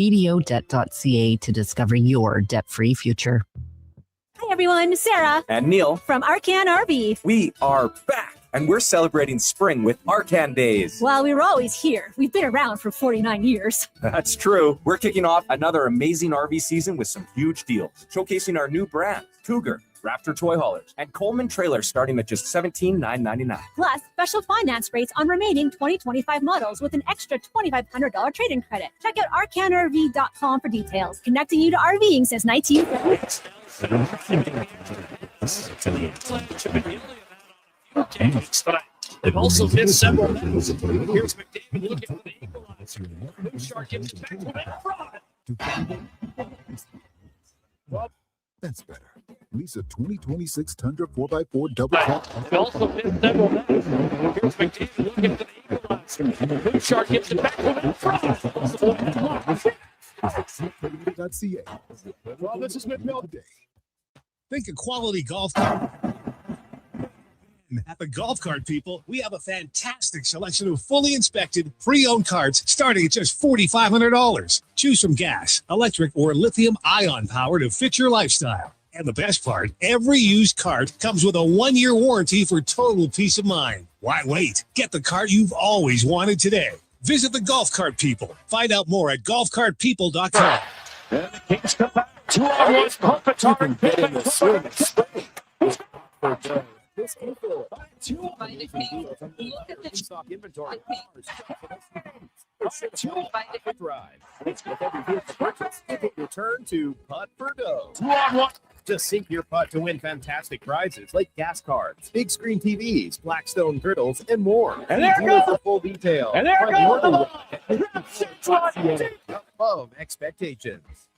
BDOdebt.ca to discover your debt-free future. Hi everyone, Sarah and Neil from Arcan RV. We are back, and we're celebrating spring with Arcan Days. Well, we were always here. We've been around for 49 years. That's true. We're kicking off another amazing RV season with some huge deals, showcasing our new brands, Cougar, Raptor toy haulers, and Coleman trailers starting at just $17,999. Plus, special finance rates on remaining 2025 models with an extra $2,500 trade-in credit. Check out arcanrv.com for details. Connecting you to RVing since 1950. They've also missed several. Here's McDavid looking for the equalizer. Blue Shark gives it back to Matt. Well, that's better. Lisa 2026 Tundra 4x4 double top. They've also missed several. Here's McDavid looking for the equalizer. Blue Shark gives it back to Matt. Well, this is McMillan Day. Think of quality golf cart. At the Golf Cart People, we have a fantastic selection of fully inspected, pre-owned carts starting at just $4,500. Choose from gas, electric, or lithium-ion power to fit your lifestyle. And the best part, every used cart comes with a 1-year warranty for total peace of mind. Why wait? Get the cart you've always wanted today. Visit the Golf Cart People. Find out more at golfcartpeople.com. And the Kings come back. 2-on-1 Kopitar and get in the swing. This info. Look at the stock inventory. Drive. With every vehicle purchase, you can return to Putt for Dough. 2-on-1. Just sink your putt to win fantastic prizes like gas cards, big screen TVs, Blackstone griddles, and more. And there goes for full detail. And there goes above expectations.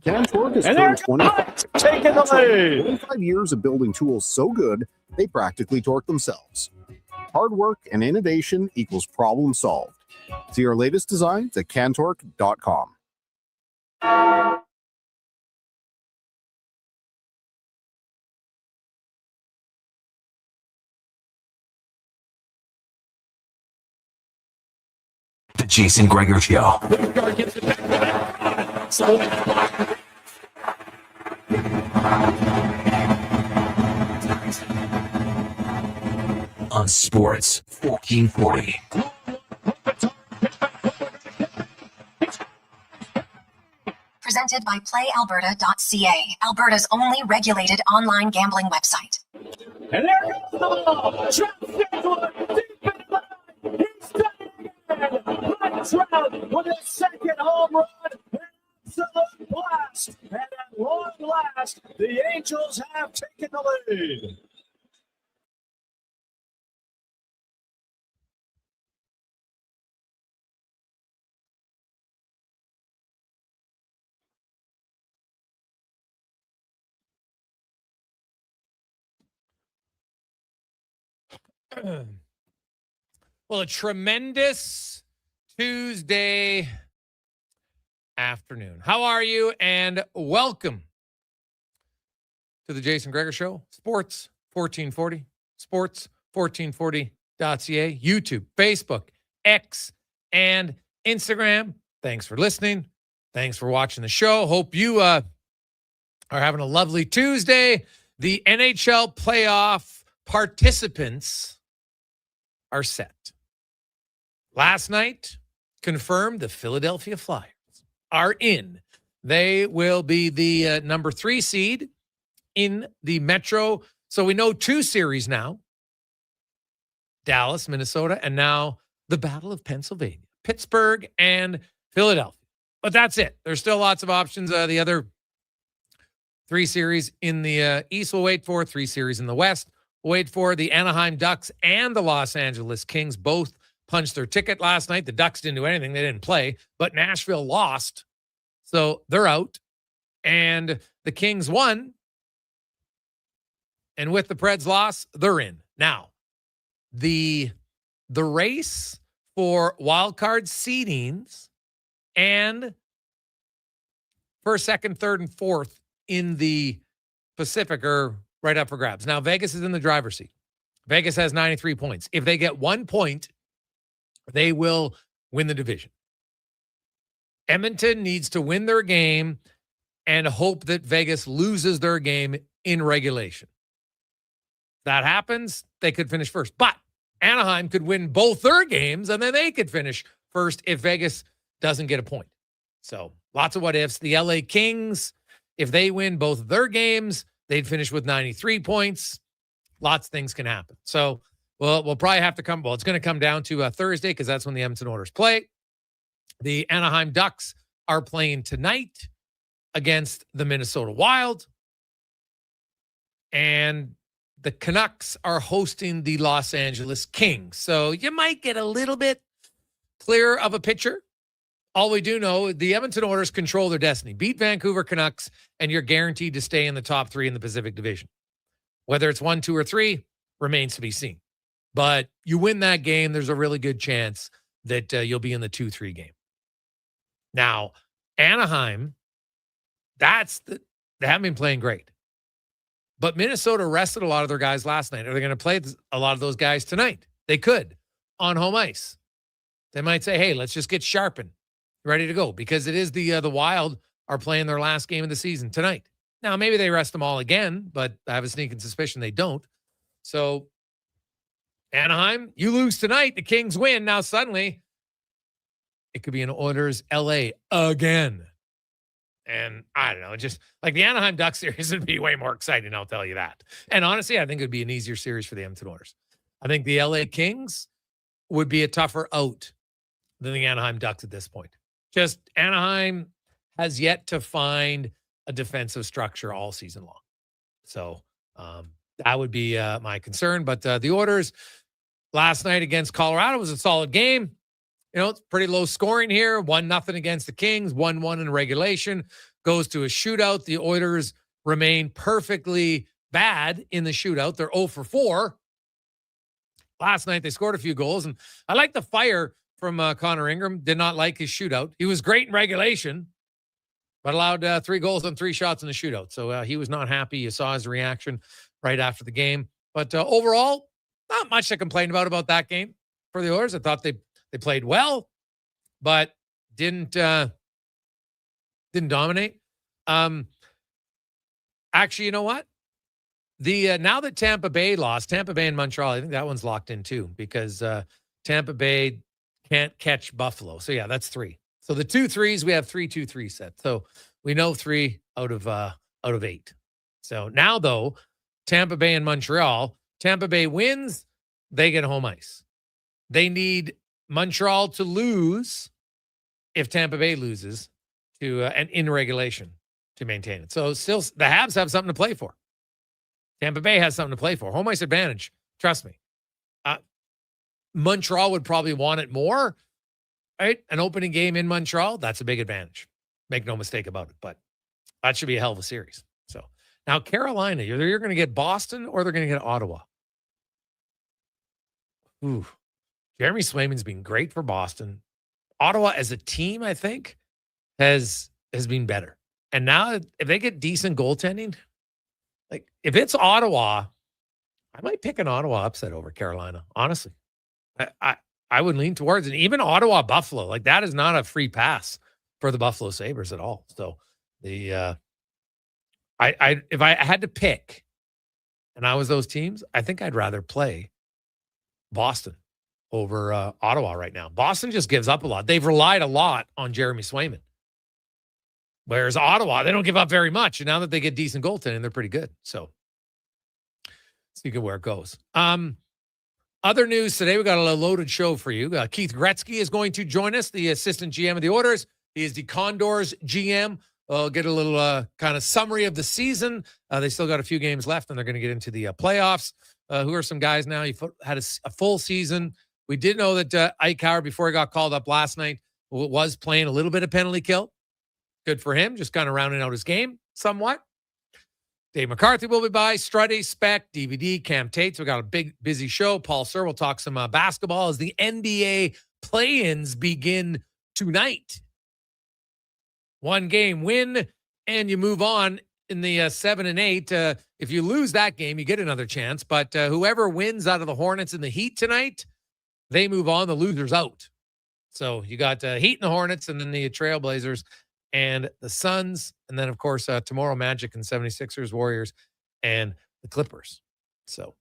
Cantork has and there turned goes taking the lead. 25 years of building tools so good, they practically torque themselves. Hard work and innovation equals problem solved. See our latest designs at cantork.com. The Jason Gregor Show. On Sports 1440. Presented by PlayAlberta.ca, Alberta's only regulated online gambling website. And there goes the ball. Trout with his second home run, an absolute blast, and at long last, the Angels have taken the lead. Well, a tremendous Tuesday afternoon. How are you? And welcome to the Jason Gregor Show, Sports 1440, sports1440.ca, YouTube, Facebook, X, and Instagram. Thanks for listening. Thanks for watching the show. Hope you are having a lovely Tuesday. The NHL playoff participants are set. Last night, confirmed the Philadelphia Flyers are in. They will be the number 3 seed in the Metro. So we know 2 series now. Dallas, Minnesota, and now the Battle of Pennsylvania. Pittsburgh and Philadelphia. But that's it. There's still lots of options. The other 3 series in the East we'll wait for. 3 series in the West we'll wait for. The Anaheim Ducks and the Los Angeles Kings both punched their ticket last night. The Ducks didn't do anything. They didn't play. But Nashville lost. So they're out. And the Kings won. And with the Preds loss, they're in. Now, the race for wildcard seedings and first, second, third, and fourth in the Pacific are right up for grabs. Now, Vegas is in the driver's seat. Vegas has 93 points. If they get 1 point, they will win the division. Edmonton needs to win their game and hope that Vegas loses their game in regulation. If that happens, they could finish first. But Anaheim could win both their games, and then they could finish first if Vegas doesn't get a point. So lots of what ifs. The LA Kings, if they win both of their games, they'd finish with 93 points. Lots of things can happen. So we'll probably have to come. Well, it's going to come down to Thursday because that's when the Edmonton Oilers play. The Anaheim Ducks are playing tonight against the Minnesota Wild. And the Canucks are hosting the Los Angeles Kings. So you might get a little bit clearer of a picture. All we do know, the Edmonton Oilers control their destiny. Beat Vancouver Canucks, and you're guaranteed to stay in the top 3 in the Pacific Division. Whether it's 1, 2, or 3 remains to be seen. But you win that game, there's a really good chance that you'll be in the 2-3 game. Now, Anaheim, they haven't been playing great. But Minnesota rested a lot of their guys last night. Are they going to play a lot of those guys tonight? They could on home ice. They might say, hey, let's just get sharpened, ready to go, because it is the Wild are playing their last game of the season tonight. Now, maybe they rest them all again, but I have a sneaking suspicion they don't. So, Anaheim, you lose tonight, the Kings win. Now, suddenly, it could be an Oilers LA again. And I don't know, just like the Anaheim Ducks series would be way more exciting, I'll tell you that. And honestly, I think it would be an easier series for the Edmonton Oilers. I think the LA Kings would be a tougher out than the Anaheim Ducks at this point. Just Anaheim has yet to find a defensive structure all season long. So that would be my concern. But the Oilers last night against Colorado was a solid game. You know, it's pretty low scoring here. 1-0 against the Kings, 1-1 in regulation. Goes to a shootout. The Oilers remain perfectly bad in the shootout. They're 0 for 4. Last night, they scored a few goals. And I like the fire from Connor Ingram. Did not like his shootout. He was great in regulation, but allowed 3 goals on 3 shots in the shootout. So he was not happy. You saw his reaction right after the game. But overall, not much to complain about that game for the Oilers. I thought they played well, but didn't dominate. Actually, you know what? The now that Tampa Bay lost, Tampa Bay and Montreal, I think that one's locked in too, because Tampa Bay can't catch Buffalo. So yeah, that's 3. So the 2 threes, we have 3-2-3 set. So we know 3 out of 8. So now though, Tampa Bay and Montreal, Tampa Bay wins, they get home ice. They need Montreal to lose if Tampa Bay loses to and in regulation to maintain it. So still, the Habs have something to play for. Tampa Bay has something to play for. Home ice advantage. Trust me. Montreal would probably want it more, right? An opening game in Montreal, that's a big advantage. Make no mistake about it. But that should be a hell of a series. So now Carolina, you're going to get Boston or they're going to get Ottawa. Ooh. Jeremy Swayman's been great for Boston. Ottawa as a team, I think, has been better. And now if they get decent goaltending, like if it's Ottawa, I might pick an Ottawa upset over Carolina, honestly. I would lean towards it. Even Ottawa Buffalo, like that is not a free pass for the Buffalo Sabres at all. So the if I had to pick and I was those teams, I think I'd rather play Boston over Ottawa right now. Boston just gives up a lot. They've relied a lot on Jeremy Swayman. Whereas Ottawa, they don't give up very much. And now that they get decent goaltending, they're pretty good. So see where it goes. Other news today, we got a loaded show for you. Keith Gretzky is going to join us, the assistant GM of the Oilers. He is the Condors GM. We'll get a little kind of summary of the season. They still got a few games left, and they're going to get into the playoffs. Who are some guys now? He had a full season. We did know that Eichauer, before he got called up last night, was playing a little bit of penalty kill. Good for him, just kind of rounding out his game somewhat. Dave McCarthy will be by. Struddy, Speck, DVD, Cam Tate. So we got a big, busy show. Paul Sir will talk some basketball as the NBA play-ins begin tonight. 1 game win, and you move on in the 7 and 8. If you lose that game, you get another chance. But whoever wins out of the Hornets and the Heat tonight, they move on. The loser's out. So you got Heat and the Hornets, and then the Trailblazers and the Suns. And then, of course, tomorrow, Magic and 76ers, Warriors, and the Clippers. So,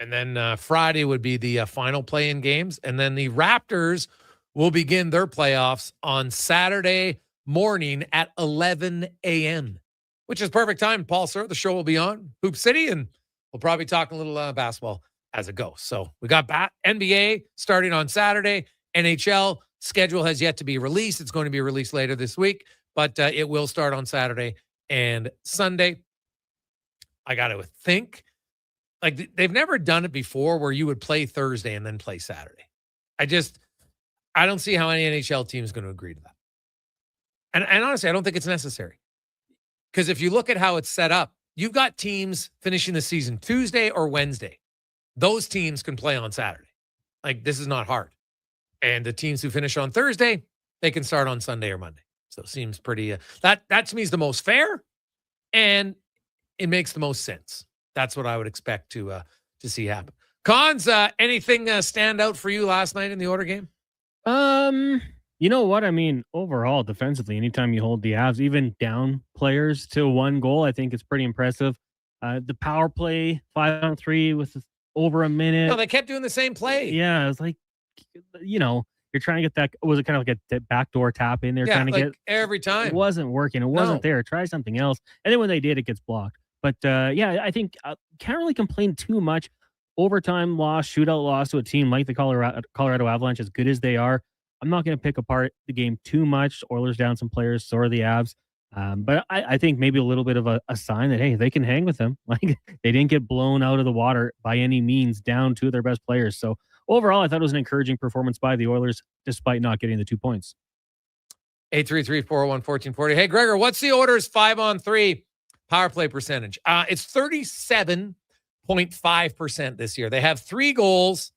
and then Friday would be the final play-in games. And then the Raptors will begin their playoffs on Saturday morning at 11 a.m., which is perfect time. Paul Sir, the show will be on Hoop City, and we'll probably talk a little basketball as it goes. So we got NBA starting on Saturday. NHL schedule has yet to be released. It's going to be released later this week, but it will start on Saturday and Sunday. I got to think, like, they've never done it before where you would play Thursday and then play Saturday. I don't see how any NHL team is going to agree to that. And honestly, I don't think it's necessary. Because if you look at how it's set up, you've got teams finishing the season Tuesday or Wednesday. Those teams can play on Saturday. Like, this is not hard. And the teams who finish on Thursday, they can start on Sunday or Monday. So it seems pretty, that to me is the most fair, and it makes the most sense. That's what I would expect to see happen. Cons, anything stand out for you last night in the Order game? You know what? I mean, overall, defensively, anytime you hold the Avs, even down players to one goal, I think it's pretty impressive. The power play 5-on-3 with over a minute. No, they kept doing the same play. Yeah, it's like, you're trying to get that. Was it kind of like a backdoor tap in there? Yeah, trying to like get every time. It wasn't working. It wasn't there. Try something else. And then when they did, it gets blocked. But I think can't really complain too much. Overtime loss, shootout loss to a team like the Colorado Avalanche, as good as they are. I'm not going to pick apart the game too much. Oilers down some players, so are the Avs. But I think maybe a little bit of a sign that, hey, they can hang with them. Like, they didn't get blown out of the water by any means, down two of their best players. So overall, I thought it was an encouraging performance by the Oilers, despite not getting the 2 points. 833-401-1440. Hey, Gregor, what's the Oilers' 5-on-3 power play percentage? It's 37.5% this year. They have 3 goals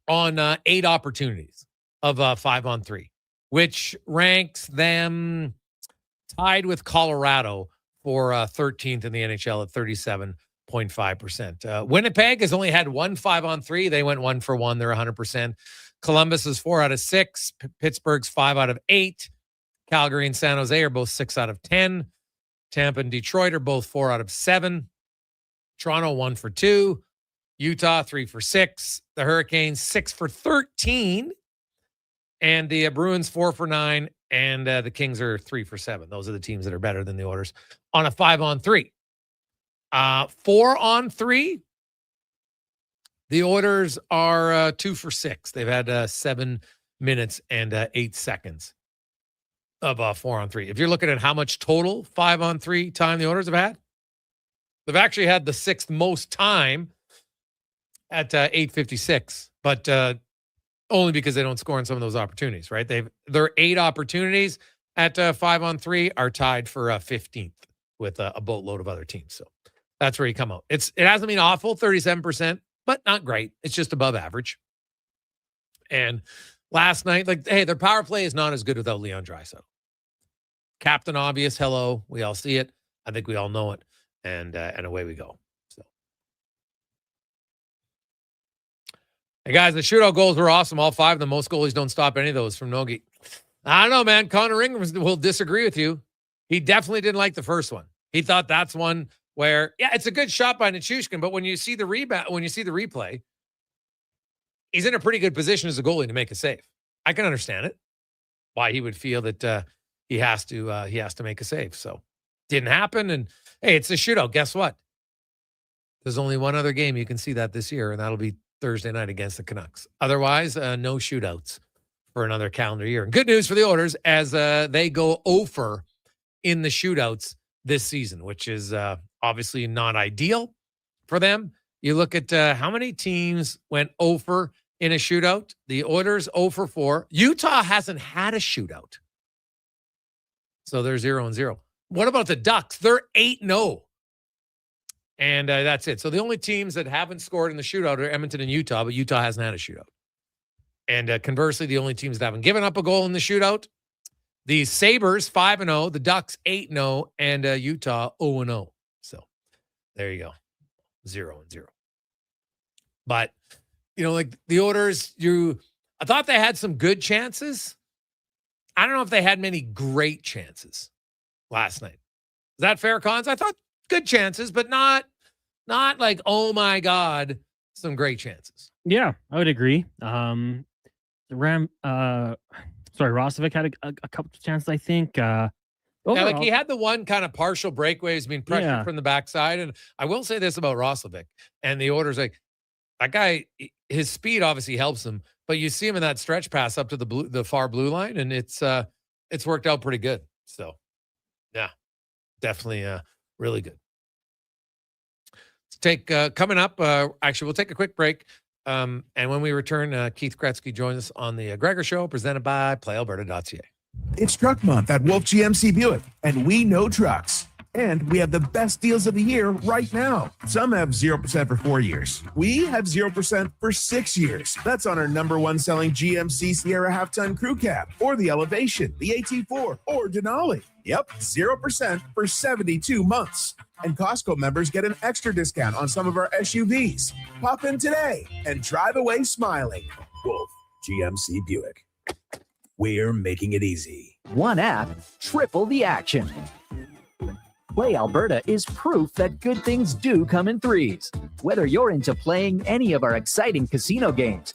on 8 opportunities of 5-on-3, which ranks them tied with Colorado for 13th in the NHL at 37.5%. Winnipeg has only had 1 5-on-3. They went 1 for 1. They're 100%. Columbus is 4 out of 6. Pittsburgh's 5 out of 8. Calgary and San Jose are both 6 out of 10. Tampa and Detroit are both 4 out of 7. Toronto 1 for 2. Utah 3 for 6. The Hurricanes 6 for 13. And the Bruins 4 for 9. And the Kings are 3 for 7. Those are the teams that are better than the Oilers on a 5-on-3. 4-on-3. The Oilers are 2 for 6. They've had 7 minutes and 8 seconds of 4-on-3. If you're looking at how much total 5-on-3 time the Oilers have had, they've actually had the 6th most time at 8:56. But only because they don't score in some of those opportunities, right? Their 8 opportunities at 5-on-3 are tied for 15th with a boatload of other teams. So that's where you come out. It hasn't been awful, 37%, but not great. It's just above average. And last night, their power play is not as good without Leon Draisaitl. Captain Obvious, hello. We all see it. I think we all know it. And away we go. Hey, guys, the shootout goals were awesome. All 5 of them. Most goalies don't stop any of those from Nogi. I don't know, man. Connor Ingram will disagree with you. He definitely didn't like the first one. He thought that's one where, yeah, it's a good shot by Nichushkin, but when you see the replay, he's in a pretty good position as a goalie to make a save. I can understand it, why he would feel that he has to make a save. So didn't happen. And hey, it's a shootout. Guess what? There's only one other game you can see that this year, and that'll be Thursday night against the Canucks. Otherwise, no shootouts for another calendar year. And good news for the Oilers as they go 0 in the shootouts this season, which is obviously not ideal for them. You look at how many teams went 0 in a shootout. The Oilers 0 for 4. Utah hasn't had a shootout. So they're 0-0. What about the Ducks? They're 8-0. And that's it. So the only teams that haven't scored in the shootout are Edmonton and Utah, but Utah hasn't had a shootout. And conversely, the only teams that haven't given up a goal in the shootout, the Sabres 5-0, the Ducks 8-0, and Utah 0-0. So there you go, 0-0. But like the Oilers, I thought they had some good chances. I don't know if they had many great chances last night. Is that fair, Cons? I thought good chances, but not like, oh my God, some great chances. Yeah, I would agree. Roslovic had a couple of chances, I think. Overall, he had the one kind of partial breakaway. He's being pressured from the backside. And I will say this about Roslovic and the Oilers, like that guy, his speed obviously helps him, but you see him in that stretch pass up to the far blue line, and it's worked out pretty good. So yeah, definitely really good. Let's take coming up. Actually, we'll take a quick break. And when we return, Keith Gretzky joins us on the Gregor Show, presented by PlayAlberta.ca. It's Truck Month at Wolf GMC Buick, and we know trucks. And we have the best deals of the year right now. Some have 0% for 4 years. We have 0% for 6 years. That's on our number one selling GMC Sierra half-ton crew cab, or the Elevation, the AT4, or Denali. Yep, 0% for 72 months. And Costco members get an extra discount on some of our SUVs. Pop in today and drive away smiling. Wolf GMC Buick. We're making it easy. One app, triple the action. Play Alberta is proof that good things do come in threes. Whether you're into playing any of our exciting casino games,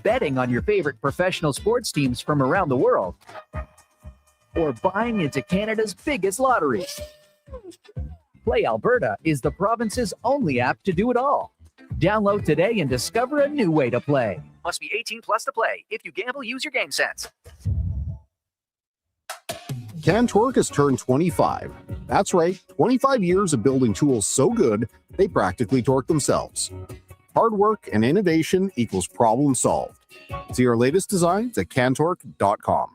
betting on your favorite professional sports teams from around the world, or buying into Canada's biggest lotteries, Play Alberta is the province's only app to do it all. Download today and discover a new way to play. Must be 18 plus to play. If you gamble, use your game sense. Cantork has turned 25. That's right, 25 years of building tools so good, they practically torque themselves. Hard work and innovation equals problem solved. See our latest designs at cantork.com.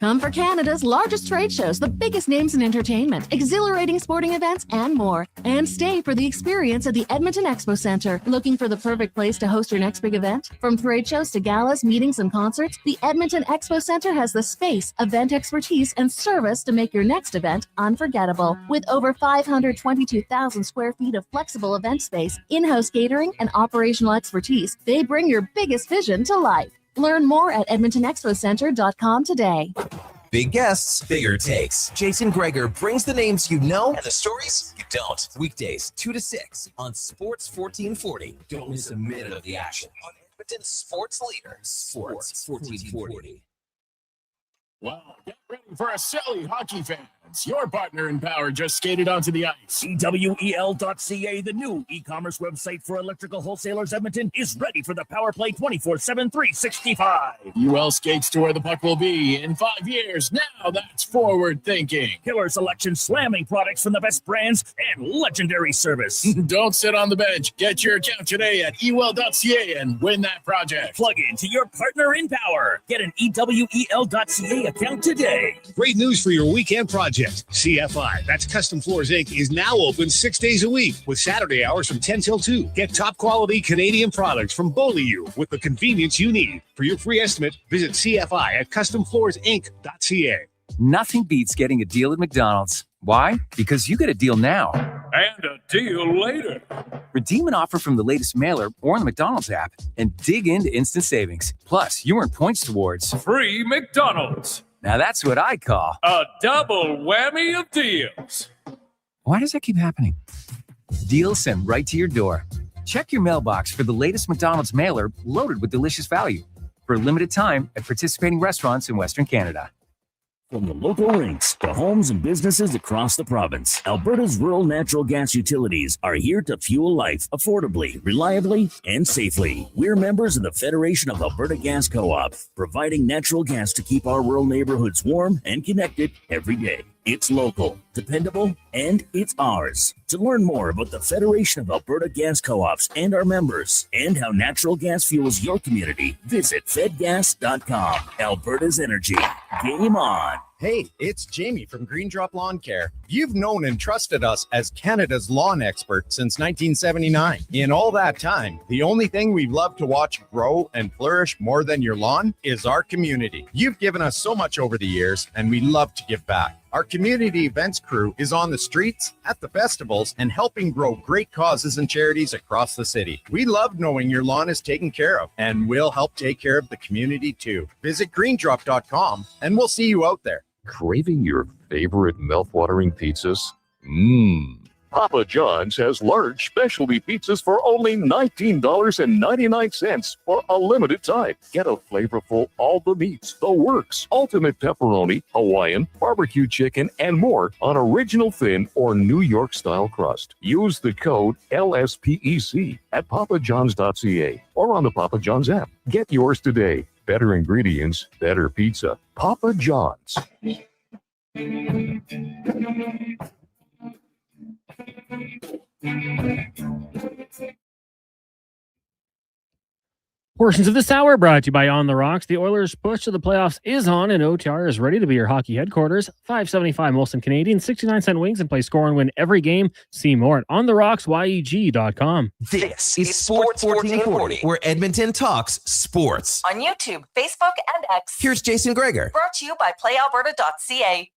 Come for Canada's largest trade shows, the biggest names in entertainment, exhilarating sporting events, and more. And stay for the experience at the Edmonton Expo Centre. Looking for the perfect place to host your next big event? From trade shows to galas, meetings, and concerts, the Edmonton Expo Centre has the space, event expertise, and service to make your next event unforgettable. With over 522,000 square feet of flexible event space, in-house catering, and operational expertise, they bring your biggest vision to life. Learn more at edmontonexpocentre.com today. Big guests, bigger takes. Jason Gregor brings the names you know and the stories you don't. Weekdays, 2 to 6 on Sports 1440. Don't miss a minute of the action on Edmonton's sports leader, Sports 1440. Well, get ready for a silly hockey fans. Your partner in power just skated onto the ice. EWEL.ca, the new e-commerce website for electrical wholesalers Edmonton, is ready for the power play 24/7, 365. UL skates to where the puck will be in 5 years. Now that's forward thinking. Killer selection, slamming products from the best brands, and legendary service. Don't sit on the bench. Get your account today at EWEL.ca and win that project. Plug into your partner in power. Get an EWEL.ca account today. Great news for your weekend project. CFI, that's Custom Floors Inc., is now open 6 days a week with Saturday hours from 10 till 2. Get top quality Canadian products from Beaulieu with the convenience you need. For your free estimate, visit CFI at customfloorsinc.ca. Nothing beats getting a deal at McDonald's. Why? Because you get a deal now. And a deal later. Redeem an offer from the latest mailer or on the McDonald's app and dig into instant savings. Plus, you earn points towards free McDonald's. Now that's what I call a double whammy of deals. Why does that keep happening? Deals sent right to your door. Check your mailbox for the latest McDonald's mailer loaded with delicious value for a limited time at participating restaurants in Western Canada. From the local rinks to homes and businesses across the province, Alberta's rural natural gas utilities are here to fuel life affordably, reliably, and safely. We're members of the Federation of Alberta Gas Co-op, providing natural gas to keep our rural neighborhoods warm and connected every day. It's local, dependable, and it's ours. To learn more about the Federation of Alberta Gas Co-ops and our members, and how natural gas fuels your community, visit fedgas.com. Alberta's energy. Game on. Hey, it's Jamie from Green Drop Lawn Care. You've known and trusted us as Canada's lawn expert since 1979. In all that time, the only thing we've loved to watch grow and flourish more than your lawn is our community. You've given us so much over the years, and we love to give back. Our community events crew is on the streets, at the festivals, and helping grow great causes and charities across the city. We love knowing your lawn is taken care of, and we'll help take care of the community too. Visit greendrop.com, and we'll see you out there. Craving your favorite mouth-watering pizzas? Papa John's has large specialty pizzas for only $19.99 for a limited time. Get a flavorful all the meats, the works, ultimate pepperoni, Hawaiian, barbecue chicken, and more on original thin or New York style crust. Use the code LSPEC at papajohns.ca or on the Papa John's app. Get yours today. Better ingredients, better pizza. Papa John's. Portions of this hour brought to you by On the Rocks. The Oilers' push to the playoffs is on, and OTR is ready to be your hockey headquarters. $5.75 Molson Canadian, 69-cent wings, and play, score, and win every game. See more at OnTheRocksYEG.com. This is Sports 1440, where Edmonton talks sports. On YouTube, Facebook, and X. Here's Jason Gregor. Brought to you by PlayAlberta.ca.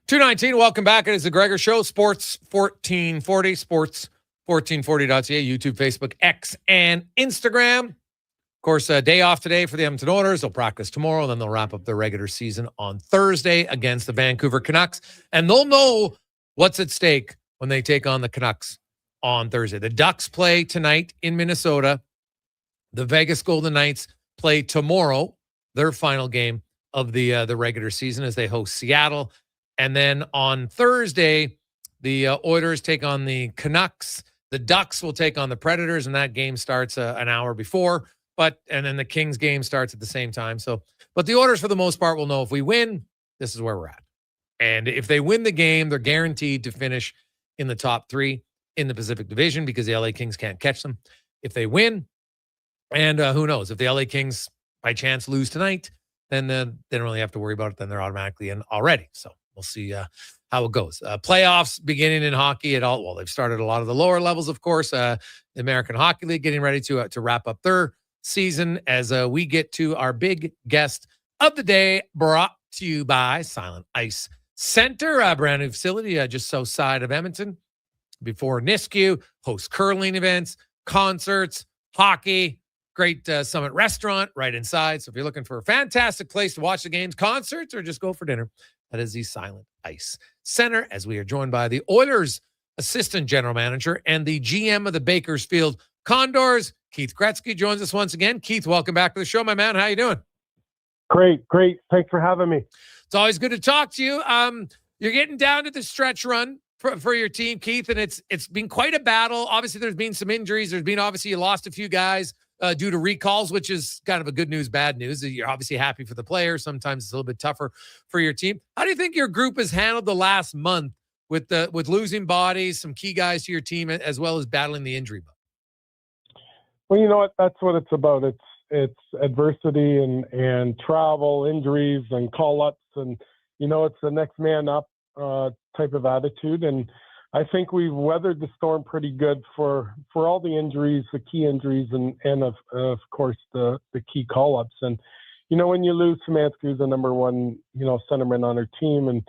$2.19, welcome back. It is the Gregor Show, Sports 1440, sports1440.ca, YouTube, Facebook, X, and Instagram. Of course, a day off today for the Edmonton Oilers. They'll practice tomorrow, then they'll wrap up their regular season on Thursday against the Vancouver Canucks. And they'll know what's at stake when they take on the Canucks on Thursday. The Ducks play tonight in Minnesota. The Vegas Golden Knights play tomorrow, their final game of the regular season, as they host Seattle. And then on Thursday, the Oilers take on the Canucks. The Ducks will take on the Predators, and that game starts an hour before. And then the Kings game starts at the same time. But the Oilers, for the most part, will know if we win, this is where we're at. And if they win the game, they're guaranteed to finish in the top 3 in the Pacific Division because the LA Kings can't catch them. If they win, and who knows, if the LA Kings by chance lose tonight, then they don't really have to worry about it. Then they're automatically in already. So we'll see how it goes. Playoffs beginning in hockey at all. Well, they've started a lot of the lower levels, of course. The American Hockey League getting ready to wrap up their season as we get to our big guest of the day, brought to you by Silent Ice Center, a brand new facility just south of Edmonton. Before Nisku, hosts curling events, concerts, hockey, great Summit restaurant right inside. So if you're looking for a fantastic place to watch the games, concerts, or just go for dinner, that is the Silent Ice Center, as we are joined by the Oilers assistant general manager and the GM of the Bakersfield Condors, Keith Gretzky, joins us once again. Keith, welcome back to the show, my man. How you doing? Great. Thanks for having me. It's always good to talk to you. You're getting down to the stretch run for your team, Keith, and it's been quite a battle. Obviously, there's been some injuries. You lost a few guys due to recalls, which is kind of a good news, bad news. You're obviously happy for the players. Sometimes it's a little bit tougher for your team. How do you think your group has handled the last month with losing bodies, some key guys to your team, as well as battling the injury bug? Well, you know what? That's what it's about. It's adversity and travel, injuries and call-ups, and it's the next man up type of attitude. And I think we've weathered the storm pretty good for all the injuries, the key injuries, and of course the key call-ups. And when you lose Szymanski, who's the number one centerman on our team, and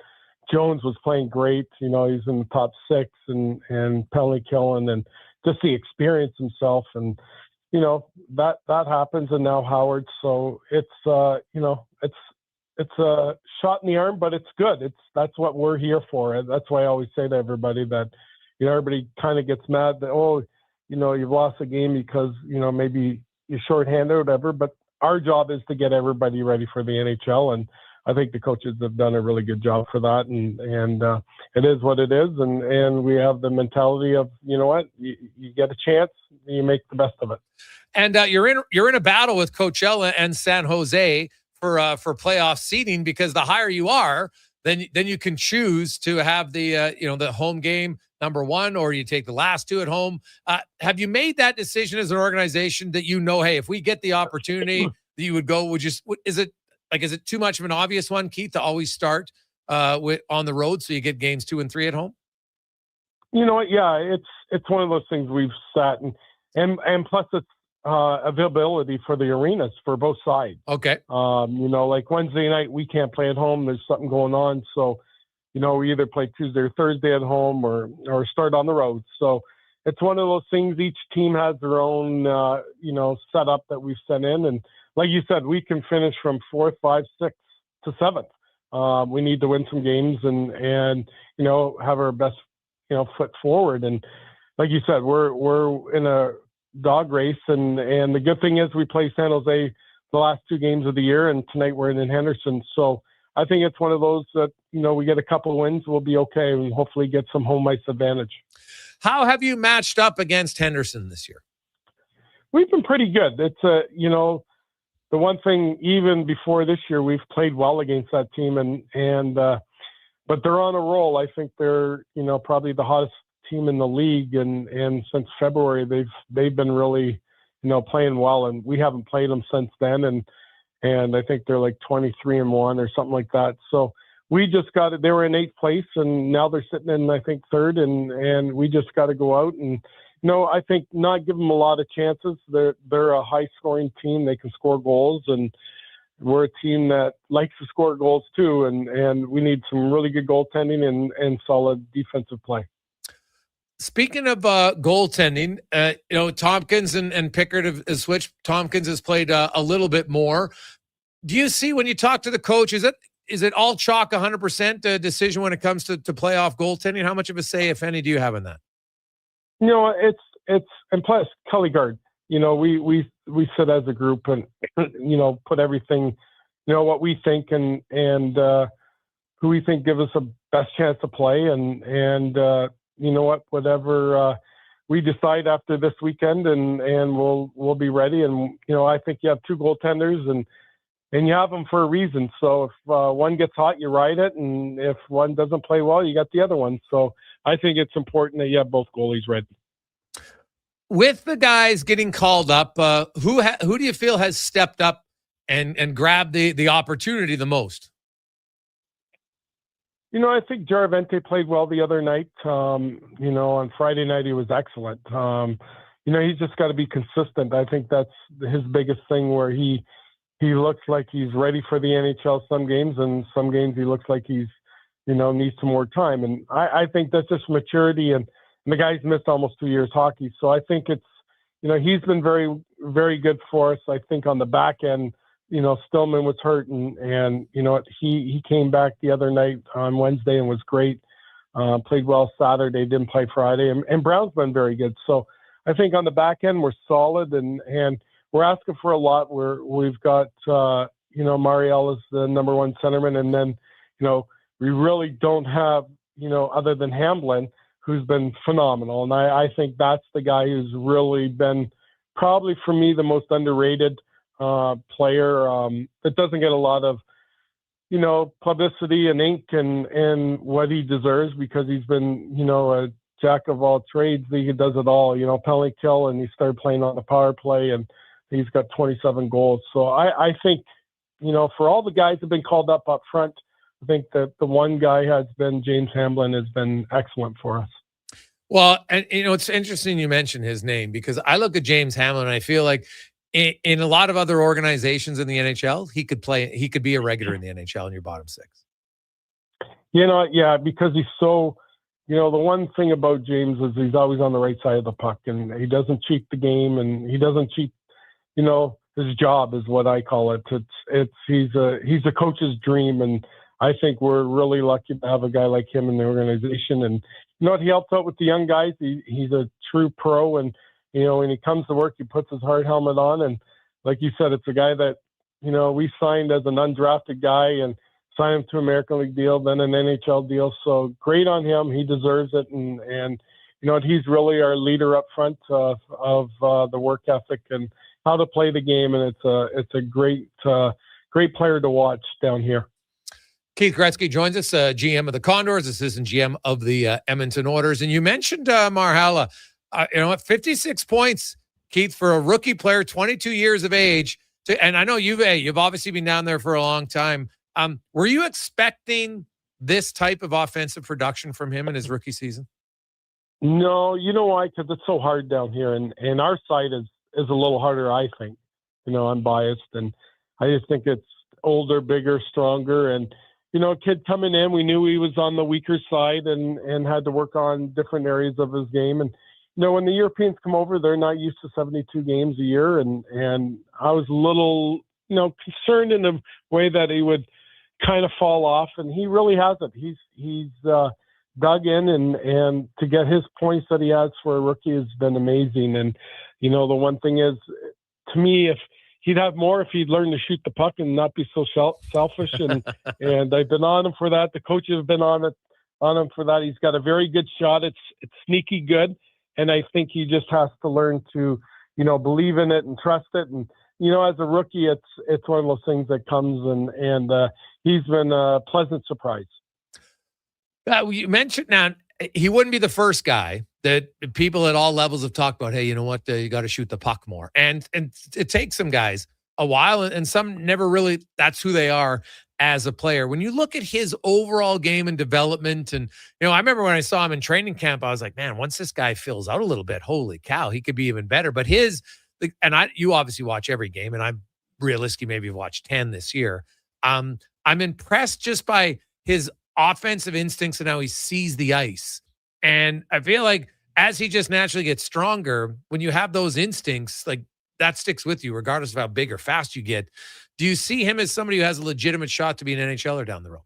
Jones was playing great. He's in the top 6 and penalty killing, and just the experience himself. And that happens. And now Howard. So it's a shot in the arm, but it's good. That's what we're here for. That's why I always say to everybody that, everybody kind of gets mad that, you've lost a game because, maybe you're shorthanded or whatever, but our job is to get everybody ready for the NHL. And I think the coaches have done a really good job for that. And it is what it is. And we have the mentality of, you get a chance, you make the best of it. And you're in a battle with Coachella and San Jose for playoff seeding, because the higher you are, then you can choose to have the the home game number one, or you take the last two at home. Have you made that decision as an organization that hey, if we get the opportunity that you would go? Is it too much of an obvious one, Keith, to always start on the road so you get games 2 and 3 at home? You know what? Yeah, it's one of those things we've sat and plus it's availability for the arenas for both sides. Okay. Like Wednesday night we can't play at home. There's something going on, so we either play Tuesday or Thursday at home or start on the road. So it's one of those things. Each team has their own setup that we've sent in, and like you said, we can finish from 4th, 5th, 6th to 7th. We need to win some games and have our best foot forward. And like you said, we're in a dog race, and the good thing is we play San Jose the last 2 games of the year, and tonight we're in Henderson. So I think it's one of those that we get a couple of wins, we'll be okay, and hopefully get some home ice advantage. How have you matched up against Henderson this year? We've been pretty good. It's the one thing, even before this year, we've played well against that team, but they're on a roll. I think they're probably the hottest team in the league, and since February they've been really playing well, and we haven't played them since then, and I think they're like 23-1 or something like that. So we just got it. They were in 8th place, and now they're sitting in, I think, 3rd, and we just got to go out and I think not give them a lot of chances. They're a high scoring team. They can score goals, and we're a team that likes to score goals too, and we need some really good goaltending and solid defensive play. Speaking of goaltending, Tompkins and Pickard have switched. Tompkins has played a little bit more. Do you see, when you talk to the coach, is it all chalk 100% decision when it comes to playoff goaltending? How much of a say, if any, do you have in that? It's and plus Kelly Guard. We sit as a group and put everything, what we think and who we think give us a best chance to play, and whatever we decide after this weekend, and we'll be ready. And I think you have 2 goaltenders, and you have them for a reason. So if one gets hot, you ride it, and if one doesn't play well, you got the other one. So I think it's important that you have both goalies ready. With the guys getting called up, who do you feel has stepped up and grabbed the opportunity the most? I think Jaravente played well the other night. On Friday night he was excellent. He's just got to be consistent. I think that's his biggest thing, where he looks like he's ready for the NHL some games, and some games he looks like he's needs some more time. And I think that's just maturity, and the guy's missed almost 2 years hockey. So I think it's, he's been very, very good for us. I think on the back end, Stillman was hurt, and he came back the other night on Wednesday and was great. Played well Saturday, didn't play Friday, and Brown's been very good. So I think on the back end we're solid, and we're asking for a lot. We've got Marielle is the number 1 centerman, and then we really don't have other than Hamblin, who's been phenomenal. And I think that's the guy who's really been probably, for me, the most underrated player that doesn't get a lot of, publicity and ink and what he deserves, because he's been, a jack of all trades. He does it all, penalty kill, and he started playing on the power play, and he's got 27 goals. So I think, for all the guys that have been called up front, I think that the one guy has been James Hamblin has been excellent for us. Well, and it's interesting you mentioned his name, because I look at James Hamblin and I feel like in a lot of other organizations in the NHL, he could be a regular in the NHL in your bottom 6. Yeah, because he's so, the one thing about James is he's always on the right side of the puck, and he doesn't cheat the game, and he doesn't cheat, his job is what I call it. He's a coach's dream, and I think we're really lucky to have a guy like him in the organization. And he helps out with the young guys. He's a true pro, and when he comes to work, he puts his hard helmet on. And like you said, it's a guy that we signed as an undrafted guy and signed him to an American League deal, then an NHL deal. So great on him. He deserves it, and he's really our leader up front of the work ethic and how to play the game. And it's a great player to watch down here. Keith Gretzky joins us, GM of the Condors, assistant GM of the Edmonton Oilers. And you mentioned Marhala. You know what? 56 points, Keith, for a rookie player, 22 years of age. And I know you've obviously been down there for a long time. Were you expecting this type of offensive production from him in his rookie season? No, you know why? Because it's so hard down here, and our side is a little harder, I think. You know, I'm biased, and I just think it's older, bigger, stronger, and you know, a kid coming in, we knew he was on the weaker side and had to work on different areas of his game. And you know, when the Europeans come over, they're not used to 72 games a year, and I was a little, you know, concerned in a way that he would kind of fall off, and he really hasn't. He's dug in, and to get his points that he has for a rookie has been amazing. And you know, the one thing is, to me, if he'd have more if he'd learn to shoot the puck and not be so selfish. And and I've been on him for that. The coaches have been on him for that. He's got a very good shot. It's sneaky good, and I think he just has to learn to, you know, believe in it and trust it. And you know, as a rookie, it's one of those things that comes, and he's been a pleasant surprise. You mentioned now he wouldn't be the first guy that people at all levels have talked about. Hey, you know what? You got to shoot the puck more, and it takes some guys a while, and some never really. That's who they are as a player. When you look at his overall game and development, and you know, I remember when I saw him in training camp, I was like, man, once this guy fills out a little bit, holy cow, he could be even better. But you obviously watch every game, and I'm realistically maybe have watched 10 this year. I'm impressed just by his offensive instincts and how he sees the ice. And I feel like as he just naturally gets stronger, when you have those instincts, like that sticks with you, regardless of how big or fast you get. Do you see him as somebody who has a legitimate shot to be an NHLer down the road?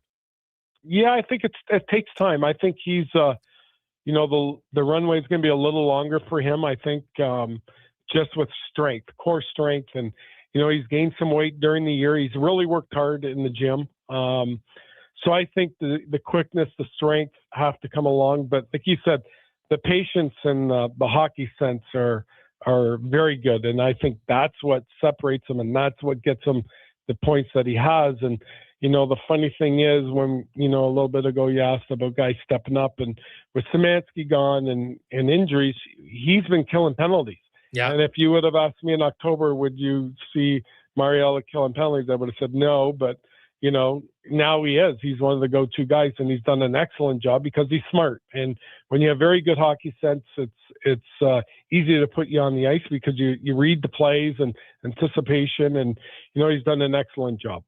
Yeah, I think it takes time. I think he's, you know, the runway is going to be a little longer for him. I think just with strength, core strength, and you know, he's gained some weight during the year. He's really worked hard in the gym. So I think the quickness, the strength have to come along. But like you said, the patience and the hockey sense are very good. And I think that's what separates him, and that's what gets him the points that he has. And, you know, the funny thing is when, you know, a little bit ago you asked about guys stepping up, and with Szymanski gone and injuries, he's been killing penalties. Yeah. And if you would have asked me in October, would you see Mariella killing penalties, I would have said no. But, you know, now he is. He's one of the go-to guys, and he's done an excellent job because he's smart. And when you have very good hockey sense, it's easy to put you on the ice because you read the plays and anticipation, and, you know, he's done an excellent job.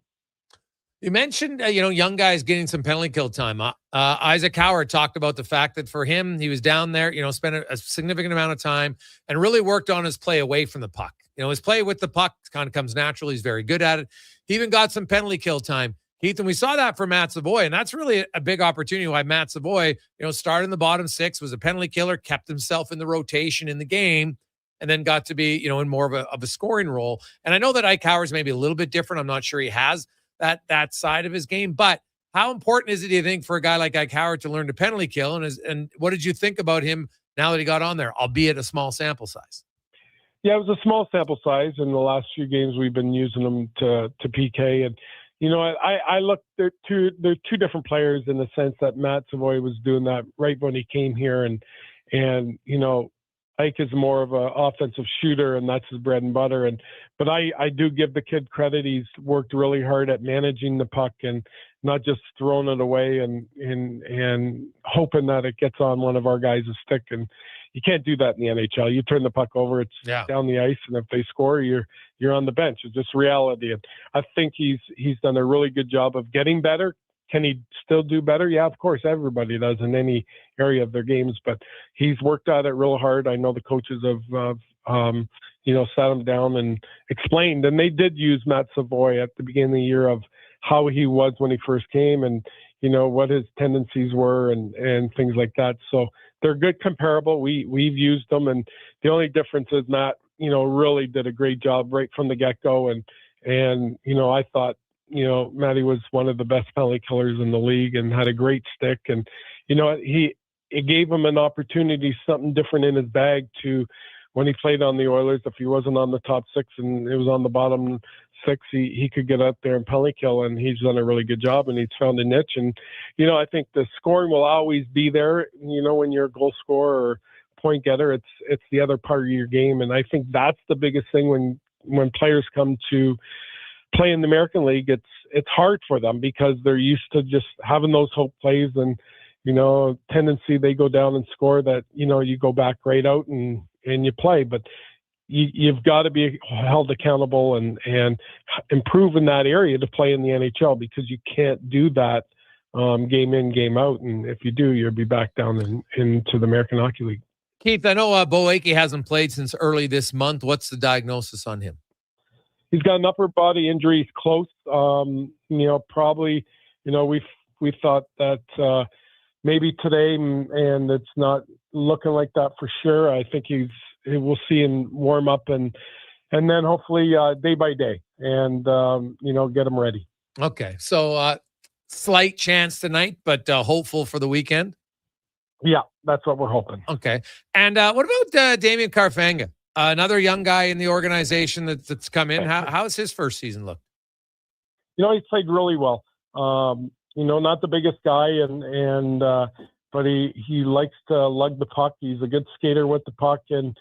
You mentioned, you know, young guys getting some penalty kill time. Isaac Howard talked about the fact that for him, he was down there, you know, spent a significant amount of time and really worked on his play away from the puck. You know, his play with the puck kind of comes naturally. He's very good at it. He even got some penalty kill time, Keith, and we saw that for Matt Savoy, and that's really a big opportunity why Matt Savoy, you know, started in the bottom six, was a penalty killer, kept himself in the rotation in the game, and then got to be, you know, in more of a scoring role. And I know that Ike Howard's maybe a little bit different. I'm not sure he has that side of his game, but how important is it, do you think, for a guy like Ike Howard to learn to penalty kill? And what did you think about him now that he got on there, albeit a small sample size? Yeah, it was a small sample size. In the last few games, we've been using them to PK. And, you know, I look, they're two different players in the sense that Matt Savoy was doing that right when he came here. And you know, Ike is more of an offensive shooter, and that's his bread and butter. But I do give the kid credit. He's worked really hard at managing the puck and not just throwing it away and hoping that it gets on one of our guys' stick. And you can't do that in the NHL. You turn the puck over, it's down the ice, and if they score, you're on the bench. It's just reality. And I think he's done a really good job of getting better. Can he still do better? Yeah, of course, everybody does in any area of their games, but he's worked at it real hard. I know the coaches have you know, sat him down and explained, and they did use Matt Savoy at the beginning of the year of how he was when he first came, and, you know, what his tendencies were and things like that. So they're good comparable. We've used them, and the only difference is Matt, you know, really did a great job right from the get-go. And you know, I thought, you know, Matty was one of the best penalty killers in the league and had a great stick. And, you know, it gave him an opportunity, something different in his bag to, when he played on the Oilers, if he wasn't on the top six and it was on the bottom 6, he could get out there and penalty kill, and he's done a really good job, and he's found a niche. And, I think the scoring will always be there. When you're a goal scorer or point getter, it's the other part of your game. And I think that's the biggest thing when players come to play in the American League. It's hard for them because they're used to just having those hope plays and, tendency they go down and score that, you go back right out and you play. But you've got to be held accountable and improve in that area to play in the NHL, because you can't do that game in, game out. And if you do, you'll be back down into the American Hockey League. Keith, I know Bo Akey hasn't played since early this month. What's the diagnosis on him? He's got an upper body injury. He's close. Probably, we thought that maybe today, and it's not looking like that for sure. I think we'll see him warm up and then hopefully day by day and, get him ready. Okay. So slight chance tonight, but hopeful for the weekend. Yeah, that's what we're hoping. Okay. And what about Damian Carfanga? Another young guy in the organization that's come in. How's his first season look? He's played really well. Not the biggest guy, but he likes to lug the puck. He's a good skater with the puck, and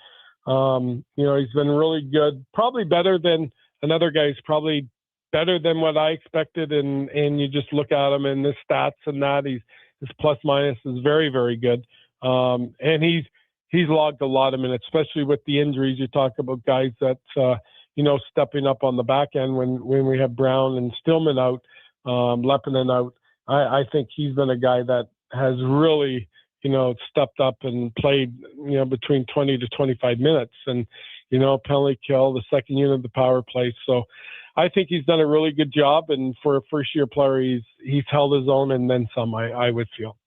he's been really good. Probably better than another guy. He's probably better than what I expected. And you just look at him and his stats and that his plus minus is very, very good. And he's logged a lot of minutes, especially with the injuries. You talk about guys that, stepping up on the back end when we have Brown and Stillman out, Lepinen out. I think he's been a guy that has really, stepped up and played, between 20 to 25 minutes and, penalty kill, the second unit of the power play. So I think he's done a really good job. And for a first-year player, he's held his own and then some, I would feel.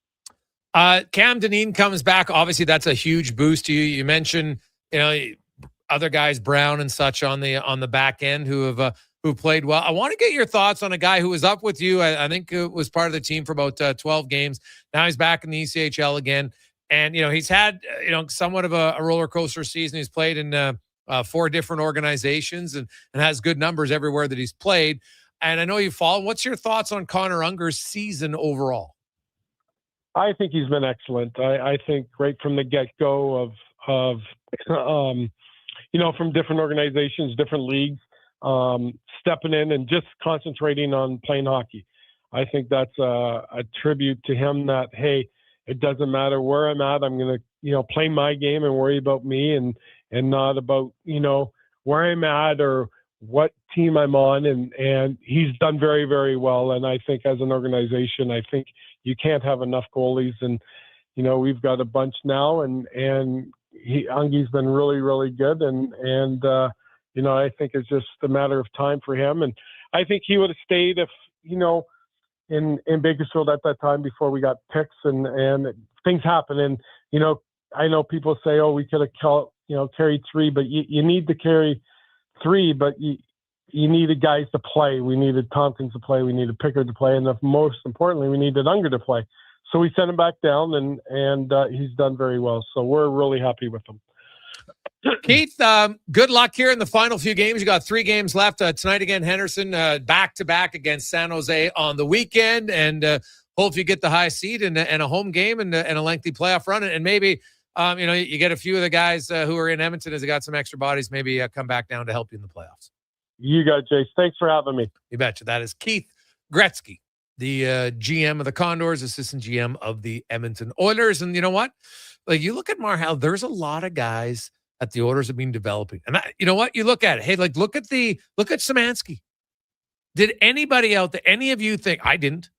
Cam Dineen comes back. Obviously, that's a huge boost to you. You mentioned, other guys, Brown and such on the back end who played well. I want to get your thoughts on a guy who was up with you. I think it was part of the team for about 12 games. Now he's back in the ECHL again. And, he's had, somewhat of a roller coaster season. He's played in 4 different organizations and has good numbers everywhere that he's played. And I know you follow. What's your thoughts on Connor Unger's season overall? I think he's been excellent. I think right from the get-go of from different organizations, different leagues, stepping in and just concentrating on playing hockey. I think that's a tribute to him that, hey, it doesn't matter where I'm at. I'm going to, play my game and worry about me and not about, where I'm at or what team I'm on. And he's done very, very well. And I think as an organization, I think you can't have enough goalies. And, we've got a bunch now and Ungi's been really, really good. And I think it's just a matter of time for him. And I think he would have stayed if, in Bakersfield at that time before we got picks and things happen. And, I know people say, oh, we could have carried 3, but you need to carry 3, but you needed guys to play. We needed Tompkins to play. We needed Pickard to play. And most importantly, we needed Unger to play. So we sent him back down and he's done very well. So we're really happy with him. Keith, good luck here in the final few games. You got 3 games left tonight again. Henderson back-to-back against San Jose on the weekend, and hope you get the high seed and a home game and a lengthy playoff run. And maybe you get a few of the guys who are in Edmonton as they got some extra bodies. Maybe come back down to help you in the playoffs. You got it, Jace. Thanks for having me. You betcha. That is Keith Gretzky, the GM of the Condors, assistant GM of the Edmonton Oilers. And you know what? Like, you look at Marhal, there's a lot of guys that the Oilers have been developing. And you know what? You look at it. Hey, look at Szymanski. Did anybody out there, any of you think, I didn't.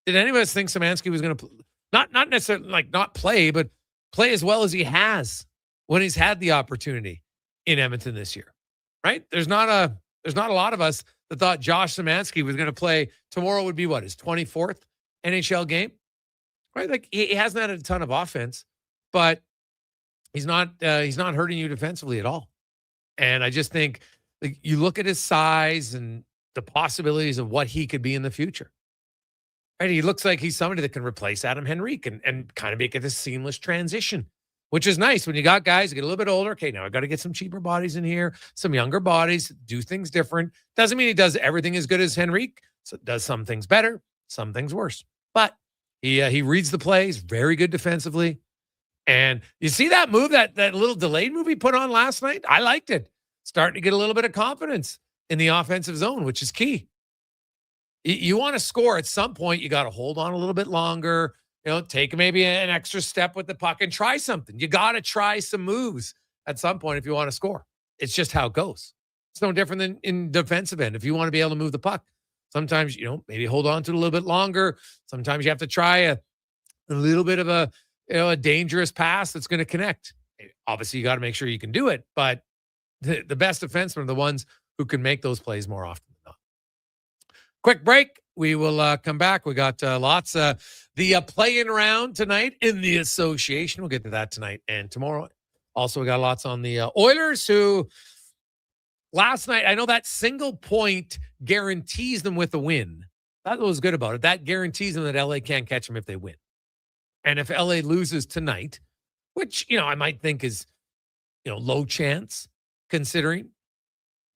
Did anybody think Szymanski was going to not necessarily not play, but play as well as he has when he's had the opportunity in Edmonton this year? Right? There's not a lot of us that thought Josh Szymanski was going to play. Tomorrow would be his 24th NHL game. Right? Like, he hasn't had a ton of offense, but he's not hurting you defensively at all. And I just think, you look at his size and the possibilities of what he could be in the future. Right? He looks like he's somebody that can replace Adam Henrique and kind of make it a seamless transition which is nice when you got guys who get a little bit older. Okay, now I got to get some cheaper bodies in here, some younger bodies, do things different. Doesn't mean he does everything as good as Henrique. So it does some things better, some things worse. But he reads the plays, very good defensively. And you see that move, that little delayed move he put on last night? I liked it. Starting to get a little bit of confidence in the offensive zone, which is key. You want to score at some point, you got to hold on a little bit longer, take maybe an extra step with the puck and try something. You got to try some moves at some point if you want to score. It's just how it goes. It's no different than in defensive end. If you want to be able to move the puck, sometimes, maybe hold on to it a little bit longer. Sometimes you have to try a little bit of a dangerous pass that's going to connect. Obviously, you got to make sure you can do it, but the best defensemen are the ones who can make those plays more often than not. Quick break. We will come back. We got lots of the play-in round tonight in the association. We'll get to that tonight and tomorrow. Also, we got lots on the Oilers, who last night, I know that single point guarantees them with a win. That was good about it. That guarantees them that LA can't catch them if they win. And if LA loses tonight, which, I might think is, low chance considering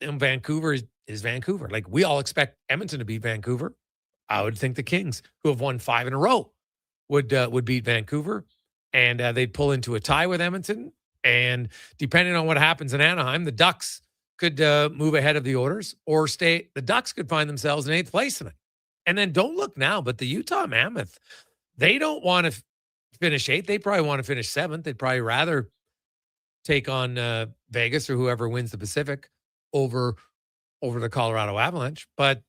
Vancouver is Vancouver. Like, we all expect Edmonton to beat Vancouver. I would think the Kings, who have won 5 in a row, would beat Vancouver, and they'd pull into a tie with Edmonton. And depending on what happens in Anaheim, the Ducks could move ahead of the Oilers or stay. The Ducks could find themselves in 8th place tonight. And then don't look now, but the Utah Mammoth, they don't want to finish 8th. They probably want to finish 7th. They'd probably rather take on Vegas or whoever wins the Pacific over the Colorado Avalanche. But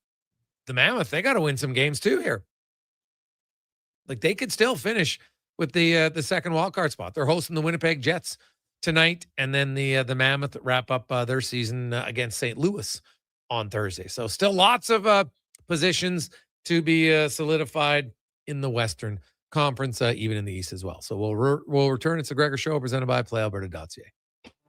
the Mammoth, they got to win some games too here. Like, they could still finish with the second wildcard spot. They're hosting the Winnipeg Jets tonight, and then the Mammoth wrap up their season against St. Louis on Thursday. So still lots of positions to be solidified in the Western Conference, even in the East as well. So we'll return. It's the Gregor Show, presented by PlayAlberta.ca.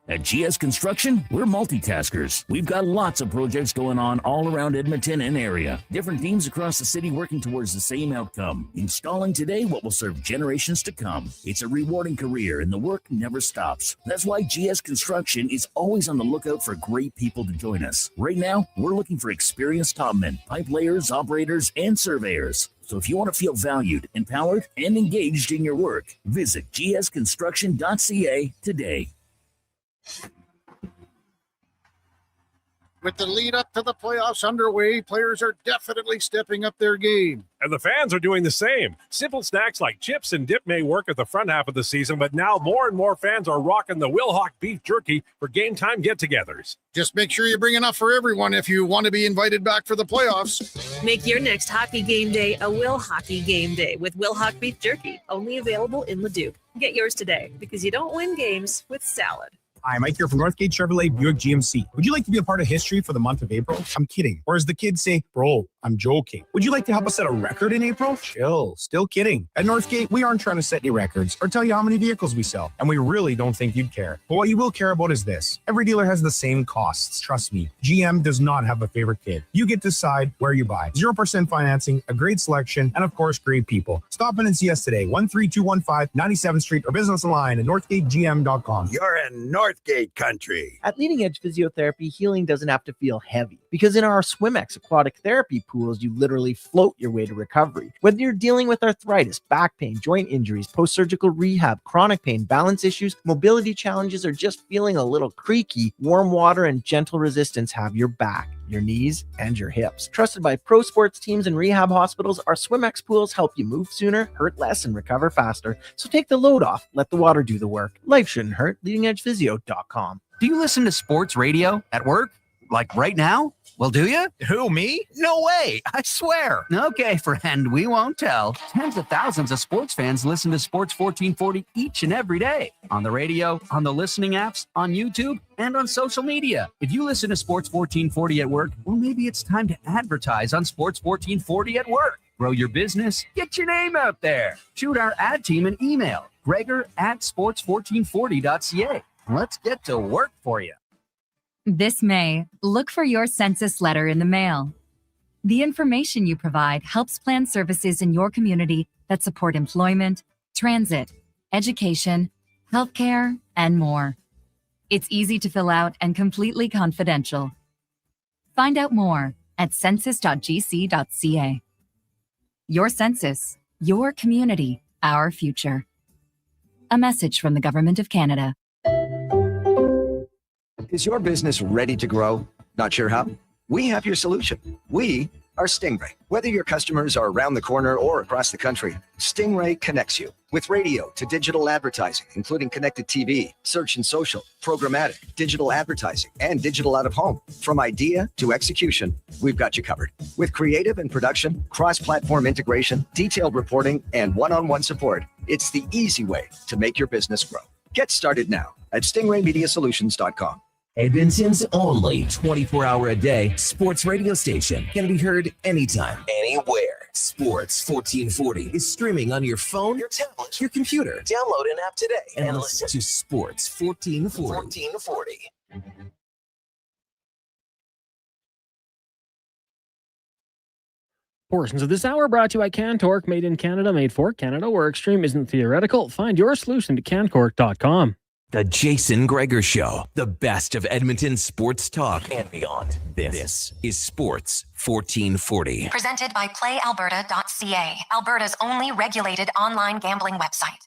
At GS Construction, we're multitaskers. We've got lots of projects going on all around Edmonton and area. Different teams across the city working towards the same outcome. Installing today what will serve generations to come. It's a rewarding career and the work never stops. That's why GS Construction is always on the lookout for great people to join us. Right now, we're looking for experienced topmen, pipe layers, operators, and surveyors. So if you want to feel valued, empowered, and engaged in your work, visit gsconstruction.ca today. With the lead up to the playoffs underway, players are definitely stepping up their game. And the fans are doing the same. Simple snacks like chips and dip may work at the front half of the season, but now more and more fans are rocking the Wilhauk beef jerky for game time get-togethers. Just make sure you bring enough for everyone if you want to be invited back for the playoffs. Make your next hockey game day a Will Hockey game day with Wilhauk beef jerky, only available in Leduc. Get yours today, because you don't win games with salad. Hi, Mike here from Northgate Chevrolet Buick GMC. Would you like to be a part of history for the month of April? I'm kidding. Or as the kids say, bro, I'm joking. Would you like to help us set a record in April? Chill. Still kidding. At Northgate, we aren't trying to set any records or tell you how many vehicles we sell. And we really don't think you'd care. But what you will care about is this. Every dealer has the same costs. Trust me. GM does not have a favorite kid. You get to decide where you buy. 0% financing, a great selection, and of course, great people. Stop in and see us today. 13215 97th Street or business online at northgategm.com. You're in Northgate country. At Leading Edge Physiotherapy, healing doesn't have to feel heavy, because in our SwimX aquatic therapy pools, you literally float your way to recovery. Whether you're dealing with arthritis, back pain, joint injuries, post-surgical rehab, chronic pain, balance issues, mobility challenges, or just feeling a little creaky, warm water and gentle resistance have your back, your knees, and your hips. Trusted by pro sports teams and rehab hospitals, our SwimX pools help you move sooner, hurt less, and recover faster. So take the load off. Let the water do the work. Life shouldn't hurt. LeadingEdgePhysio.com. Do you listen to sports radio at work? Like right now? Well, do you? Who, me? No way. I swear. Okay, friend, we won't tell. Tens of thousands of sports fans listen to Sports 1440 each and every day. On the radio, on the listening apps, on YouTube, and on social media. If you listen to Sports 1440 at work, well, maybe it's time to advertise on Sports 1440 at work. Grow your business. Get your name out there. Shoot our ad team an email. Gregor@sports1440.ca. Let's get to work for you. This May, look for your census letter in the mail. The information you provide helps plan services in your community that support employment, transit, education, healthcare, and more. It's easy to fill out and completely confidential. Find out more at census.gc.ca. Your census, your community, our future. A message from the Government of Canada. Is your business ready to grow? Not sure how? We have your solution. We are Stingray. Whether your customers are around the corner or across the country, Stingray connects you with radio to digital advertising, including connected TV, search and social, programmatic, digital advertising, and digital out of home. From idea to execution, we've got you covered. With creative and production, cross-platform integration, detailed reporting, and one-on-one support, it's the easy way to make your business grow. Get started now at stingraymediasolutions.com. Edmonton's only 24-hour-a-day sports radio station can be heard anytime, anywhere. Sports 1440 is streaming on your phone, your tablet, your computer. Download an app today and listen to Sports 1440. Portions of this hour brought to you by CanTorque, made in Canada, made for Canada, where extreme isn't theoretical. Find your solution at cancork.com. The Jason Gregor Show, the best of Edmonton sports talk and beyond. This is Sports 1440. Presented by PlayAlberta.ca, Alberta's only regulated online gambling website.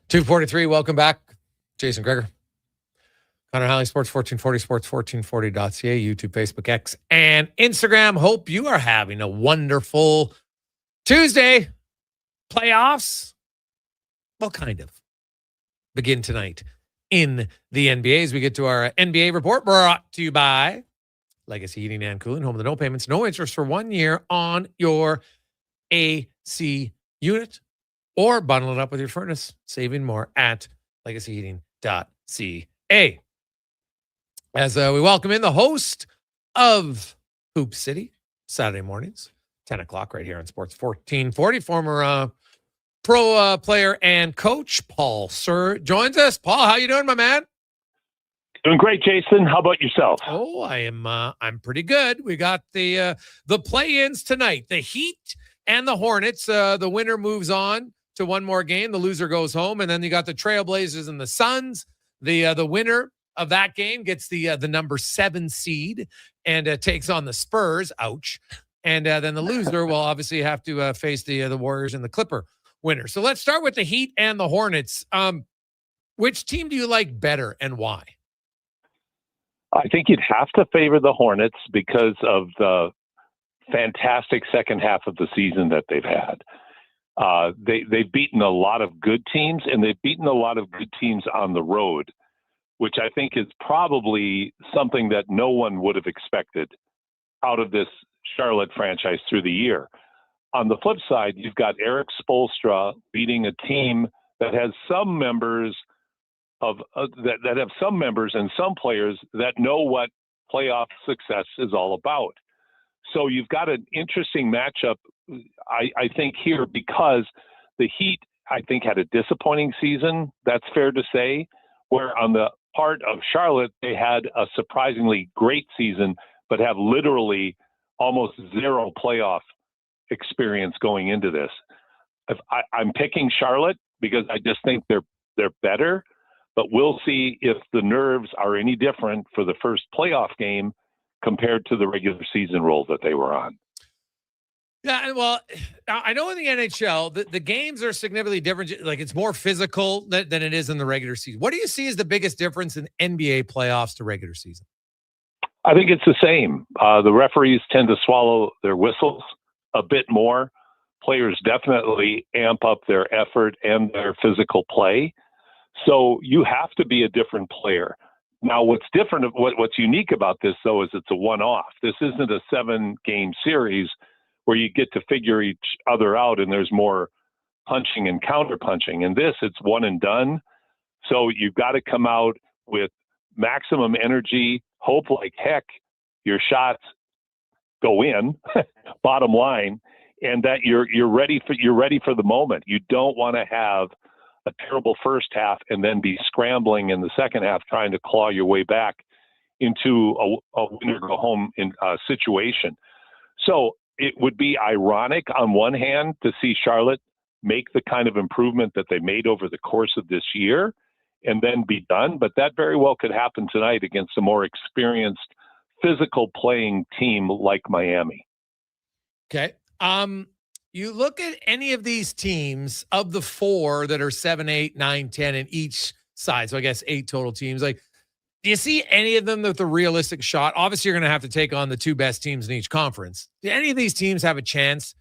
.243, welcome back. Jason Gregor. Connor Halley, Sports 1440, sports1440.ca, YouTube, Facebook, X, and Instagram. Hope you are having a wonderful Tuesday. Playoffs, well, kind of, begin tonight in the NBA as we get to our NBA report, brought to you by Legacy Heating and Cooling, home of the no payments, no interest for 1 year on your AC unit. Or bundle it up with your furnace, saving more at legacyheating.ca. As we welcome in the host of Hoop City, Saturday mornings, 10 o'clock right here on Sports 1440, former pro player and coach Paul Sir joins us. Paul, how you doing, my man? Doing great, Jason. How about yourself? Oh, I'm pretty good. We got the play-ins tonight. The Heat and the Hornets. The winner moves on to one more game. The loser goes home, and then you got the Trailblazers and the Suns. The winner of that game gets the number 7 seed and takes on the Spurs. Ouch! And then the loser will obviously have to face the Warriors and the Clipper winner. So let's start with the Heat and the Hornets. Which team do you like better, and why? I think you'd have to favor the Hornets because of the fantastic second half of the season that they've had. They've beaten a lot of good teams, and they've beaten a lot of good teams on the road, which I think is probably something that no one would have expected out of this Charlotte franchise through the year. On the flip side, you've got Eric Spoelstra leading a team that has some members that have some members and some players that know what playoff success is all about. So you've got an interesting matchup, I think, here, because the Heat, I think, had a disappointing season. That's fair to say. Where on the part of Charlotte, they had a surprisingly great season, but have literally almost zero playoff experience going into this. I'm picking Charlotte because I just think they're better, but we'll see if the nerves are any different for the first playoff game compared to the regular season role that they were on. Yeah, well, I know in the NHL, the games are significantly different. Like, it's more physical than it is in the regular season. What do you see as the biggest difference in NBA playoffs to regular season? I think it's the same. The referees tend to swallow their whistles a bit more. Players definitely amp up their effort and their physical play. So you have to be a different player. Now, what's different, what's unique about this, though, is it's a one-off. This isn't a 7-game series where you get to figure each other out and there's more punching and counter-punching. In this, it's one and done. So you've got to come out with maximum energy, hope like heck your shots go in, bottom line, and that you're ready for the moment. You don't want to have a terrible first half and then be scrambling in the second half trying to claw your way back into a winner-go-home situation. So it would be ironic on one hand to see Charlotte make the kind of improvement that they made over the course of this year and then be done, but that very well could happen tonight against a more experienced physical playing team like Miami. Okay. You look at any of these teams of the 4 that are 7, 8, 9, 10 in each side. So I guess 8 total teams. Like, do you see any of them with a realistic shot? Obviously, you're going to have to take on the 2 best teams in each conference. Do any of these teams have a chance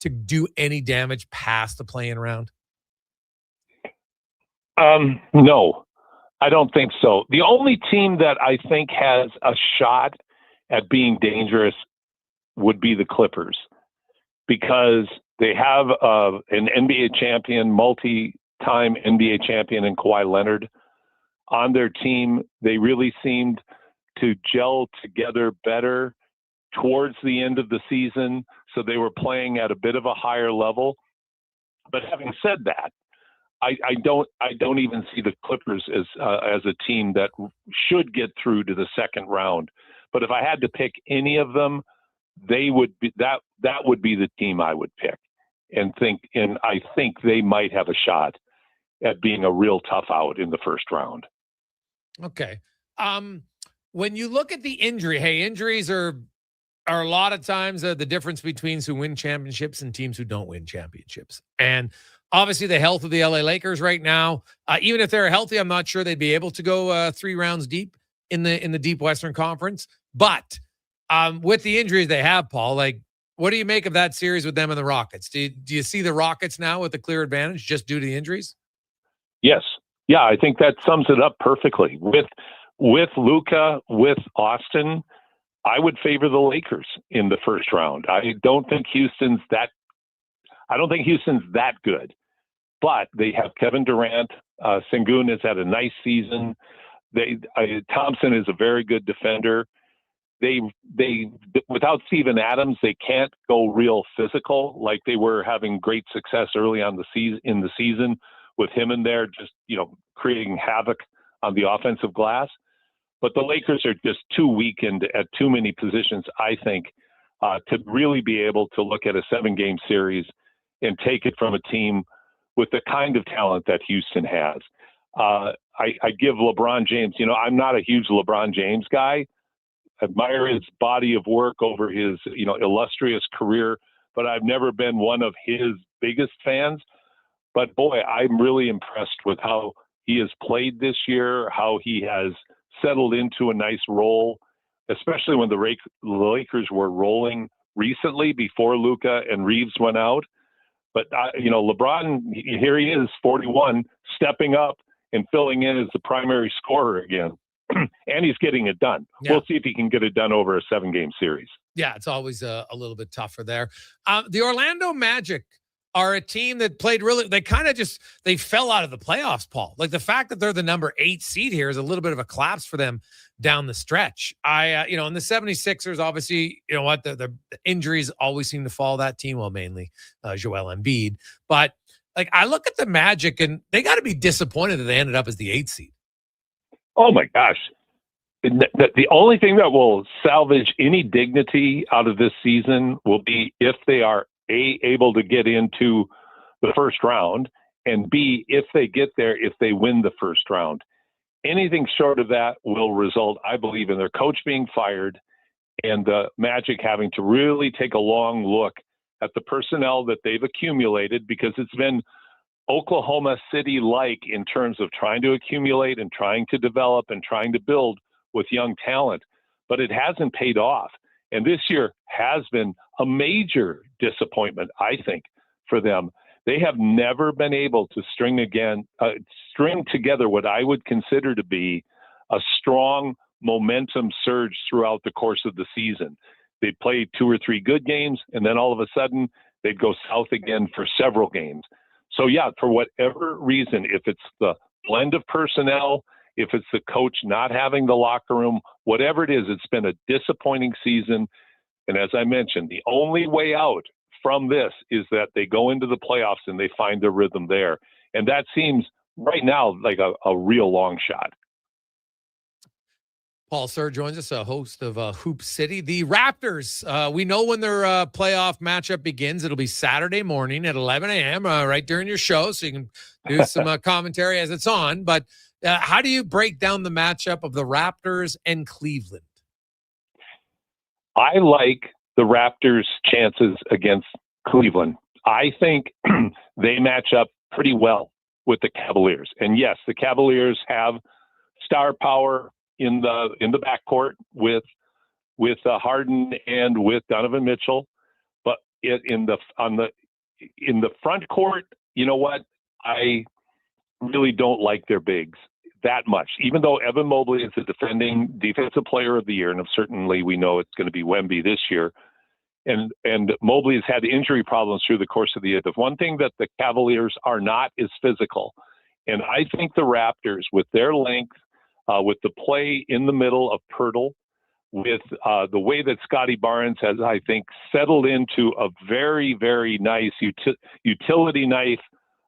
to do any damage past the play-in round? No, I don't think so. The only team that I think has a shot at being dangerous would be the Clippers, because they have an NBA champion, multi-time NBA champion in Kawhi Leonard on their team. They really seemed to gel together better towards the end of the season, so they were playing at a bit of a higher level. But having said that, I don't even see the Clippers as a team that should get through to the second round. But if I had to pick any of them, they would be that would be the team I would pick, and I think they might have a shot at being a real tough out in the first round. Okay. When you look at the injuries are a lot of times the difference between who win championships and teams who don't win championships. And obviously the health of the LA Lakers right now, even if they're healthy, I'm not sure they'd be able to go 3 rounds deep in the deep Western Conference. But with the injuries they have, Paul, like, what do you make of that series with them and the Rockets? Do you see the Rockets now with a clear advantage just due to the injuries? Yes. Yeah, I think that sums it up perfectly. With Luka, with Austin, I would favor the Lakers in the first round. I don't think Houston's that good, but they have Kevin Durant. Sengun has had a nice season. Thompson is a very good defender. They without Steven Adams, they can't go real physical like they were having great success early on in the season with him in there, just creating havoc on the offensive glass. But the Lakers are just too weakened at too many positions, I think, to really be able to look at a 7-game series and take it from a team with the kind of talent that Houston has. I give LeBron James, I'm not a huge LeBron James guy. Admire his body of work over his, illustrious career, but I've never been one of his biggest fans. But boy, I'm really impressed with how he has played this year, how he has settled into a nice role, especially when the Lakers were rolling recently before Luka and Reeves went out. But, LeBron, here he is, 41, stepping up and filling in as the primary scorer again. And he's getting it done. Yeah. We'll see if he can get it done over a 7-game series. Yeah, it's always a little bit tougher there. The Orlando Magic are a team that played they fell out of the playoffs, Paul. Like, the fact that they're the number 8 seed here is a little bit of a collapse for them down the stretch. And the 76ers, obviously, the injuries always seem to follow that team, well, mainly Joel Embiid. But, I look at the Magic, and they got to be disappointed that they ended up as the 8 seed. Oh, my gosh. The only thing that will salvage any dignity out of this season will be if they are able to get into the first round, and B, if they get there, if they win the first round. Anything short of that will result, I believe, in their coach being fired and the Magic having to really take a long look at the personnel that they've accumulated, because it's been Oklahoma City-like in terms of trying to accumulate and trying to develop and trying to build with young talent, but it hasn't paid off. And this year has been a major disappointment, I think, for them. They have never been able to string together what I would consider to be a strong momentum surge throughout the course of the season. They'd play 2 or 3 good games, and then all of a sudden they'd go south again for several games. So, yeah, for whatever reason, if it's the blend of personnel, if it's the coach not having the locker room, whatever it is, it's been a disappointing season. And as I mentioned, the only way out from this is that they go into the playoffs and they find their rhythm there. And that seems right now like a real long shot. Paul Sir joins us, a host of Hoop City. The Raptors, we know when their playoff matchup begins. It'll be Saturday morning at 11 a.m., right during your show, so you can do some commentary as it's on. But how do you break down the matchup of the Raptors and Cleveland? I like the Raptors' chances against Cleveland. I think they match up pretty well with the Cavaliers. And yes, the Cavaliers have star power in the backcourt with Harden and with Donovan Mitchell, but in the front court, you know what? I really don't like their bigs that much. Even though Evan Mobley is the defending defensive player of the year, and certainly we know it's going to be Wemby this year, and Mobley has had injury problems through the course of the year. The one thing that the Cavaliers are not is physical, and I think the Raptors, with their length, with the play in the middle of Pirtle, with the way that Scotty Barnes has, I think, settled into a very, very nice utility knife,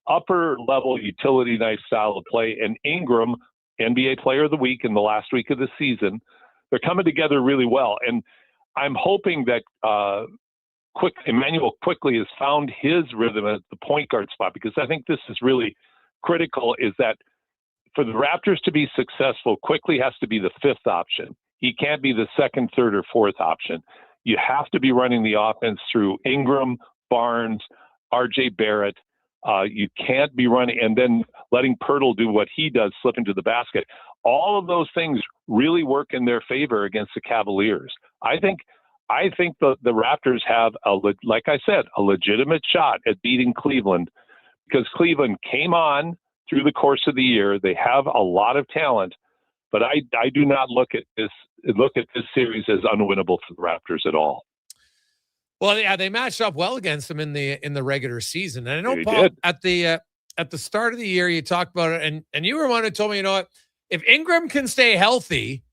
upper level utility knife style of play, and Ingram, NBA Player of the Week in the last week of the season, they're coming together really well. And I'm hoping that Emmanuel quickly has found his rhythm at the point guard spot, because I think this is really critical, is that for the Raptors to be successful, Quickly has to be the fifth option. He can't be the second, third, or fourth option. You have to be running the offense through Ingram, Barnes, RJ Barrett. You can't be running and then letting Pirtle do what he does, slip into the basket. All of those things really work in their favor against the Cavaliers. I think the Raptors have, like I said, a legitimate shot at beating Cleveland, because Cleveland came on through the course of the year. They have a lot of talent, but I do not look at this series as unwinnable for the Raptors at all. Well, yeah, they matched up well against them in the regular season. And I know, Paul, at the start of the year, you talked about it, and you were one who told me, you know what, if Ingram can stay healthy,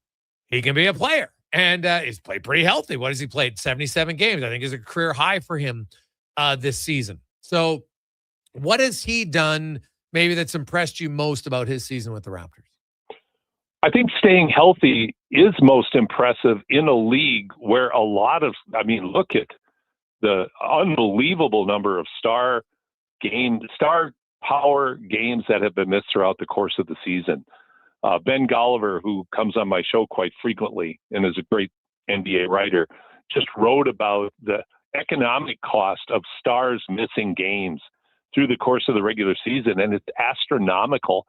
he can be a player. And he's played pretty healthy. What has he played? 77 games. I think is a career high for him this season. So what has he done maybe that's impressed you most about his season with the Raptors? I think staying healthy is most impressive in a league where look at the unbelievable number of star power games that have been missed throughout the course of the season. Ben Golliver, who comes on my show quite frequently and is a great NBA writer, just wrote about the economic cost of stars missing games through the course of the regular season, and it's astronomical.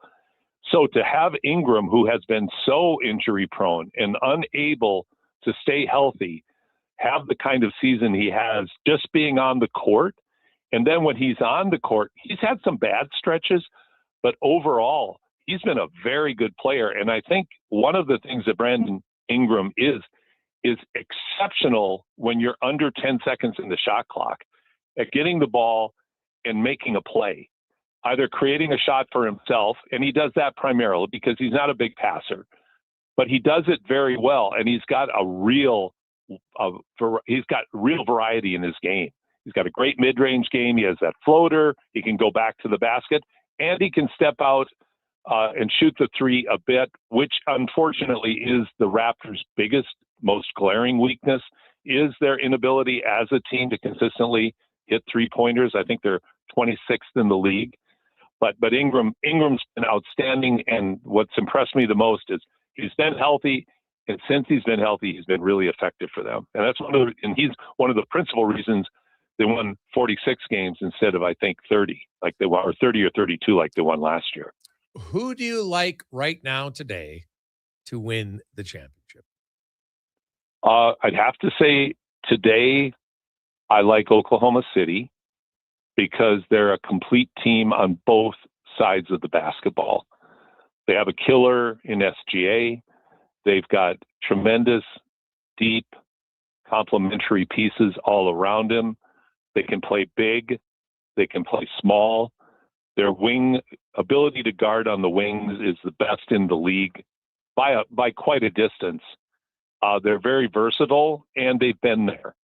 So to have Ingram, who has been so injury prone and unable to stay healthy, have the kind of season he has just being on the court, and then when he's on the court, he's had some bad stretches, but overall, he's been a very good player. And I think one of the things that Brandon Ingram is exceptional when you're under 10 seconds in the shot clock at getting the ball and making a play, either creating a shot for himself, and he does that primarily because he's not a big passer, but he does it very well, and he's got real variety in his game. He's got a great mid-range game. He has that floater. He can go back to the basket, and he can step out and shoot the three a bit, which unfortunately is the Raptors' biggest, most glaring weakness, is their inability as a team to consistently hit three-pointers. I think they're 26th in the league. But Ingram's been outstanding, and what's impressed me the most is he's been healthy, and since he's been healthy, he's been really effective for them. And he's one of the principal reasons they won 46 games instead of, I think, 30 like they won, or 30 or 32 like they won last year. Who do you like right now today to win the championship? I'd have to say today I like Oklahoma City because they're a complete team on both sides of the basketball. They have a killer in SGA. They've got tremendous, deep, complementary pieces all around him. They can play big. They can play small. Their wing ability to guard on the wings is the best in the league by quite a distance. They're very versatile, and they've been there.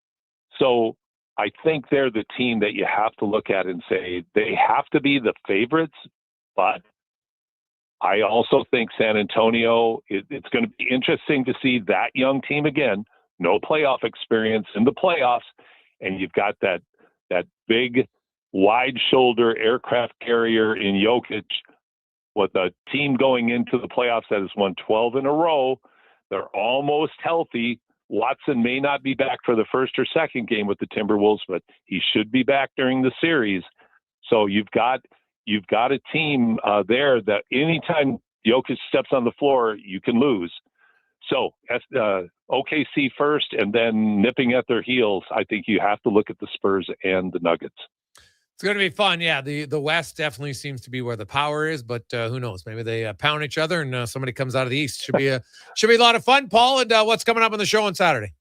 So I think they're the team that you have to look at and say they have to be the favorites, But I also think San Antonio, it's going to be interesting to see that young team again, no playoff experience in the playoffs, and you've got that big, wide-shoulder aircraft carrier in Jokic, with a team going into the playoffs that has won 12 in a row. They're almost healthy. Watson may not be back for the first or second game with the Timberwolves, but he should be back during the series. So you've got a team there that anytime Jokic steps on the floor, you can lose. So OKC first, and then nipping at their heels, I think you have to look at the Spurs and the Nuggets. It's going to be fun. Yeah, the West definitely seems to be where the power is, but who knows? Maybe they pound each other and somebody comes out of the East. Should be a lot of fun, Paul. And what's coming up on the show on Saturday?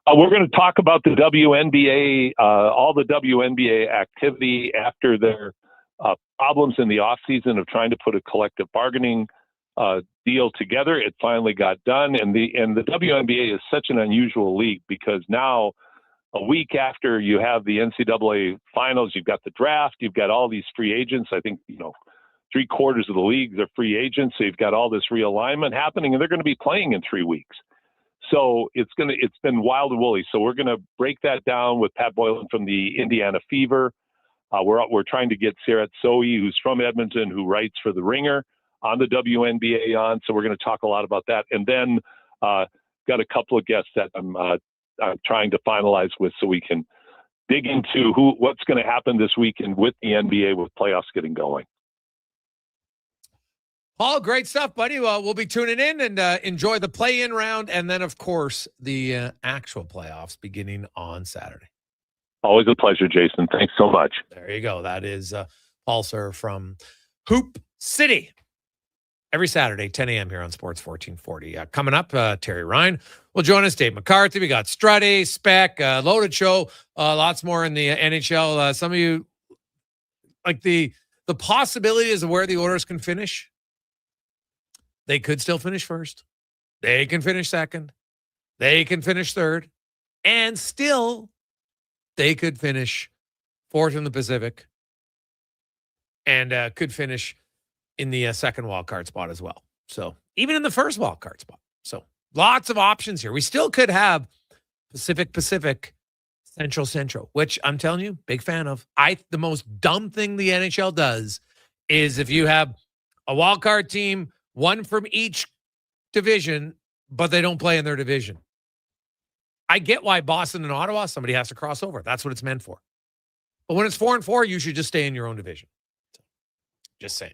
We're going to talk about the WNBA, all the WNBA activity after their problems in the offseason of trying to put a collective bargaining deal together. It finally got done, and the WNBA is such an unusual league because now, a week after you have the NCAA finals, you've got the draft, you've got all these free agents. I think, 3/4 of the leagues are free agents. So you've got all this realignment happening, and they're going to be playing in 3 weeks. So it's been wild and woolly. So we're going to break that down with Pat Boylan from the Indiana Fever. We're trying to get Sarah Soe, who's from Edmonton, who writes for The Ringer, on the WNBA on. So we're going to talk a lot about that. And then got a couple of guests that I'm trying to finalize with, so we can dig into what's going to happen this weekend with the NBA with playoffs getting going. Paul, great stuff, buddy. Well, we'll be tuning in and enjoy the play-in round, and then, of course, the actual playoffs beginning on Saturday. Always a pleasure, Jason. Thanks so much. There you go. That is Paul Sir from Hoop City. Every Saturday, 10 a.m. here on Sports 1440. Coming up, Terry Ryan will join us. Dave McCarthy. We got Struddy, Spec, loaded show. Lots more in the NHL. Some of you, like the possibilities of where the Oilers can finish. They could still finish first. They can finish second. They can finish third. And still, they could finish fourth in the Pacific. And could finish in the second wild card spot as well. So even in the first wild card spot. So lots of options here. We still could have Pacific, Central, which I'm telling you, big fan of. The most dumb thing the NHL does is if you have a wild card team, one from each division, but they don't play in their division. I get why Boston and Ottawa, somebody has to cross over. That's what it's meant for. But when it's 4-4, you should just stay in your own division. So, just saying.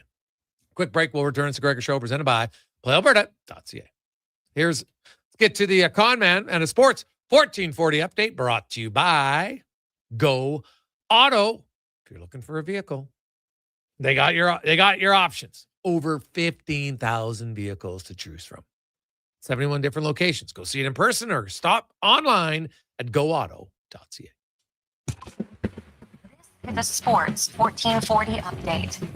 Quick break. We'll return to the Gregor Show presented by PlayAlberta.ca. Let's get to the Con Man and a Sports 1440 update brought to you by Go Auto. If you're looking for a vehicle, they got your options. Over 15,000 vehicles to choose from. 71 different locations. Go see it in person or stop online at goauto.ca. The Sports 1440 update.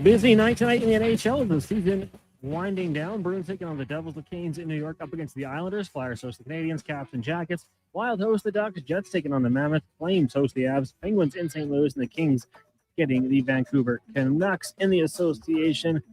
Busy night tonight in the NHL. The season winding down. Bruins taking on the Devils. The Canes in New York up against the Islanders. Flyers host the Canadiens. Caps and Jackets. Wild host the Ducks. Jets taking on the Mammoth. Flames host the Avs. Penguins in St. Louis. And the Kings getting the Vancouver Canucks in the association.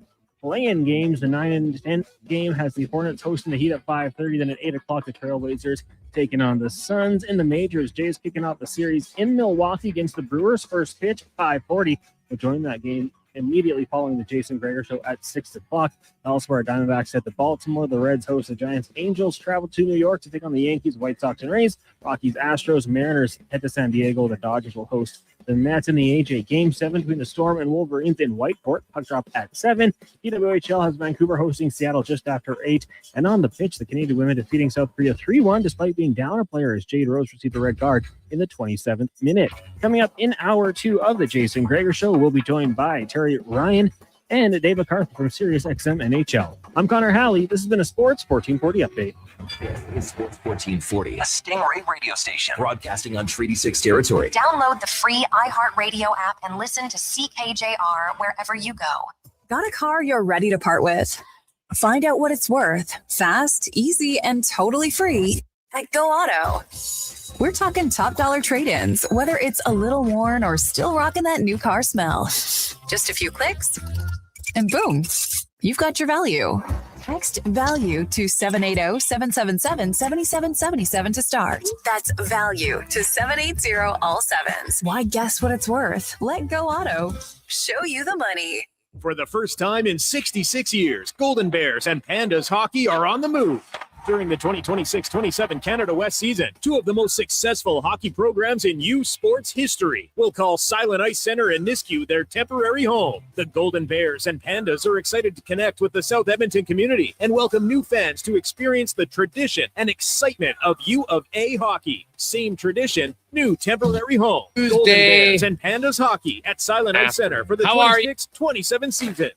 Play-in games. The 9 and 10 game has the Hornets hosting the Heat at 5:30. Then at 8 o'clock, the Trailblazers taking on the Suns. In the majors, Jays kicking off the series in Milwaukee against the Brewers. First pitch, 5:40. We'll join that game immediately following the Jason Gregor Show at 6 o'clock. Elsewhere, Diamondbacks head to Baltimore. The Reds host the Giants. Angels travel to New York to take on the Yankees, White Sox, and Rays. Rockies, Astros, Mariners head to San Diego. The Dodgers will host the Mets in the AJ. Game 7 between the Storm and Wolverines in Whiteport. Puck drop at 7. EWHL has Vancouver hosting Seattle just after 8. And on the pitch, the Canadian women defeating South Korea 3-1 despite being down a player as Jade Rose received a red card in the 27th minute. Coming up in hour 2 of the Jason Gregor Show, we'll be joined by Terry Ryan and Dave McCarthy from SiriusXM NHL. I'm Connor Halley. This has been a Sports 1440 update. It's Sports 1440, a Stingray radio station broadcasting on Treaty 6 territory. Download the free iHeartRadio app and listen to CKJR wherever you go. Got a car you're ready to part with? Find out what it's worth, fast, easy, and totally free At Go Auto, we're talking top dollar trade-ins, whether it's a little worn or still rocking that new car smell. Just a few clicks, and boom, you've got your value. Text value to 780-777-7777 to start. That's value to 780 all sevens. Why, guess what it's worth? Let Go Auto show you the money. For the first time in 66 years, Golden Bears and Pandas hockey are on the move. During the 2026-27 Canada West season, two of the most successful hockey programs in U Sports history will call Silent Ice Center in Nisku their temporary home. The Golden Bears and Pandas are excited to connect with the South Edmonton community and welcome new fans to experience the tradition and excitement of U of A hockey. Same tradition, new temporary home. Golden Bears and Pandas hockey at Silent Ice Center for the 26-27 season.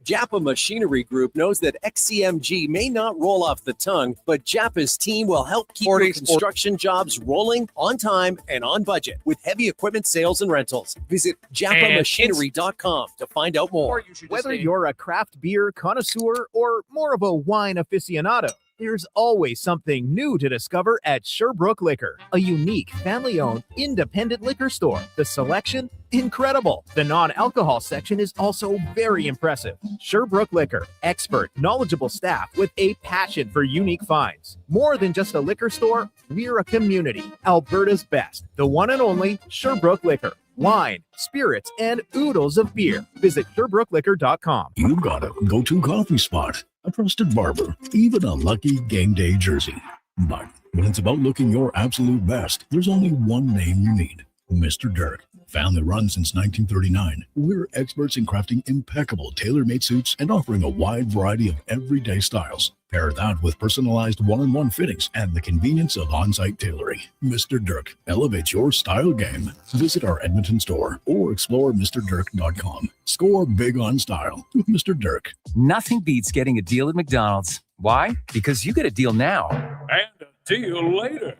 Japa Machinery Group knows that XCMG may not roll off the tongue, but Japa's team will help keep your construction jobs rolling on time and on budget with heavy equipment sales and rentals. Visit japamachinery.com to find out more. Whether you're a craft beer connoisseur or more of a wine aficionado, there's always something new to discover at Sherbrooke Liquor, a unique family-owned independent liquor store. The selection, incredible. The non-alcohol section is also very impressive. Sherbrooke Liquor, expert, knowledgeable staff with a passion for unique finds. More than just a liquor store, we're a community. Alberta's best, the one and only Sherbrooke Liquor. Wine, spirits, and oodles of beer. Visit SherbrookeLiquor.com. You got a go-to coffee spot, a trusted barber, even a lucky game day jersey. But when it's about looking your absolute best, there's only one name you need: Mr. Dirk. Family run since 1939, we're experts in crafting impeccable tailor-made suits and offering a wide variety of everyday styles. Pair that with personalized one-on-one fittings and the convenience of on-site tailoring. Mr. Dirk elevates your style game. Visit our Edmonton store or explore MrDirk.com. Score big on style with Mr. Dirk. Nothing beats getting a deal at McDonald's. Why? Because you get a deal now. And a deal later.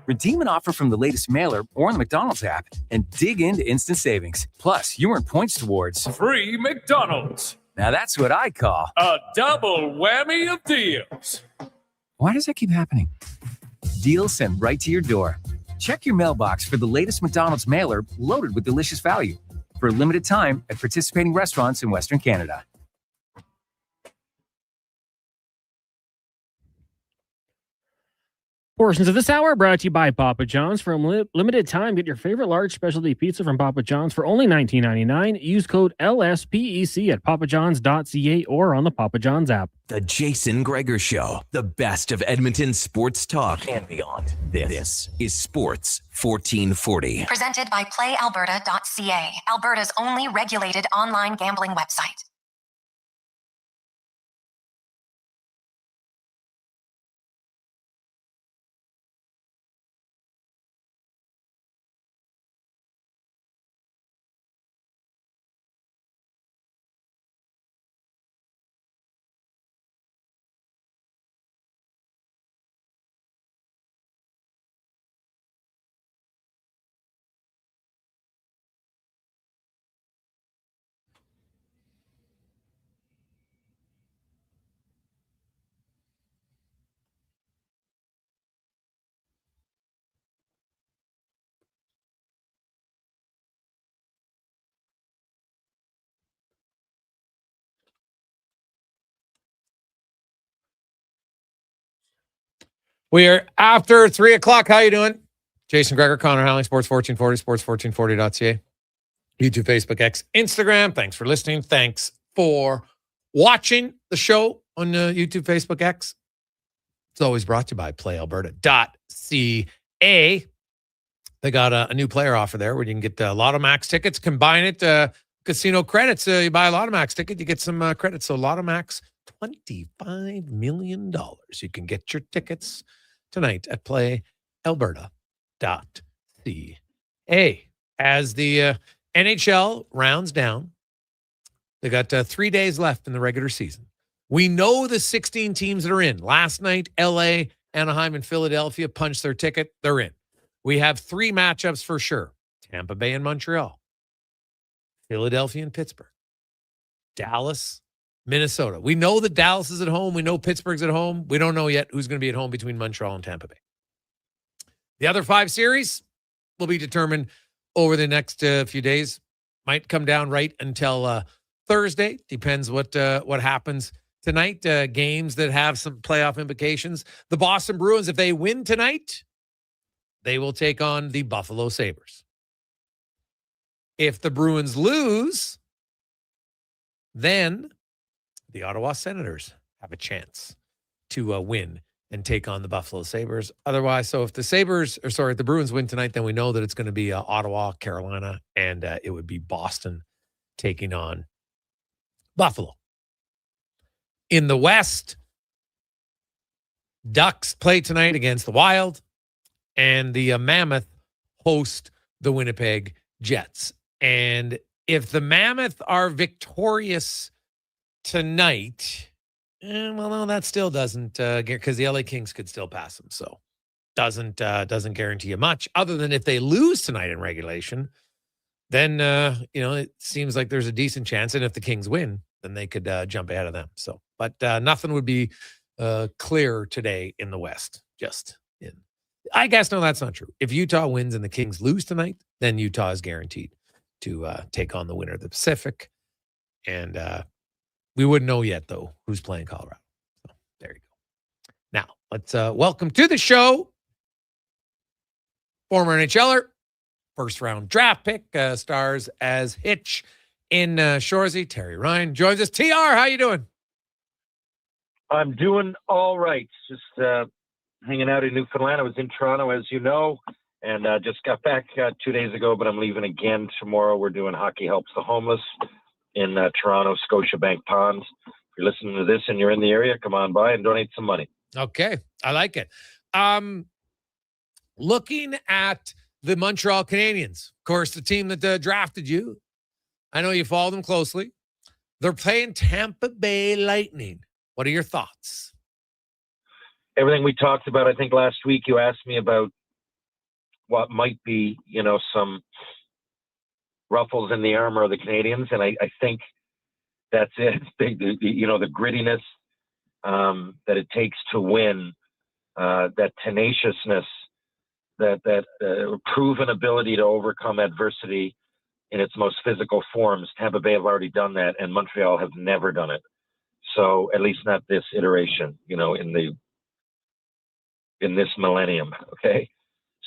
Redeem an offer from the latest mailer or on the McDonald's app and dig into instant savings. Plus, you earn points towards Free McDonald's. Now that's what I call a double whammy of deals. Why does that keep happening? Deals sent right to your door. Check your mailbox for the latest McDonald's mailer loaded with delicious value for a limited time at participating restaurants in Western Canada. Portions of this hour brought to you by Papa John's. For a limited time, get your favorite large specialty pizza from Papa John's for only $19.99. Use code LSPEC at papajohns.ca or on the Papa John's app. The Jason Gregor Show, the best of Edmonton sports talk and beyond. This is Sports 1440. Presented by PlayAlberta.ca, Alberta's only regulated online gambling website. We are after 3 o'clock. How you doing? Jason Gregor, Connor Halley, Sports 1440, sports1440.ca. YouTube, Facebook, X, Instagram. Thanks for listening. Thanks for watching the show on YouTube, Facebook, X. It's always brought to you by PlayAlberta.ca. They got a new player offer there where you can get Lotto Max tickets, combine it, casino credits. You buy a Lotto Max ticket, you get some credits. So Lotto Max, $25 million. You can get your tickets tonight at PlayAlberta.ca. As the NHL rounds down, they got 3 days left in the regular season. We know the 16 teams that are in. Last night, LA, Anaheim, and Philadelphia punched their ticket. They're in. We have 3 matchups for sure. Tampa Bay and Montreal. Philadelphia and Pittsburgh. Dallas, Minnesota. We know that Dallas is at home. We know Pittsburgh's at home. We don't know yet who's going to be at home between Montreal and Tampa Bay. The other 5 series will be determined over the next few days. Might come down right until Thursday. Depends what happens tonight. Games that have some playoff implications. The Boston Bruins, if they win tonight, they will take on the Buffalo Sabres. If the Bruins lose, then the Ottawa Senators have a chance to win and take on the Buffalo Sabres. Otherwise, so if the Bruins win tonight, then we know that it's going to be Ottawa, Carolina, and it would be Boston taking on Buffalo. In the West, Ducks play tonight against the Wild, and the Mammoth host the Winnipeg Jets. And if the Mammoth are victorious tonight, well, no, that still doesn't, because the LA Kings could still pass them. So doesn't guarantee you much, other than if they lose tonight in regulation, then, it seems like there's a decent chance. And if the Kings win, then they could jump ahead of them. So, but nothing would be clear today in the West. I guess, no, that's not true. If Utah wins and the Kings lose tonight, then Utah is guaranteed to take on the winner of the Pacific. And we wouldn't know yet, though, who's playing Colorado. So there you go. Now, let's welcome to the show former NHLer, first-round draft pick, stars as Hitch in Shoresy. Terry Ryan joins us. TR, how you doing? I'm doing all right. Just hanging out in Newfoundland. I was in Toronto, as you know, and just got back 2 days ago, but I'm leaving again tomorrow. We're doing Hockey Helps the Homeless in Toronto, Scotiabank Pond. If you're listening to this and you're in the area, come on by and donate some money. Okay, I like it. Looking at the Montreal Canadiens, of course, the team that drafted you. I know you follow them closely. They're playing Tampa Bay Lightning. What are your thoughts? Everything we talked about, I think last week you asked me about what might be, some ruffles in the armor of the Canadians, and I think that's it. The grittiness that it takes to win, that tenaciousness, that proven ability to overcome adversity in its most physical forms. Tampa Bay have already done that, and Montreal have never done it. So at least not this iteration, in this millennium. Okay,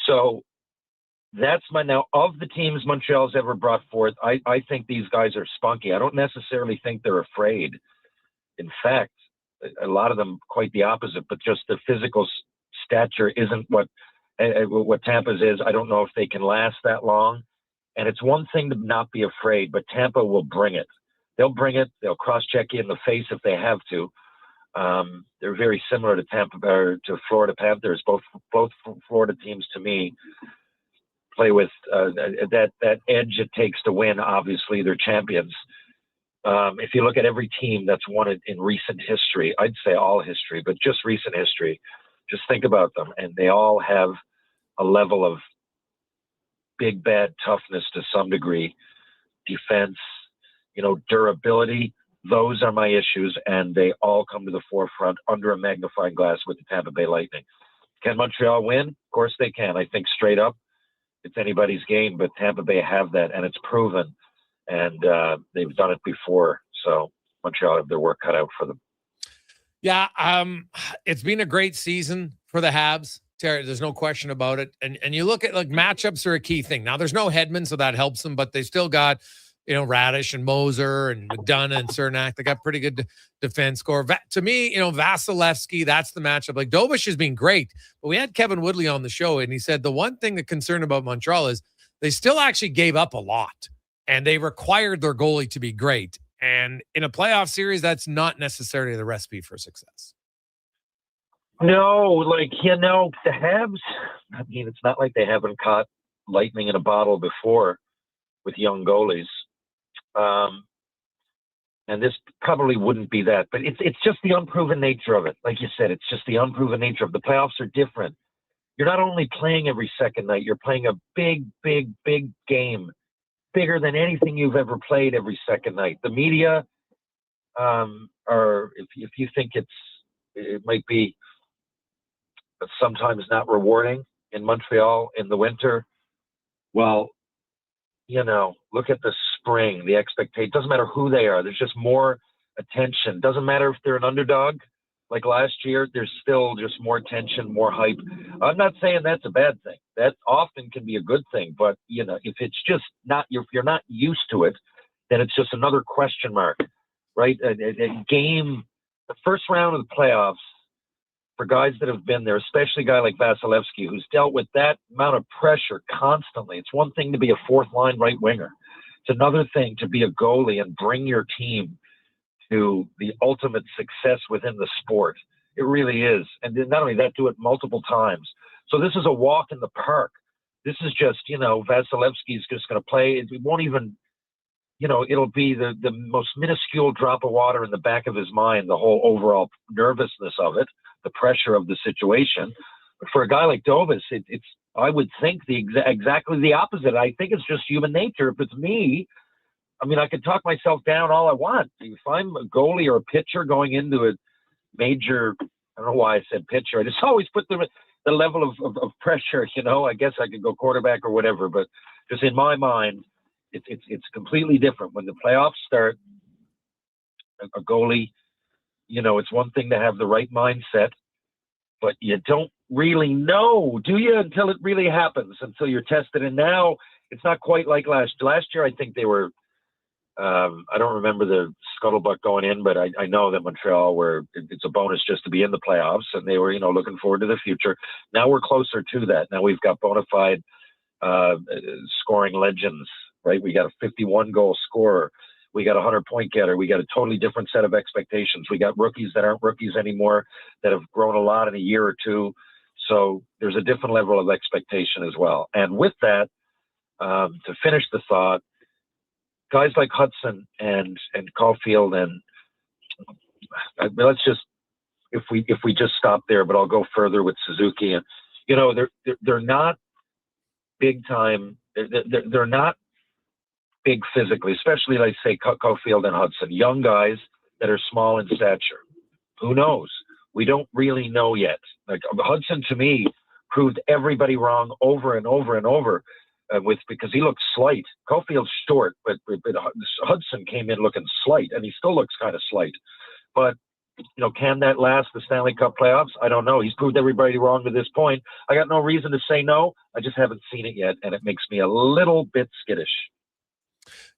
so. That's now of the teams Montreal's ever brought forth. I think these guys are spunky. I don't necessarily think they're afraid. In fact, a lot of them quite the opposite. But just the physical stature isn't what Tampa's is. I don't know if they can last that long. And it's one thing to not be afraid, but Tampa will bring it. They'll bring it. They'll cross-check you in the face if they have to. They're very similar to to Florida Panthers. Both Florida teams, to me, play with that edge it takes to win. Obviously, they're champions. If you look at every team that's won it in recent history, I'd say all history, but just recent history, just think about them. And they all have a level of big, bad toughness to some degree, defense, durability. Those are my issues, and they all come to the forefront under a magnifying glass with the Tampa Bay Lightning. Can Montreal win? Of course they can. I think straight up, it's anybody's game, but Tampa Bay have that, and it's proven, and they've done it before. So Montreal have their work cut out for them. Yeah, it's been a great season for the Habs, Terry. There's no question about it. And you look at matchups are a key thing. Now there's no Hedman, so that helps them, but they still got Radish and Moser and McDonough and Cernak. They got pretty good defense score. To me, Vasilevsky, that's the matchup. Dobish has been great, but we had Kevin Woodley on the show, and he said the one thing that concerned about Montreal is they still actually gave up a lot, and they required their goalie to be great. And in a playoff series, that's not necessarily the recipe for success. No, the Habs, it's not like they haven't caught lightning in a bottle before with young goalies. And this probably wouldn't be that, but it's just the unproven nature of it. Like you said, it's just the unproven nature of the playoffs are different. You're not only playing every second night, you're playing a big, big, big game, bigger than anything you've ever played every second night. The media, or if you think it might be sometimes not rewarding, in Montreal in the winter. Well, look at the spring, the expectation. Doesn't matter who they are. There's just more attention. Doesn't matter if they're an underdog like last year. There's still just more attention, more hype. I'm not saying that's a bad thing. That often can be a good thing. But, if it's just not, if you're not used to it, then it's just another question mark, right? A game, the first round of the playoffs, for guys that have been there, especially a guy like Vasilevsky, who's dealt with that amount of pressure constantly. It's one thing to be a fourth line right winger. It's another thing to be a goalie and bring your team to the ultimate success within the sport. It really is. And then not only that, do it multiple times. So this is a walk in the park. This is just, Vasilevsky's just going to play. It won't even, it'll be the most minuscule drop of water in the back of his mind, the whole overall nervousness of it, the pressure of the situation. But for a guy like Dovis, it's I would think exactly the opposite. I think it's just human nature. If it's me, I mean, I could talk myself down all I want. If I'm a goalie or a pitcher going into a major, I don't know why I said pitcher. I just always put the level of pressure, I guess I could go quarterback or whatever, but just in my mind, it's completely different. When the playoffs start, a goalie, it's one thing to have the right mindset, but you don't really know, do you, until it really happens, until you're tested. And now it's not quite like last year. I think they were, I don't remember the scuttlebutt going in, but I know that Montreal it's a bonus just to be in the playoffs, and they were, looking forward to the future. Now we're closer to that. Now we've got bona fide scoring legends, right? We got a 51 goal scorer. We got a 100-point getter. We got a totally different set of expectations. We got rookies that aren't rookies anymore, that have grown a lot in a year or two. So there's a different level of expectation as well. And with that, to finish the thought, guys like Hudson and Caulfield, and let's just, if we just stop there, but I'll go further with Suzuki, and they're not big time. They're not big physically, especially like say Caulfield and Hudson, young guys that are small in stature. Who knows? We don't really know yet. Like Hudson, to me, proved everybody wrong over and over and over. Because he looks slight. Caulfield's short, but Hudson came in looking slight, and he still looks kind of slight. But, can that last the Stanley Cup playoffs? I don't know. He's proved everybody wrong to this point. I got no reason to say no. I just haven't seen it yet, and it makes me a little bit skittish.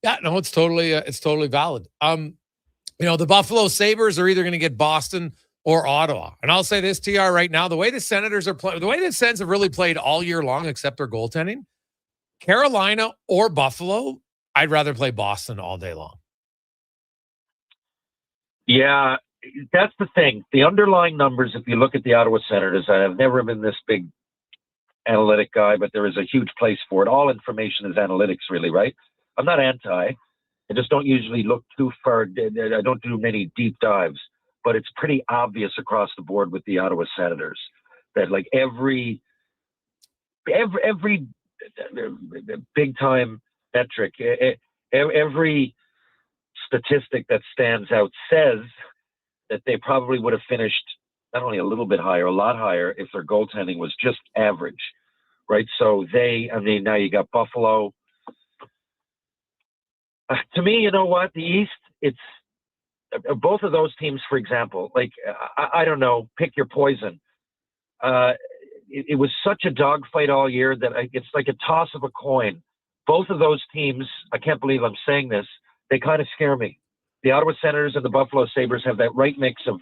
Yeah, no, it's totally valid. The Buffalo Sabres are either going to get Boston or Ottawa. And I'll say this, TR, right now, the way the Senators are playing, the way the Sens have really played all year long, except their goaltending, Carolina or Buffalo, I'd rather play Boston all day long. Yeah, That's the thing. The underlying numbers, if you look at the Ottawa Senators, I have never been this big analytic guy, but there is a huge place for it. All information is analytics, really, right? I'm not anti. I just don't usually look too far. I don't do many deep dives, but it's pretty obvious across the board with the Ottawa Senators that like every big time metric, every statistic that stands out says that they probably would have finished not only a little bit higher, a lot higher if their goaltending was just average, right? So now you got Buffalo. To me, you know what? The East, it's both of those teams, for example, like, I don't know, pick your poison. It was such a dogfight all year that it's like a toss of a coin. Both of those teams, I can't believe I'm saying this, they kind of scare me. The Ottawa Senators and the Buffalo Sabres have that right mix of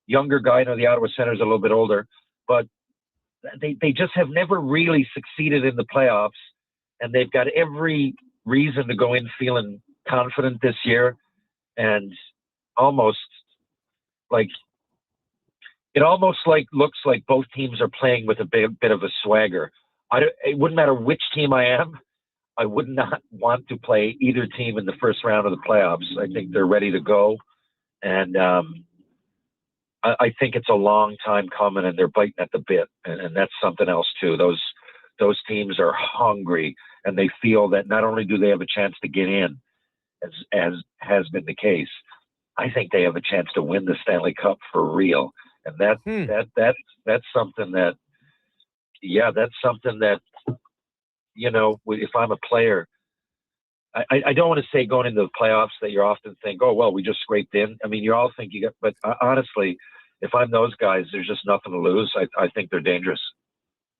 younger guy. The Ottawa Senators are a little bit older, but they just have never really succeeded in the playoffs, and they've got every reason to go in feeling confident this year, and almost like it almost like looks like both teams are playing with a bit of a swagger. It wouldn't matter which team I am. I would not want to play either team in the first round of the playoffs. I think they're ready to go. And I think it's a long time coming, and they're biting at the bit. And that's something else, too. Those teams are hungry, and they feel that not only do they have a chance to get in, as has been the case, I think they have a chance to win the Stanley Cup for real. And that's something that yeah, that's something that, if I'm a player, I don't want to say going into the playoffs that you often think, oh, well, we just scraped in. I mean, you all think you get, but honestly, if I'm those guys, there's just nothing to lose. I think they're dangerous.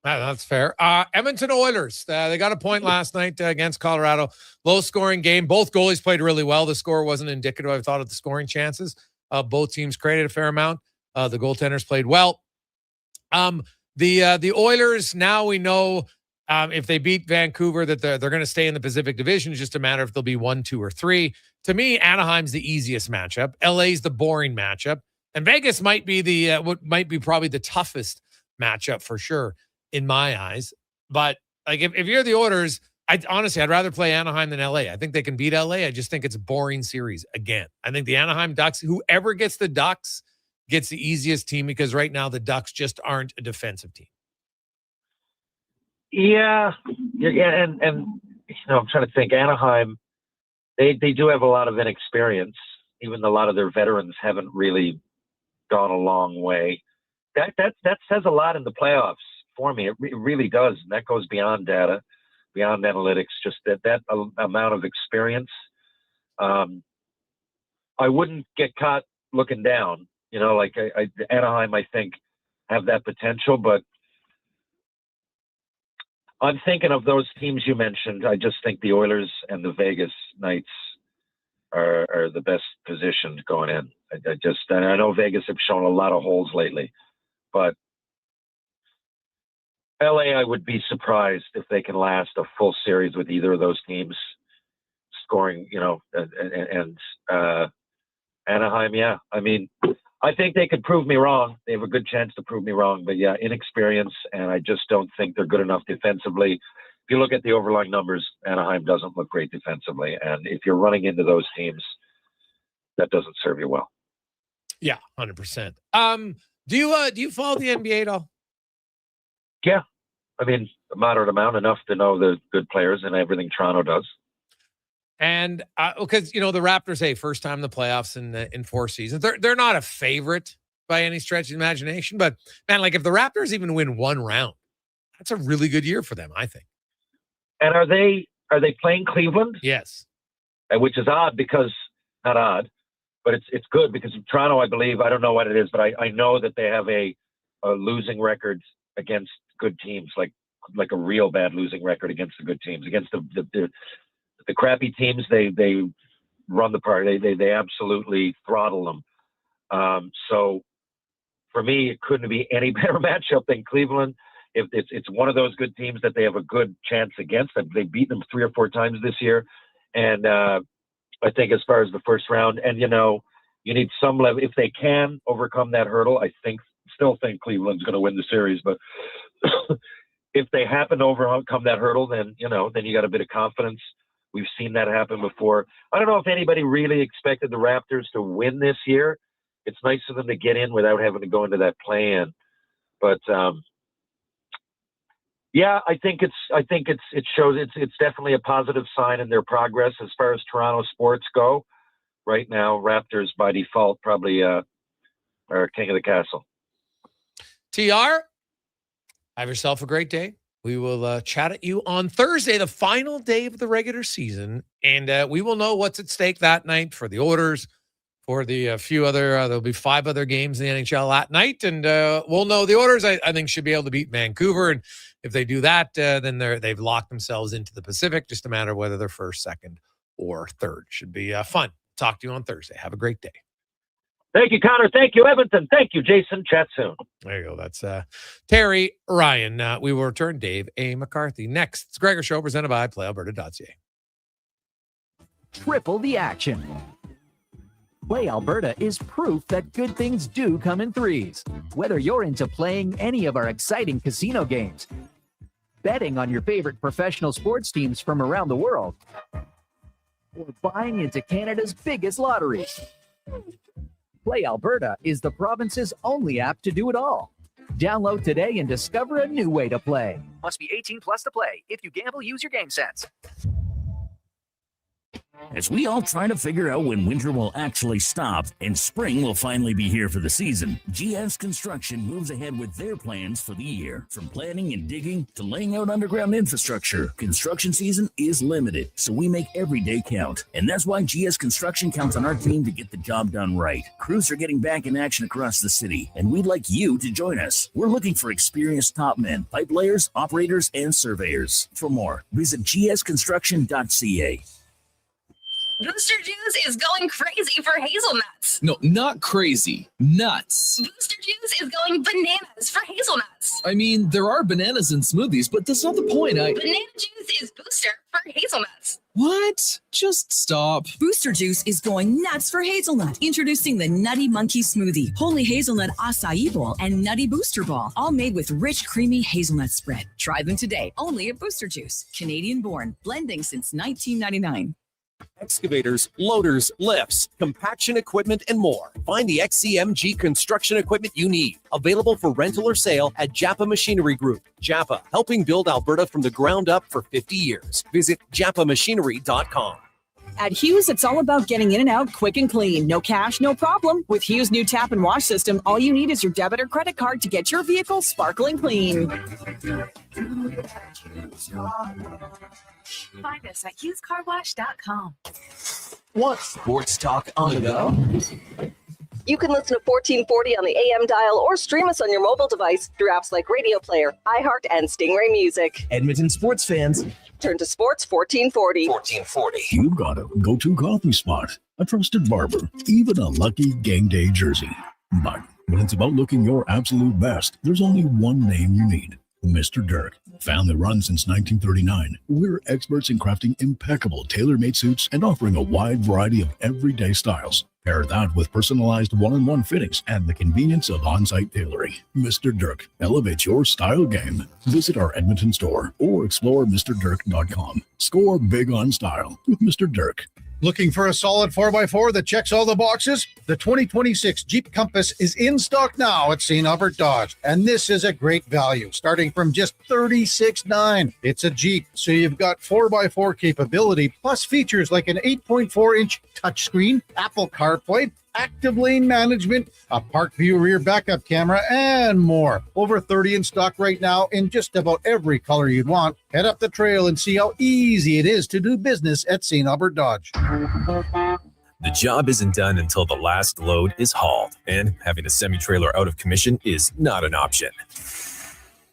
That's fair. Edmonton Oilers, they got a point last night against Colorado. Low-scoring game. Both goalies played really well. The score wasn't indicative, I thought, of the scoring chances. Both teams created a fair amount. The goaltenders played well. The Oilers, now we know if they beat Vancouver that they're going to stay in the Pacific Division. It's just a matter if they'll be 1, 2, or 3. To me, Anaheim's the easiest matchup. LA's the boring matchup. And Vegas might be what might be probably the toughest matchup for sure in my eyes. But like if you're the Oilers, I'd rather play Anaheim than LA. I think they can beat LA. I just think it's a boring series again. I think the Anaheim Ducks, whoever gets the Ducks, gets the easiest team because right now the Ducks just aren't a defensive team. Yeah, and I'm trying to think. Anaheim, they do have a lot of inexperience. Even a lot of their veterans haven't really gone a long way. That says a lot in the playoffs for me. It really does, and that goes beyond data, beyond analytics. Just that amount of experience. I wouldn't get caught looking down. Anaheim, I think, have that potential, but I'm thinking of those teams you mentioned. I just think the Oilers and the Vegas Knights are the best positioned going in. I know Vegas have shown a lot of holes lately, but LA, I would be surprised if they can last a full series with either of those teams scoring, and Anaheim, yeah. I mean, I think they could prove me wrong. They have a good chance to prove me wrong, but yeah, inexperience, and I just don't think they're good enough defensively. If you look at the overlying numbers, Anaheim doesn't look great defensively, and if you're running into those teams, that doesn't serve you well. Yeah, 100%. Do you follow the NBA at all? Yeah, I mean, a moderate amount, enough to know the good players and everything Toronto does. And because the Raptors, hey, first time in the playoffs in 4 seasons. They're not a favorite by any stretch of the imagination, but man, like if the Raptors even win one round, that's a really good year for them, I think. And are they playing Cleveland? Yes. Which is odd because not odd, but it's good because Toronto, I believe, I don't know what it is, but I know that they have a losing record against good teams, like a real bad losing record against the good teams, against the crappy teams. They run the party. They absolutely throttle them. So for me, it couldn't be any better matchup than Cleveland. If it's one of those good teams that they have a good chance against. They've beaten them 3 or 4 times this year, and I think as far as the first round, and you need some level if they can overcome that hurdle. I still think Cleveland's going to win the series, but if they happen to overcome that hurdle, then you got a bit of confidence. We've seen that happen before. I don't know if anybody really expected the Raptors to win this year. It's nice for them to get in without having to go into that play-in. But yeah, I think it shows it's definitely a positive sign in their progress as far as Toronto sports go. Right now, Raptors by default probably are king of the castle. TR, have yourself a great day. We will chat at you on Thursday, the final day of the regular season, and we will know what's at stake that night for the Oilers, for the few other, there'll be 5 other games in the NHL that night, and we'll know the Oilers, I think, should be able to beat Vancouver, and if they do that, then they've locked themselves into the Pacific, just a matter of whether they're first, second, or third. Should be fun. Talk to you on Thursday. Have a great day. Thank you, Connor. Thank you, Edmonton. Thank you, Jason. Chat soon. There you go. That's Terry Ryan. We will return Dave A. McCarthy. Next, it's Gregor Show presented by PlayAlberta.ca. Triple the action. Play Alberta is proof that good things do come in threes. Whether you're into playing any of our exciting casino games, betting on your favorite professional sports teams from around the world, or buying into Canada's biggest lotteries, Play Alberta is the province's only app to do it all. Download today and discover a new way to play. Must be 18 plus to play. If you gamble, use your game sense. As we all try to figure out when winter will actually stop and spring will finally be here for the season, GS Construction moves ahead with their plans for the year. From planning and digging to laying out underground infrastructure, construction season is limited, so we make every day count. And that's why GS Construction counts on our team to get the job done right. Crews are getting back in action across the city, and we'd like you to join us. We're looking for experienced top men, pipe layers, operators, and surveyors. For more, visit gsconstruction.ca. Booster Juice is going crazy for hazelnuts. No, not crazy. Nuts. Booster Juice is going bananas for hazelnuts. I mean, there are bananas in smoothies, but that's not the point. Banana juice is booster for hazelnuts. What? Just stop. Booster Juice is going nuts for hazelnut. Introducing the Nutty Monkey Smoothie, Holy Hazelnut Acai Bowl, and Nutty Booster Ball, all made with rich, creamy hazelnut spread. Try them today, only at Booster Juice. Canadian-born, blending since 1999. Excavators, loaders, lifts, compaction equipment, and more. Find the XCMG construction equipment you need. Available for rental or sale at Japa Machinery Group. Japa, helping build Alberta from the ground up for 50 years. Visit japamachinery.com. At Hughes, it's all about getting in and out quick and clean. No cash, no problem. With Hughes' new tap and wash system, all you need is your debit or credit card to get your vehicle sparkling clean. Find us at HughesCarWash.com. Want sports talk on the go? You can listen to 1440 on the AM dial or stream us on your mobile device through apps like Radio Player, iHeart, and Stingray Music. Edmonton sports fans, turn to Sports 1440. 1440. You've got a go-to coffee spot, a trusted barber, even a lucky game day jersey. But when it's about looking your absolute best, there's only one name you need. Mr. Dirk. Family run since 1939. We're experts in crafting impeccable tailor-made suits and offering a wide variety of everyday styles. Pair that with personalized one-on-one fittings and the convenience of on-site tailoring. Mr. Dirk elevates your style game. Visit our Edmonton store or explore MrDirk.com. Score big on style with Mr. Dirk. Looking for a solid 4x4 that checks all the boxes? The 2026 Jeep Compass is in stock now at St. Albert Dodge, and this is a great value, starting from just $36,900. It's a Jeep, so you've got 4x4 capability, plus features like an 8.4-inch touchscreen, Apple CarPlay, active lane management, a park view rear backup camera, and more. Over 30 in stock right now in just about every color you'd want. Head up the trail and see how easy it is to do business at St. Albert Dodge. The job isn't done until the last load is hauled, and having a semi-trailer out of commission is not an option.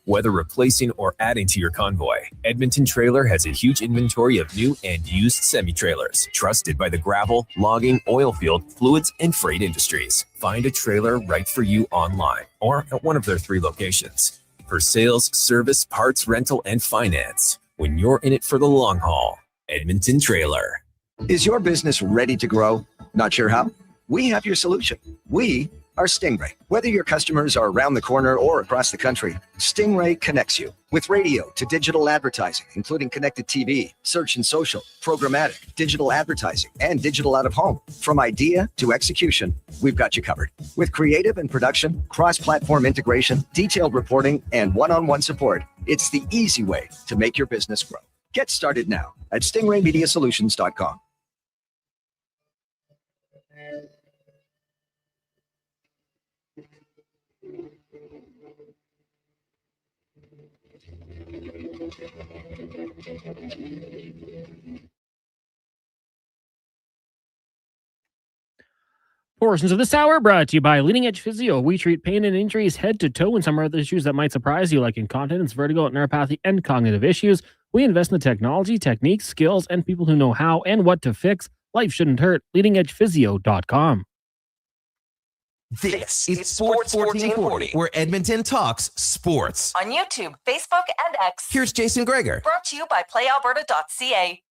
Whether replacing or adding to your convoy, Edmonton Trailer has a huge inventory of new and used semi-trailers, trusted by the gravel, logging, oil field, fluids, and freight industries. Find a trailer right for you online or at one of their 3 locations. For sales, service, parts, rental, and finance, when you're in it for the long haul, Edmonton Trailer. Is your business ready to grow? Not sure how? We have your solution. We are Stingray. Whether your customers are around the corner or across the country, Stingray connects you with radio to digital advertising, including connected TV, search and social, programmatic, digital advertising, and digital out of home. From idea to execution, we've got you covered. With creative and production, cross-platform integration, detailed reporting, and one-on-one support, it's the easy way to make your business grow. Get started now at stingraymediasolutions.com. Portions of this hour brought to you by Leading Edge Physio. We treat pain and injuries head to toe and some other issues that might surprise you, like incontinence, vertigo, neuropathy, and cognitive issues. We invest in the technology, techniques, skills, and people who know how and what to fix. Life shouldn't hurt. LeadingEdgePhysio.com. This is Sports 1440, where Edmonton talks sports. On YouTube, Facebook, and X. Here's Jason Gregor. Brought to you by PlayAlberta.ca.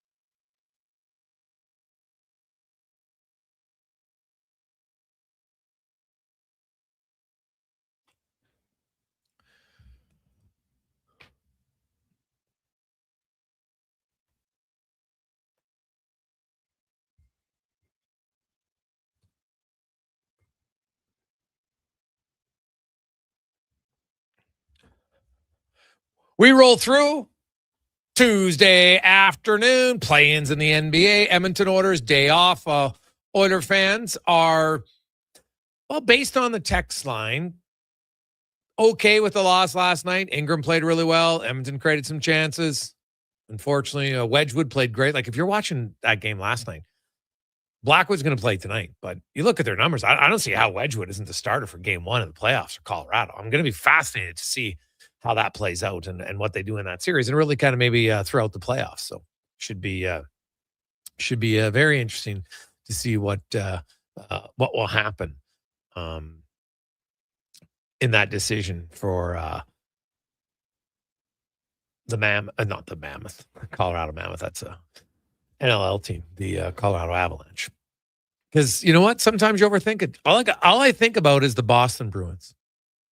We roll through Tuesday afternoon, play-ins in the NBA. Edmonton orders day off. Oiler fans are, well, based on the text line, okay with the loss last night. Ingram played really well. Edmonton created some chances. Unfortunately, Wedgwood played great. Like, if you're watching that game last night, Blackwood's going to play tonight, but you look at their numbers. I don't see how Wedgwood isn't the starter for game 1 of the playoffs for Colorado. I'm going to be fascinated to see how that plays out and what they do in that series, and really kind of maybe throughout the playoffs. So should be very interesting to see what will happen in that decision for not the Mammoth, Colorado Mammoth. That's a NLL team, the Colorado Avalanche. Because you know what? Sometimes you overthink it. All I think about is the Boston Bruins.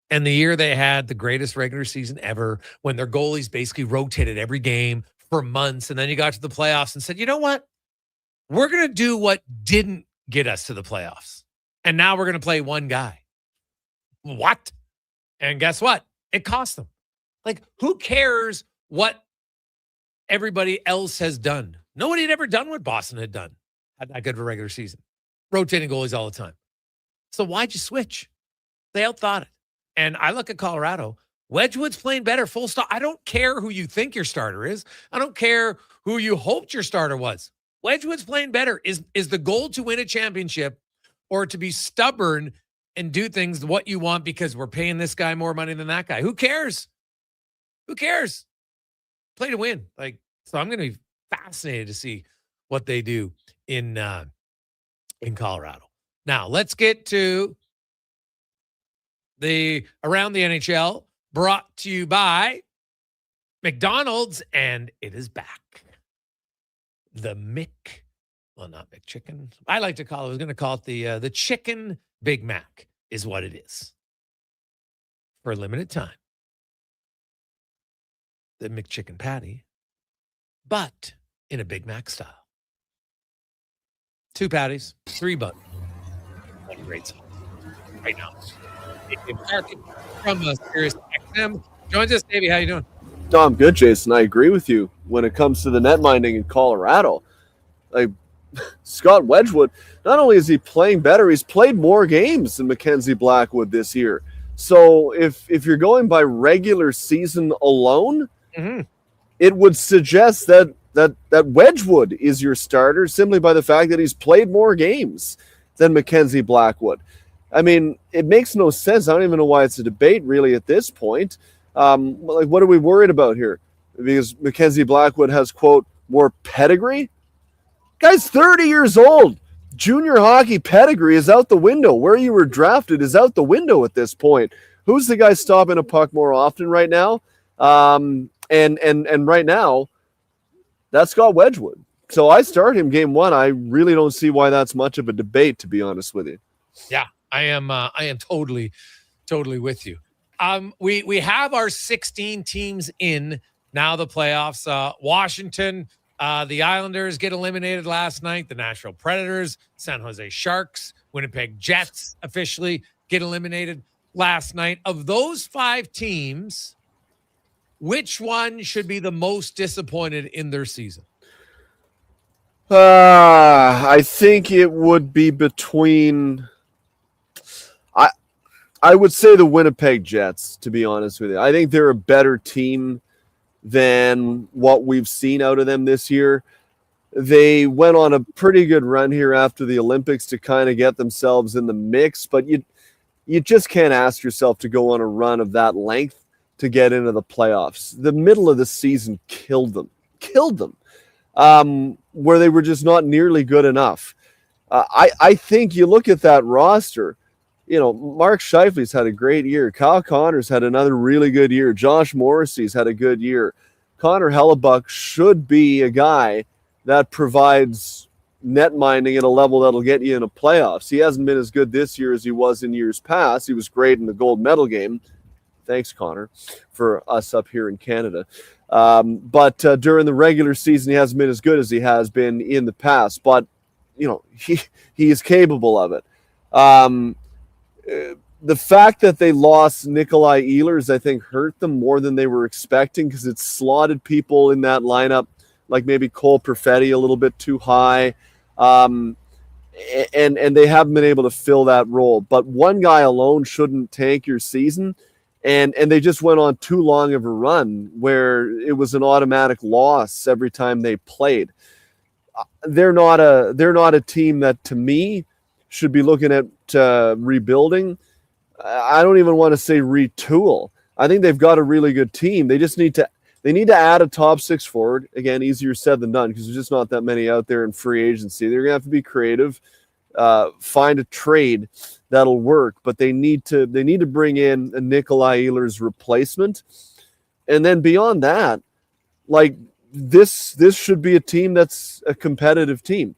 And the year they had the greatest regular season ever, when their goalies basically rotated every game for months. And then you got to the playoffs and said, you know what? We're going to do what didn't get us to the playoffs. And now we're going to play one guy. What? And guess what? It cost them. Like, who cares what everybody else has done? Nobody had ever done what Boston had done. Had that good of a regular season. Rotating goalies all the time. So why'd you switch? They outthought it. And I look at Colorado. Wedgwood's playing better, full stop. I don't care who you think your starter is. I don't care who you hoped your starter was. Wedgwood's playing better. Is the goal to win a championship or to be stubborn and do things what you want because we're paying this guy more money than that guy? Who cares? Who cares? Play to win. So I'm going to be fascinated to see what they do in Colorado. Now, let's get to Around the NHL, brought to you by McDonald's, and it is back. The not McChicken. I like to call it, I was going to call it the Chicken Big Mac is what it is. For a limited time. The McChicken patty, but in a Big Mac style. 2 patties, 3 buns, 1 great sauce. Right now. From Sirius XM joins us. Davey, how you doing? No, I'm good, Jason. I agree with you when it comes to the net minding in Colorado. Like, Scott Wedgwood, not only is he playing better, he's played more games than Mackenzie Blackwood this year. So if you're going by regular season alone, it would suggest that Wedgwood is your starter simply by the fact that he's played more games than Mackenzie Blackwood. I mean, it makes no sense. I don't even know why it's a debate really at this point. What are we worried about here? Because Mackenzie Blackwood has, quote, more pedigree? Guy's 30 years old. Junior hockey pedigree is out the window. Where you were drafted is out the window at this point. Who's the guy stopping a puck more often right now? And right now, that's Scott Wedgwood. So I start him game 1. I really don't see why that's much of a debate, to be honest with you. Yeah, I am totally with you. We have our 16 teams in now, the playoffs. Washington, the Islanders get eliminated last night. The Nashville Predators, San Jose Sharks, Winnipeg Jets officially get eliminated last night. Of those 5 teams, which one should be the most disappointed in their season? I think it would be between... I would say the Winnipeg Jets, to be honest with you. I think they're a better team than what we've seen out of them this year. They went on a pretty good run here after the Olympics to kind of get themselves in the mix, but you just can't ask yourself to go on a run of that length to get into the playoffs. The middle of the season killed them, where they were just not nearly good enough. I think you look at that roster, you know, Mark Scheifele's had a great year. Kyle Connors had another really good year. Josh Morrissey's had a good year. Connor Halley should be a guy that provides net minding at a level that'll get you in a playoffs. He hasn't been as good this year as he was in years past. He was great in the gold medal game. Thanks, Connor, for us up here in Canada. But during the regular season, he hasn't been as good as he has been in the past. But, you know, he is capable of it. the fact that they lost Nikolai Ehlers, I think, hurt them more than they were expecting because it slotted people in that lineup, like maybe Cole Perfetti a little bit too high. And they haven't been able to fill that role. But one guy alone shouldn't tank your season. And they just went on too long of a run where it was an automatic loss every time they played. They're not a team that, to me, should be looking at rebuilding. I don't even want to say retool. I think they've got a really good team. They just need to add a top six forward. Again, easier said than done because there's just not that many out there in free agency. They're gonna have to be creative, find a trade that'll work. But they need to bring in a Nikolai Ehlers replacement, and then beyond that, like this should be a team that's a competitive team.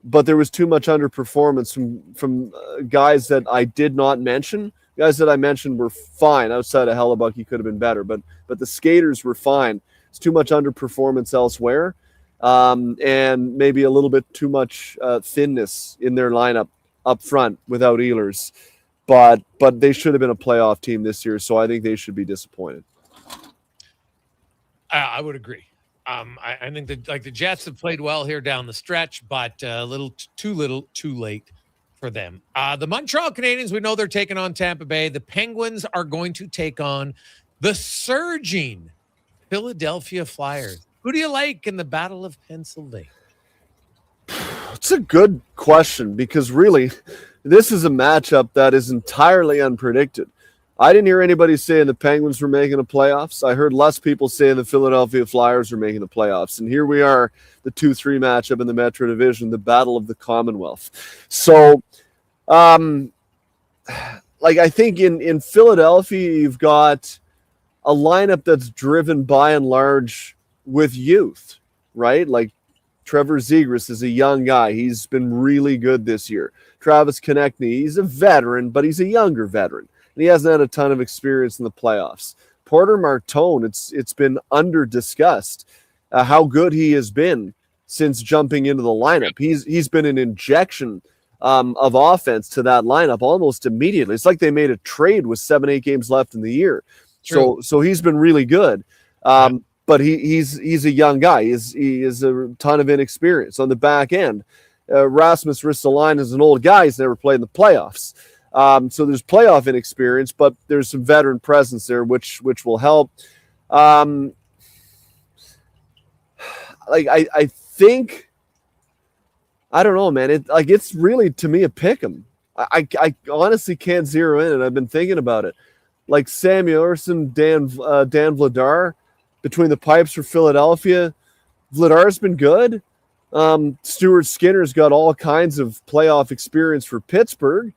But there was too much underperformance from guys that I did not mention. Guys that I mentioned were fine. Outside of Hellebuck, he could have been better. But the skaters were fine. It's too much underperformance elsewhere, and maybe a little bit too much thinness in their lineup up front without Ehlers. But they should have been a playoff team this year, so I think they should be disappointed. I would agree. I think that the Jets have played well here down the stretch, but a little too late for them. The Montreal Canadiens, we know they're taking on Tampa Bay. The Penguins are going to take on the surging Philadelphia Flyers. Who do you like in the Battle of Pennsylvania? It's a good question because really, this is a matchup that is entirely unpredicted. I didn't hear anybody saying the Penguins were making the playoffs. I heard less people saying the Philadelphia Flyers were making the playoffs. And here we are, the 2-3 matchup in the Metro Division, the Battle of the Commonwealth. So, I think in Philadelphia, you've got a lineup that's driven by and large with youth, right? Like Trevor Zegras is a young guy. He's been really good this year. Travis Konechny, he's a veteran, but he's a younger veteran. He hasn't had a ton of experience in the playoffs. Porter Martone, it's been under-discussed how good he has been since jumping into the lineup. He's been an injection of offense to that lineup almost immediately. It's like they made a trade with 7-8 games left in the year. So he's been really good. But he's a young guy. He is a ton of inexperience on the back end. Rasmus Ristolainen is an old guy. He's never played in the playoffs. So there's playoff inexperience, but there's some veteran presence there, which will help. I think, I don't know, man. It's really, to me, a pick 'em. I honestly can't zero in, and I've been thinking about it. Like Sam Emerson, Dan Vladar, between the pipes for Philadelphia. Vladar's been good. Stuart Skinner's got all kinds of playoff experience for Pittsburgh.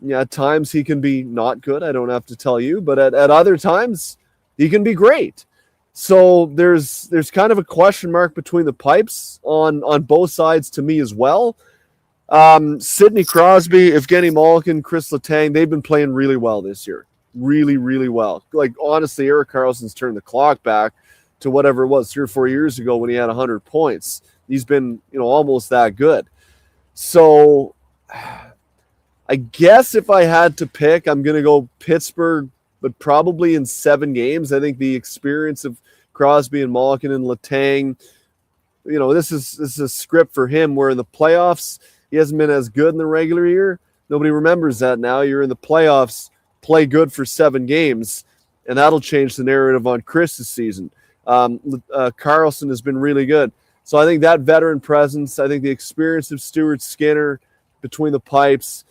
Yeah, at times he can be not good. I don't have to tell you, but at other times he can be great. So there's kind of a question mark between the pipes on both sides to me as well. Sidney Crosby, Evgeny Malkin, Chris Letang, they've been playing really well this year. Really, really well. Like, honestly, Erik Karlsson's turned the clock back to whatever it was 3 or 4 years ago when he had 100 points. He's been, almost that good. So I guess if I had to pick, I'm going to go Pittsburgh, but probably in 7 games. I think the experience of Crosby and Malkin and Letang, this is a script for him where in the playoffs, he hasn't been as good in the regular year. Nobody remembers that now. You're in the playoffs, play good for 7 games, and that'll change the narrative on Chris's season. Karlsson has been really good. So I think that veteran presence, I think the experience of Stuart Skinner between the pipes,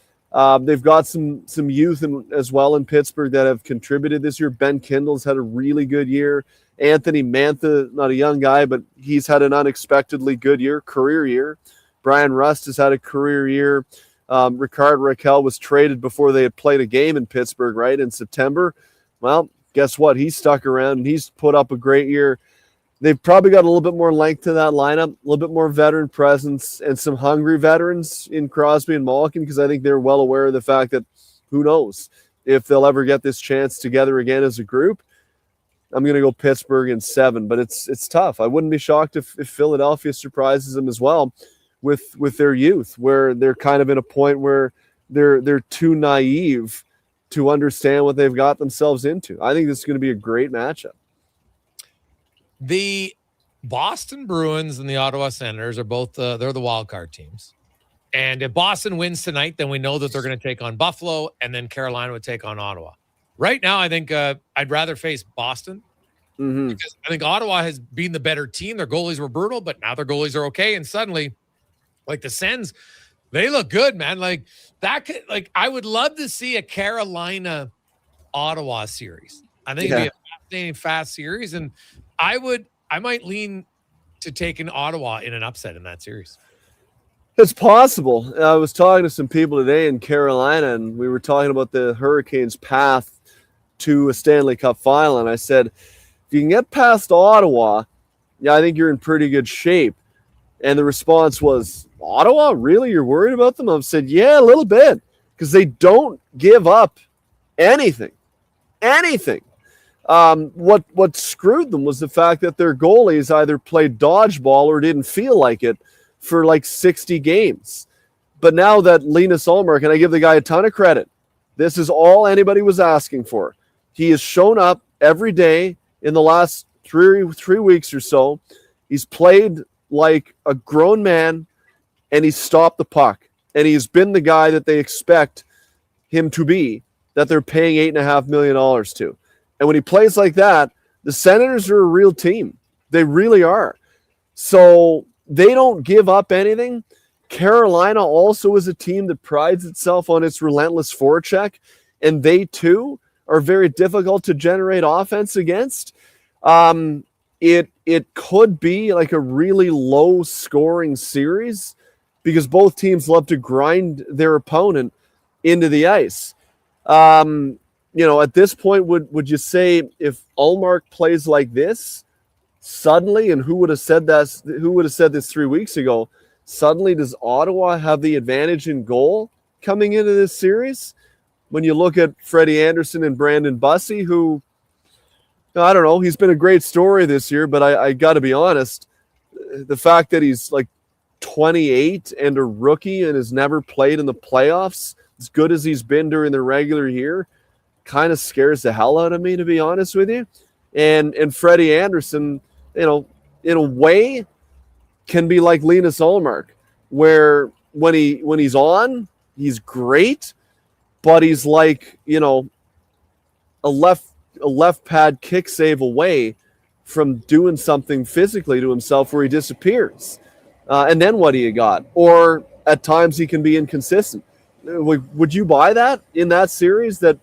they've got some youth as well in Pittsburgh that have contributed this year. Ben Kindle's had a really good year. Anthony Mantha, not a young guy, but he's had an unexpectedly good year, career year. Brian Rust has had a career year. Ricard Raquel was traded before they had played a game in Pittsburgh, right, in September. Well, guess what? He's stuck around, and he's put up a great year. They've probably got a little bit more length to that lineup, a little bit more veteran presence, and some hungry veterans in Crosby and Malkin, because I think they're well aware of the fact that who knows if they'll ever get this chance together again as a group. I'm going to go Pittsburgh in 7, but it's tough. I wouldn't be shocked if Philadelphia surprises them as well with their youth, where they're kind of in a point where they're too naive to understand what they've got themselves into. I think this is going to be a great matchup. The Boston Bruins and the Ottawa Senators are both they're the wild card teams. And if Boston wins tonight, then we know that they're going to take on Buffalo, and then Carolina would take on Ottawa. Right now, I think I'd rather face Boston because I think Ottawa has been the better team. Their goalies were brutal, but now their goalies are okay. And suddenly, like the Sens, they look good, man. Like that could, like I would love to see a Carolina Ottawa series. I think it'd be a fascinating, fast series, and I might lean to taking Ottawa in an upset in that series. It's possible. I was talking to some people today in Carolina, and we were talking about the Hurricanes' path to a Stanley Cup final. And I said, if you can get past Ottawa, I think you're in pretty good shape. And the response was, Ottawa? Really? You're worried about them? I've said, yeah, a little bit, because they don't give up anything. Anything. What screwed them was the fact that their goalies either played dodgeball or didn't feel like it for like 60 games. But now that Linus Ullmark, and I give the guy a ton of credit, this is all anybody was asking for. He has shown up every day in the last three weeks or so. He's played like a grown man, and he's stopped the puck. And he's been the guy that they expect him to be, that they're paying $8.5 million to. And when he plays like that, the Senators are a real team. They really are. So they don't give up anything. Carolina also is a team that prides itself on its relentless forecheck, and they too are very difficult to generate offense against. It could be like a really low scoring series because both teams love to grind their opponent into the ice. At this point, would you say if Ullmark plays like this suddenly, and who would have said that? Who would have said this 3 weeks ago? Suddenly, does Ottawa have the advantage in goal coming into this series? When you look at Freddie Anderson and Brandon Bussey, who, I don't know, he's been a great story this year, but I got to be honest, the fact that he's like 28 and a rookie and has never played in the playoffs as good as he's been during the regular year kind of scares the hell out of me, to be honest with you. And Freddie Anderson, in a way, can be like Linus Ullmark, where when he's on, he's great, but he's like, a left pad kick save away from doing something physically to himself where he disappears. And then what do you got? Or at times he can be inconsistent. Would you buy that in that series, that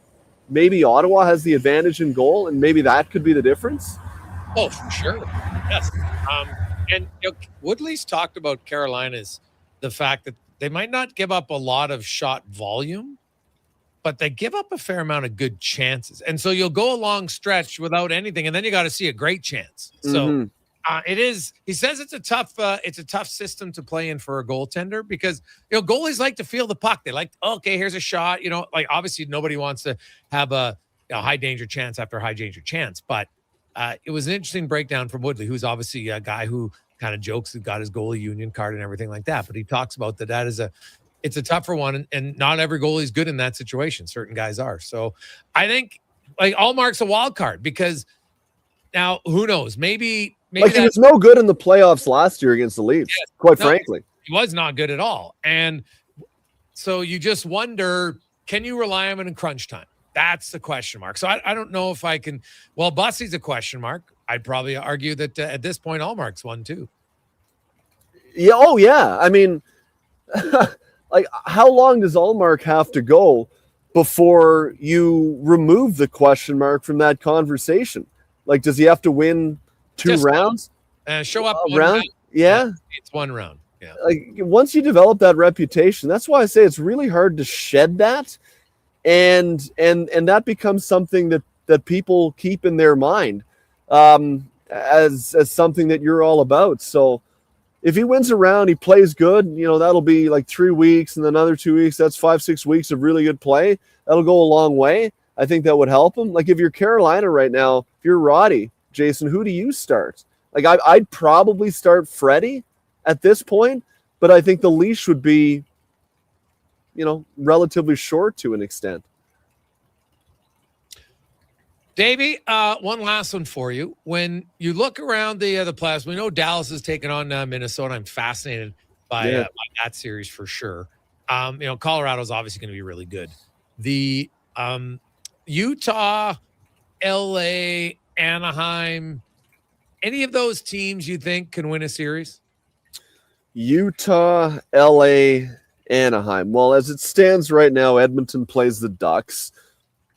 maybe Ottawa has the advantage in goal and maybe that could be the difference? Oh, for sure. Yes. And Woodley's talked about Carolina's the fact that they might not give up a lot of shot volume, but they give up a fair amount of good chances. And so you'll go a long stretch without anything, and then you got to see a great chance. So it is, he says it's a tough system to play in for a goaltender because, goalies like to feel the puck. They like, okay, here's a shot, like obviously nobody wants to have a high danger chance after high danger chance, but it was an interesting breakdown from Woodley, who's obviously a guy who kind of jokes and got his goalie union card and everything like that. But he talks about that is it's a tougher one, and not every goalie is good in that situation. Certain guys are. So I think like Ullmark's a wild card because now who knows? Maybe like he was no good in the playoffs last year against the Leafs. Yes, quite frankly, he was not good at all. And so you just wonder, can you rely on him in crunch time? That's the question mark. So I don't know if I can. Well, Bussey's a question mark. I'd probably argue that at this point, Ullmark's one too. Yeah. Oh, yeah. I mean, like, how long does Ullmark have to go before you remove the question mark from that conversation? Like, does he have to win two rounds? Show up one round? Yeah. It's one round. Yeah. Like, once you develop that reputation, that's why I say it's really hard to shed that. And that becomes something that people keep in their mind as something that you're all about. So if he wins a round, he plays good, that'll be like 3 weeks and another 2 weeks. That's 5-6 weeks of really good play. That'll go a long way. I think that would help him. Like if you're Carolina right now, if you're Roddy, Jason, who do you start? Like I'd probably start Freddie at this point, but I think the leash would be, relatively short to an extent. Davey, one last one for you. When you look around the playoffs, we know Dallas is taking on Minnesota. I'm fascinated by that series for sure. Colorado's obviously going to be really good. The Utah, LA, Anaheim, any of those teams you think can win a series? Utah, LA, Anaheim. Well, as it stands right now, Edmonton plays the Ducks.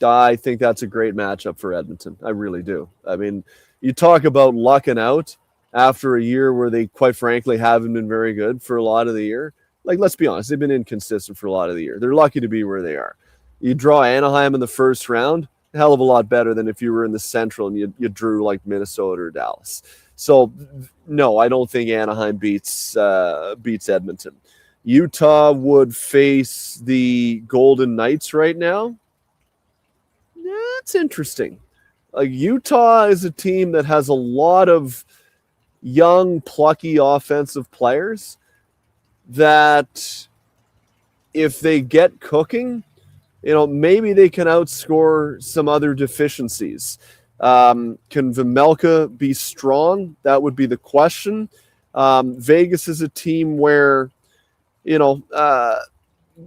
I think that's a great matchup for Edmonton. I really do. I mean, you talk about lucking out after a year where they, quite frankly, haven't been very good for a lot of the year. Like, let's be honest, they've been inconsistent for a lot of the year. They're lucky to be where they are. You draw Anaheim in the first round, a hell of a lot better than if you were in the Central and you drew like Minnesota or Dallas. So, no, I don't think Anaheim beats Edmonton. Utah would face the Golden Knights right now. That's interesting. Utah is a team that has a lot of young, plucky offensive players that if they get cooking, maybe they can outscore some other deficiencies. Can Vejmelka be strong? That would be the question. Vegas is a team where,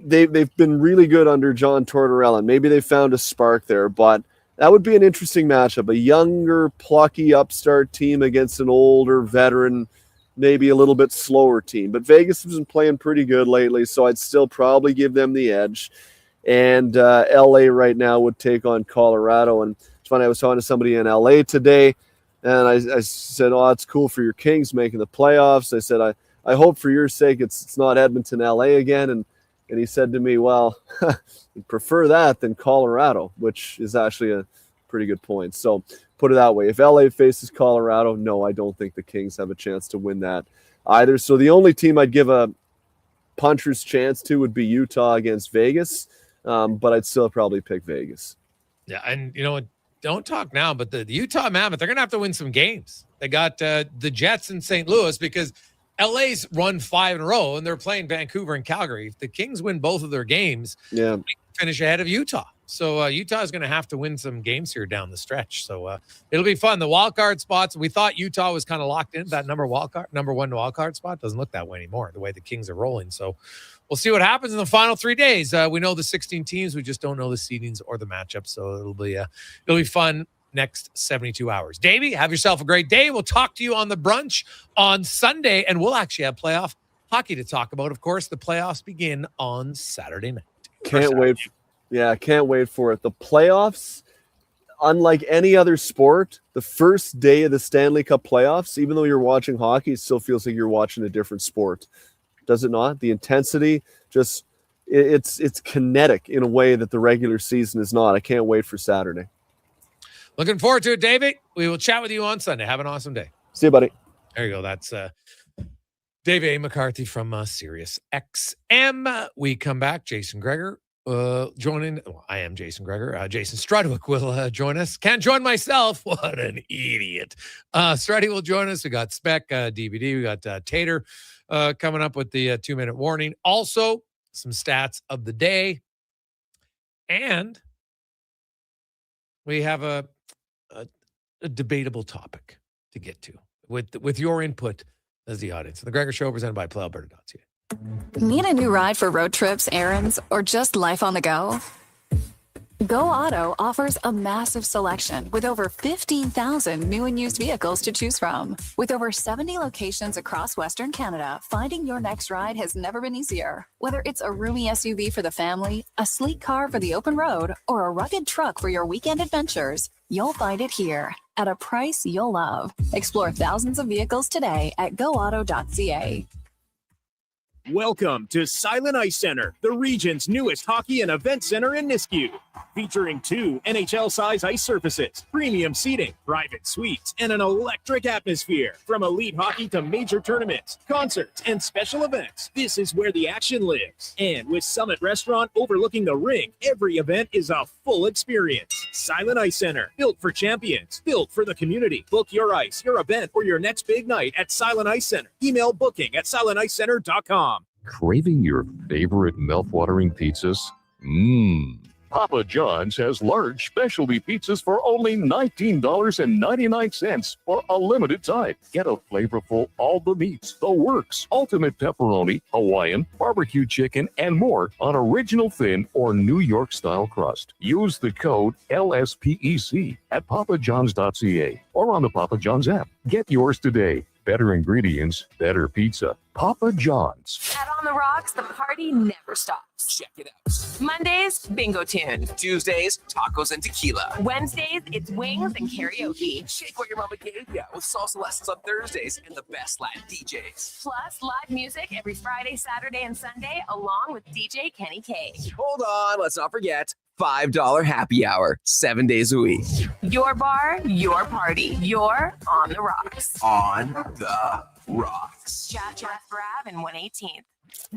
they've been really good under John Tortorella. Maybe they found a spark there, but that would be an interesting matchup. A younger, plucky upstart team against an older veteran, maybe a little bit slower team. But Vegas has been playing pretty good lately, so I'd still probably give them the edge. And LA right now would take on Colorado. And it's funny, I was talking to somebody in LA today, and I said, oh, it's cool for your Kings making the playoffs. I said, I hope for your sake it's not Edmonton, LA again. And he said to me, well, I'd prefer that than Colorado, which is actually a pretty good point. So put it that way. If LA faces Colorado, no, I don't think the Kings have a chance to win that either. So the only team I'd give a puncher's chance to would be Utah against Vegas, but I'd still probably pick Vegas. Yeah, and don't talk now, but the Utah Mammoth, they're going to have to win some games. They got the Jets in St. Louis because LA's run 5 in a row, and they're playing Vancouver and Calgary. If the Kings win both of their games, they can finish ahead of Utah. So Utah is going to have to win some games here down the stretch. So it'll be fun. The wild card spots, we thought Utah was kind of locked into that number one wild card spot. Doesn't look that way anymore, the way the Kings are rolling. So we'll see what happens in the final 3 days. We know the 16 teams. We just don't know the seedings or the matchups. So it'll be fun next 72 hours. Davey, have yourself a great day. We'll talk to you on the brunch on Sunday, and we'll actually have playoff hockey to talk about. Of course, the playoffs begin on Saturday night. Can't wait. Yeah, can't wait for it. The playoffs, unlike any other sport, the first day of the Stanley Cup playoffs, even though you're watching hockey, it still feels like you're watching a different sport. Does it not? The intensity, just it's kinetic in a way that the regular season is not. I can't wait for Saturday. Looking forward to it, David. We will chat with you on Sunday. Have an awesome day. See you, buddy. There you go. That's David A. McCarthy from Sirius XM. We come back. Jason Gregor joining. Well, I am Jason Gregor. Jason Strudwick will join us. Can't join myself. What an idiot. Struddy will join us. We got Spec, DVD. We got Tater coming up with the 2-minute warning. Also, some stats of the day. And we have a debatable topic to get to with your input as the audience. The Gregor Show presented by PlayAlberta.ca. Need a new ride for road trips, errands, or just life on the go? Go Auto offers a massive selection with over 15,000 new and used vehicles to choose from. With over 70 locations across Western Canada, finding your next ride has never been easier. Whether it's a roomy SUV for the family, a sleek car for the open road, or a rugged truck for your weekend adventures, you'll find it here at a price you'll love. Explore thousands of vehicles today at goauto.ca. Welcome to Silent Ice Center, the region's newest hockey and event center in Nisku. Featuring 2 NHL-size ice surfaces, premium seating, private suites, and an electric atmosphere. From elite hockey to major tournaments, concerts, and special events, this is where the action lives. And with Summit Restaurant overlooking the rink, every event is a full experience. Silent Ice Center, built for champions, built for the community. Book your ice, your event, or your next big night at Silent Ice Center. Email booking@silenticecenter.com. Craving your favorite mouth-watering pizzas? Papa John's has large specialty pizzas for only $19.99 for a limited time. Get a flavorful all the meats, the works, ultimate pepperoni, Hawaiian, barbecue chicken, and more on original thin or New York style crust. Use the code LSPEC at papajohns.ca or on the Papa John's app. Get yours today. Better ingredients, better pizza. Papa John's. At On the Rocks, the party never stops. Check it out. Mondays, bingo tune. Tuesdays, tacos and tequila. Wednesdays, it's wings and karaoke. Shake what your mama gave ya with salsa lessons on Thursdays and the best Latin DJs. Plus, live music every Friday, Saturday, and Sunday, along with DJ Kenny K. Hold on, let's not forget $5 happy hour, 7 days a week. Your bar, your party. You're On the Rocks. On the Rocks. Jeff Brab and 118th.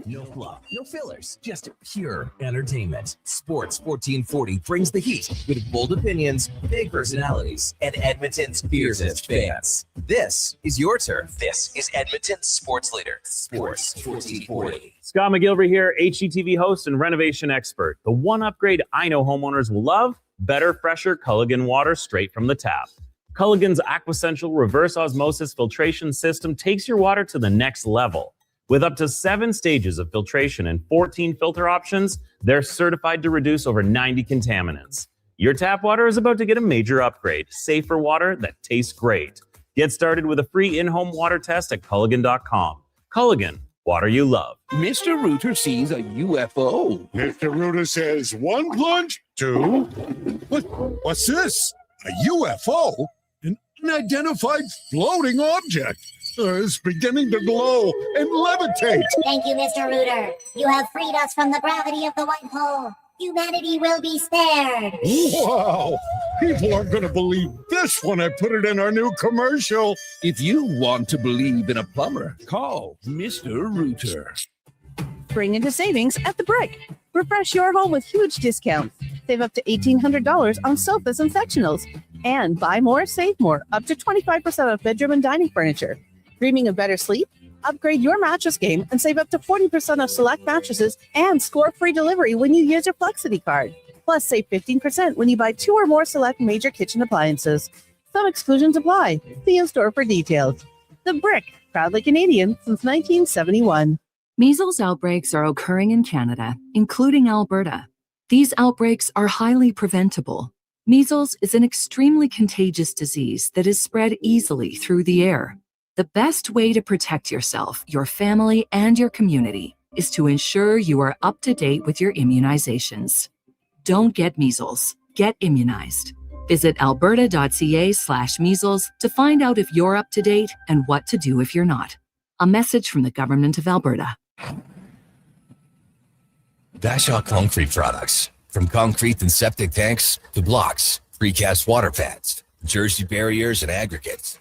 No fluff, no fillers, just pure entertainment. Sports 1440 brings the heat with bold opinions, big personalities, and Edmonton's fiercest fans. This is your turf. This is Edmonton's sports leader, Sports 1440. Scott McGilvery here, HGTV host and renovation expert. The one upgrade I know homeowners will love: better, fresher Culligan water straight from the tap. Culligan's Aquacentral reverse osmosis filtration system takes your water to the next level. With up to 7 stages of filtration and 14 filter options, they're certified to reduce over 90 contaminants. Your tap water is about to get a major upgrade. Safer water that tastes great. Get started with a free in-home water test at Culligan.com. Culligan, water you love. Mr. Rooter sees a UFO. Mr. Rooter says 1 plunge, 2. What's this? A UFO? An unidentified floating object. It's beginning to glow and levitate. Thank you, Mr. Rooter. You have freed us from the gravity of the white hole. Humanity will be spared. Wow! People aren't going to believe this when I put it in our new commercial. If you want to believe in a plumber, call Mr. Rooter. Bring into savings at The Brick. Refresh your home with huge discounts. Save up to $1,800 on sofas and sectionals. And buy more, save more, up to 25% off bedroom and dining furniture. Dreaming of better sleep? Upgrade your mattress game and save up to 40% off select mattresses and score free delivery when you use your Flexity card. Plus, save 15% when you buy 2 or more select major kitchen appliances. Some exclusions apply. See in store for details. The Brick, proudly Canadian since 1971. Measles outbreaks are occurring in Canada, including Alberta. These outbreaks are highly preventable. Measles is an extremely contagious disease that is spread easily through the air. The best way to protect yourself, your family, and your community is to ensure you are up to date with your immunizations. Don't get measles. Get immunized. Visit alberta.ca/measles to find out if you're up to date and what to do if you're not. A message from the Government of Alberta. Bashaw Concrete Products. From concrete and septic tanks to blocks, precast water pads, Jersey barriers and aggregates.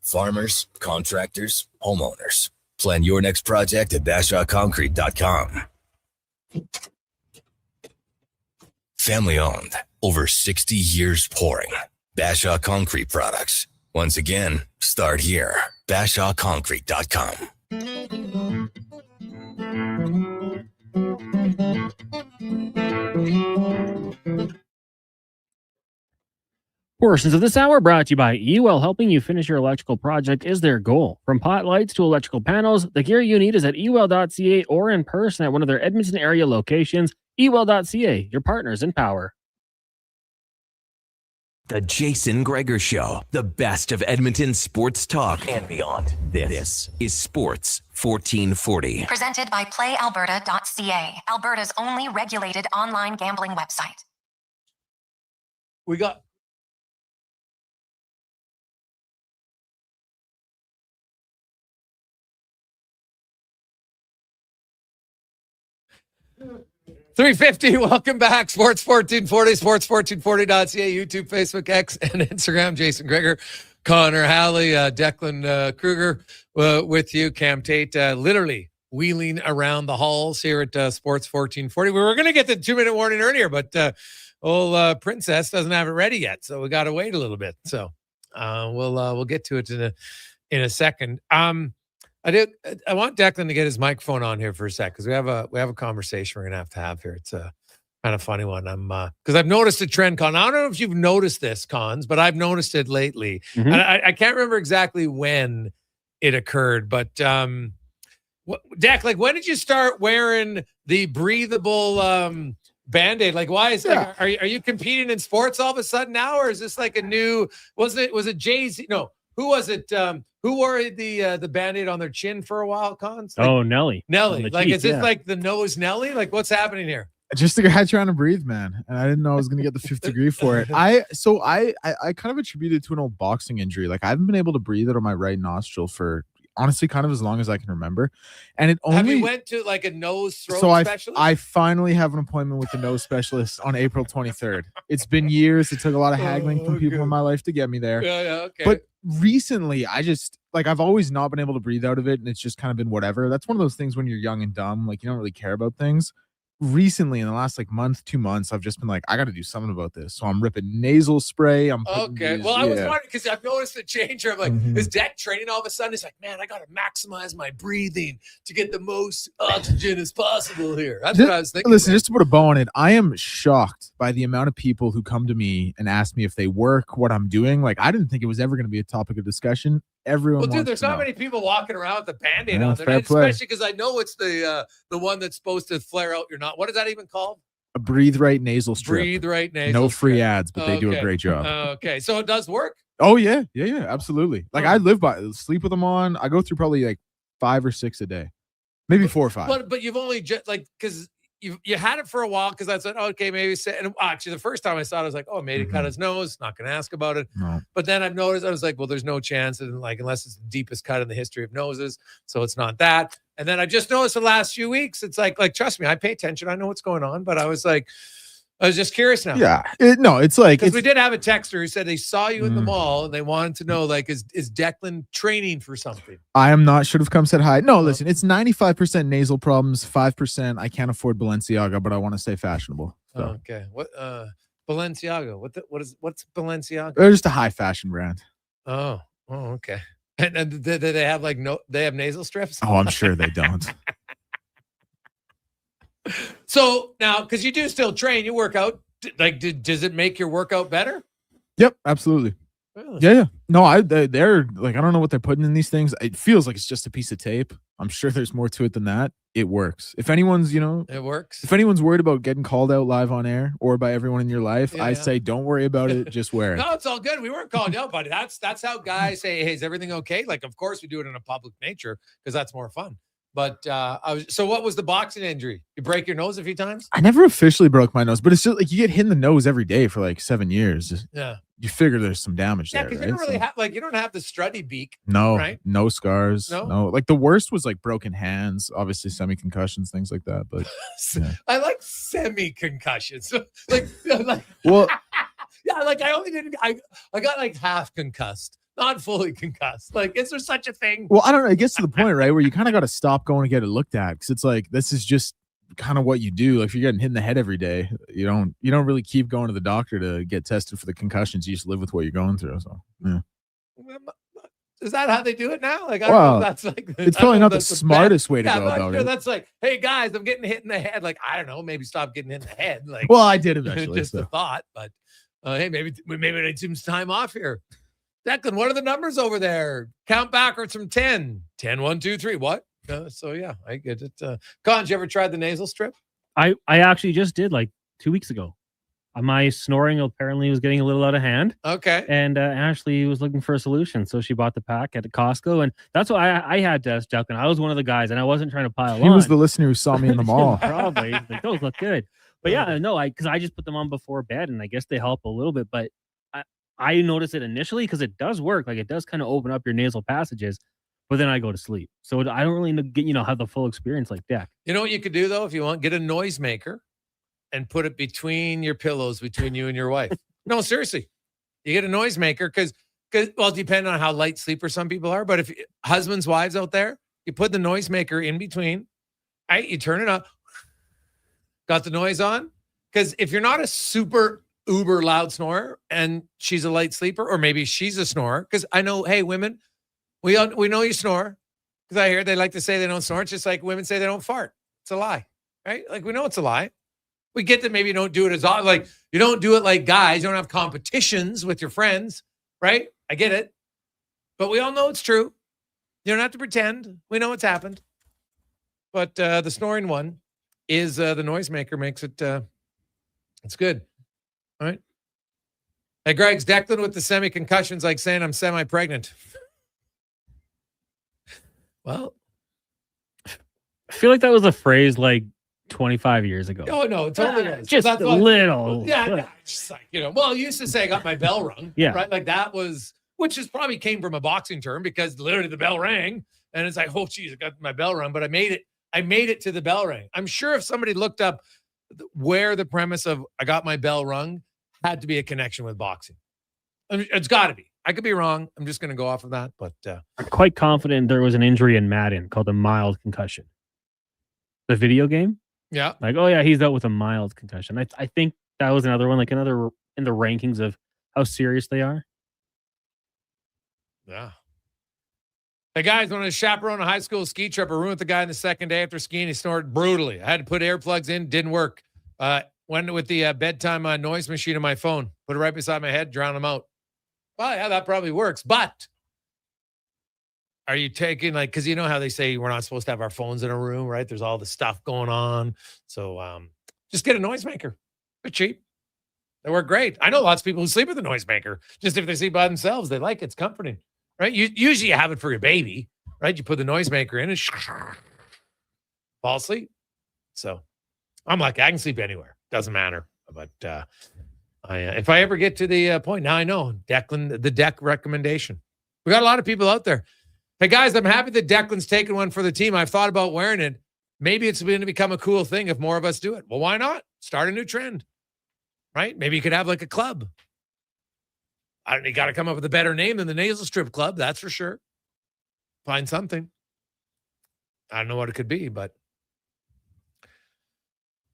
Farmers, contractors, homeowners. Plan your next project at BashawConcrete.com. Family owned, over 60 years pouring. Bashaw Concrete Products. Once again, start here. BashawConcrete.com. Portions of this hour brought to you by UL. Helping you finish your electrical project is their goal. From pot lights to electrical panels, the gear you need is at ul.ca or in person at one of their Edmonton area locations. ul.ca, your partners in power. The Jason Gregor Show, the best of Edmonton sports talk and beyond. This is Sports 1440. Presented by PlayAlberta.ca, Alberta's only regulated online gambling website. We got... $350. Welcome back. Sports 1440, sports1440.ca, YouTube, Facebook, X, and Instagram. Jason Gregor, Connor Halley, Declan Kruger with you. Cam Tate literally wheeling around the halls here at Sports 1440. We were going to get the 2-minute warning earlier, but old Princess doesn't have it ready yet, so we got to wait a little bit. So we'll get to it in a second. I want Declan to get his microphone on here for a sec because we have a conversation we're gonna have to have here. It's Kind of funny one. I'm because I've noticed a trend, Con. I don't know if you've noticed this, Cons, but I've noticed it lately. And I can't remember exactly when it occurred, but Dak, like, when did you start wearing the breathable Band-Aid? Like, why is like, are you competing in sports all of a sudden now, or is this like a new? Was it Jay-Z? No, who was it? Who wore the Band-Aid on their chin for a while, Cons? Like, Nelly. Like, is this like the nose Nelly? Like, what's happening here? Just a guy trying to breathe, man. And I didn't know I was going to get the 5th degree for it. I kind of attribute it to an old boxing injury. Like, I haven't been able to breathe out of my right nostril for honestly kind of as long as I can remember. And it only have you went to like a nose throat specialist? I finally have an appointment with the nose specialist on April 23rd. It's been years. It took a lot of haggling from people in my life to get me there. Yeah, okay. But recently, I've always not been able to breathe out of it, and it's just kind of been whatever. That's one of those things when you're young and dumb, like you don't really care about things. Recently, in the last like month, 2 months, I've just been like, I got to do something about this. So I'm ripping nasal spray. I'm okay. Well, I was wondering because I've noticed the change. I'm like, is Dak training all of a sudden? He's like, man, I got to maximize my breathing to get the most oxygen as possible here. That's what I was thinking. Listen, just to put a bow on it, I am shocked by the amount of people who come to me and ask me if they work, what I'm doing. Like, I didn't think it was ever going to be a topic of discussion. Everyone. Well, dude, there's not many people walking around with the Band-Aid on there, especially because I know it's the one that's supposed to flare out your not. What is that even called? A Breathe Right nasal strip. Breathe Right nasal. No free ads, but they do a great job. Okay, so it does work. Oh yeah, absolutely. Like I sleep with them on. I go through probably like 5 or 6 a day, maybe 4 or 5. But you've only just like because you had it for a while because I said, okay, maybe. And actually, the first time I saw it, I was like, oh, maybe cut his nose. Not going to ask about it. No. But then I've noticed, I was like, well, there's no chance, and like unless it's the deepest cut in the history of noses, so it's not that. And then I just noticed the last few weeks, it's like trust me, I pay attention. I know what's going on, but I was just curious now. Yeah, it's like because we did have a texter who said they saw you in the mall and they wanted to know, like, is Declan training for something? I am not. Should have come said hi. No, listen, it's 95% nasal problems, 5% I can't afford Balenciaga, but I want to stay fashionable. So. Okay, what Balenciaga? What's Balenciaga? They're just a high fashion brand. Oh, okay. And do they have they have nasal strips? Oh, I'm sure they don't. So now, because you do still train, you work out. Like, does it make your workout better? Yep, absolutely. Really? Yeah. No, they're like, I don't know what they're putting in these things. It feels like it's just a piece of tape. I'm sure there's more to it than that. It works. If anyone's, it works. If anyone's worried about getting called out live on air or by everyone in your life, I say don't worry about it. Just wear it. No, it's all good. We weren't calling you out, buddy. That's how guys say, hey, is everything okay? Like, of course we do it in a public nature because that's more fun. But so what was the boxing injury? You break your nose a few times? I never officially broke my nose, but it's just like you get hit in the nose every day for like 7 years. Yeah. You figure there's some damage there. Yeah, because you don't really have you don't have the strutty beak. No, right? No scars. No. Like the worst was like broken hands, obviously semi-concussions, things like that. But yeah. I like semi-concussions. like well, yeah, like I got like half concussed. Not fully concussed. Like, is there such a thing? Well, I don't know. It gets to the point, right, where you kind of got to stop going and get it looked at because it's like this is just kind of what you do. Like, if you're getting hit in the head every day, you don't really keep going to the doctor to get tested for the concussions. You just live with what you're going through. So, yeah. Is that how they do it now? Like, I don't know if that's like it's probably not the smartest way to go about it. That's like, hey guys, I'm getting hit in the head. Like, I don't know, maybe stop getting hit in the head. Like, well, I did eventually. Just a thought, but hey, maybe I need some time off here. Declan, what are the numbers over there? Count backwards from 10. 10, 1, 2, 3. What? So yeah, I get it. Con, you ever tried the nasal strip? I actually just did like 2 weeks ago. My snoring apparently was getting a little out of hand. Okay. And Ashley was looking for a solution, so she bought the pack at Costco, and that's what I had to Declan. I was one of the guys, and I wasn't trying to pile on. He was the listener who saw me in the mall. Probably. Like, those look good. But yeah, no, because I just put them on before bed, and I guess they help a little bit, but I noticed it initially because it does work. Like, it does kind of open up your nasal passages, but then I go to sleep. So I don't really get, have the full experience like that. You know what you could do, though, if you want? Get a noisemaker and put it between your pillows, between you and your wife. No, seriously. You get a noisemaker because, well, depending on how light sleeper some people are, but if husbands, wives out there, you put the noisemaker in between, right? You turn it up, got the noise on. Because if you're not a super uber loud snorer and she's a light sleeper, or maybe she's a snorer, because I know, hey, women, we know you snore, because I hear they like to say they don't snore. It's just like women say they don't fart. It's a lie, right? Like, we know it's a lie. We get that maybe you don't do it as often. Like, you don't do it like guys. You don't have competitions with your friends, right? I get it. But we all know it's true. You don't have to pretend. We know it's happened. But the snoring one is the noisemaker makes it, it's good. All right. Hey, Greg's Declan with the semi-concussions, like saying I'm semi-pregnant. Well, I feel like that was a phrase like 25 years ago. Oh, no, it totally is. Just That's a what- little. Yeah, just like, well, you used to say I got my bell rung. Yeah. Right? Like that was, which is probably came from a boxing term because literally the bell rang and it's like, oh, geez, I got my bell rung, but I made it to the bell ring. I'm sure if somebody looked up where the premise of I got my bell rung had to be a connection with boxing. I mean, it's got to be. I could be wrong. I'm just going to go off of that, but I'm quite confident there was an injury in Madden called a mild concussion. The video game? yeah. Like, oh yeah, he's out with a mild concussion. I think that was another one, like another in the rankings of how serious they are. Yeah. Hey guys, when I chaperone a high school ski trip, I ruined the guy in the second day after skiing. He snored brutally. I had to put earplugs in, didn't work. Went with the bedtime noise machine on my phone, put it right beside my head, drown him out. Well, yeah, that probably works. But are you taking because you know how they say we're not supposed to have our phones in a room, right? There's all the stuff going on. So just get a noisemaker. They're cheap. They work great. I know lots of people who sleep with a noisemaker. Just if they sleep by themselves, they like it. It's comforting, right? Usually you have it for your baby, right? You put the noisemaker in and fall asleep. So I'm like, I can sleep anywhere. Doesn't matter. But if I ever get to the point, now I know Declan, the deck recommendation. We got a lot of people out there. Hey guys, I'm happy that Declan's taking one for the team. I've thought about wearing it. Maybe it's going to become a cool thing if more of us do it. Well, why not? Start a new trend, right? Maybe you could have like a club. You got to come up with a better name than the Nasal Strip Club. That's for sure. Find something. I don't know what it could be, but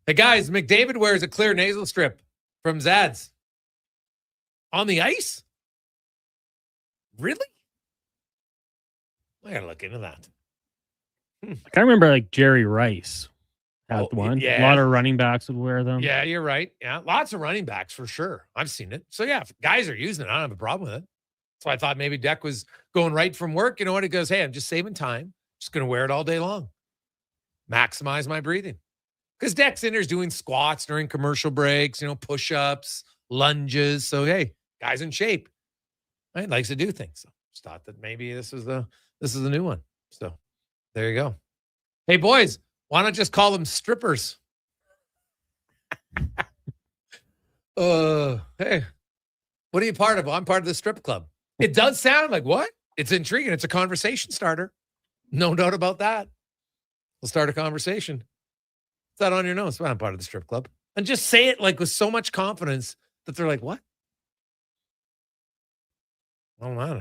hey guys, McDavid wears a clear nasal strip from Zads on the ice. Really? I gotta look into that. I remember like Jerry Rice had one. yeah. A lot of running backs would wear them. Yeah, you're right. Yeah, lots of running backs for sure. I've seen it. So yeah, if guys are using it, I don't have a problem with it. So I thought maybe Deck was going right from work. You know what? He goes, hey, I'm just saving time. Just going to wear it all day long. Maximize my breathing. Because Deck's in there's doing squats during commercial breaks, push-ups, lunges. So, hey, guy's in shape. Right? Likes to do things. So just thought that maybe this is a new one. So there you go. Hey, boys, why not just call them strippers? Hey, what are you part of? Well, I'm part of the strip club. It does sound like what? It's intriguing. It's a conversation starter. No doubt about that. We'll start a conversation. It's not on your nose. Well, I'm part of the strip club. And just say it with so much confidence that they're like, what? I don't know.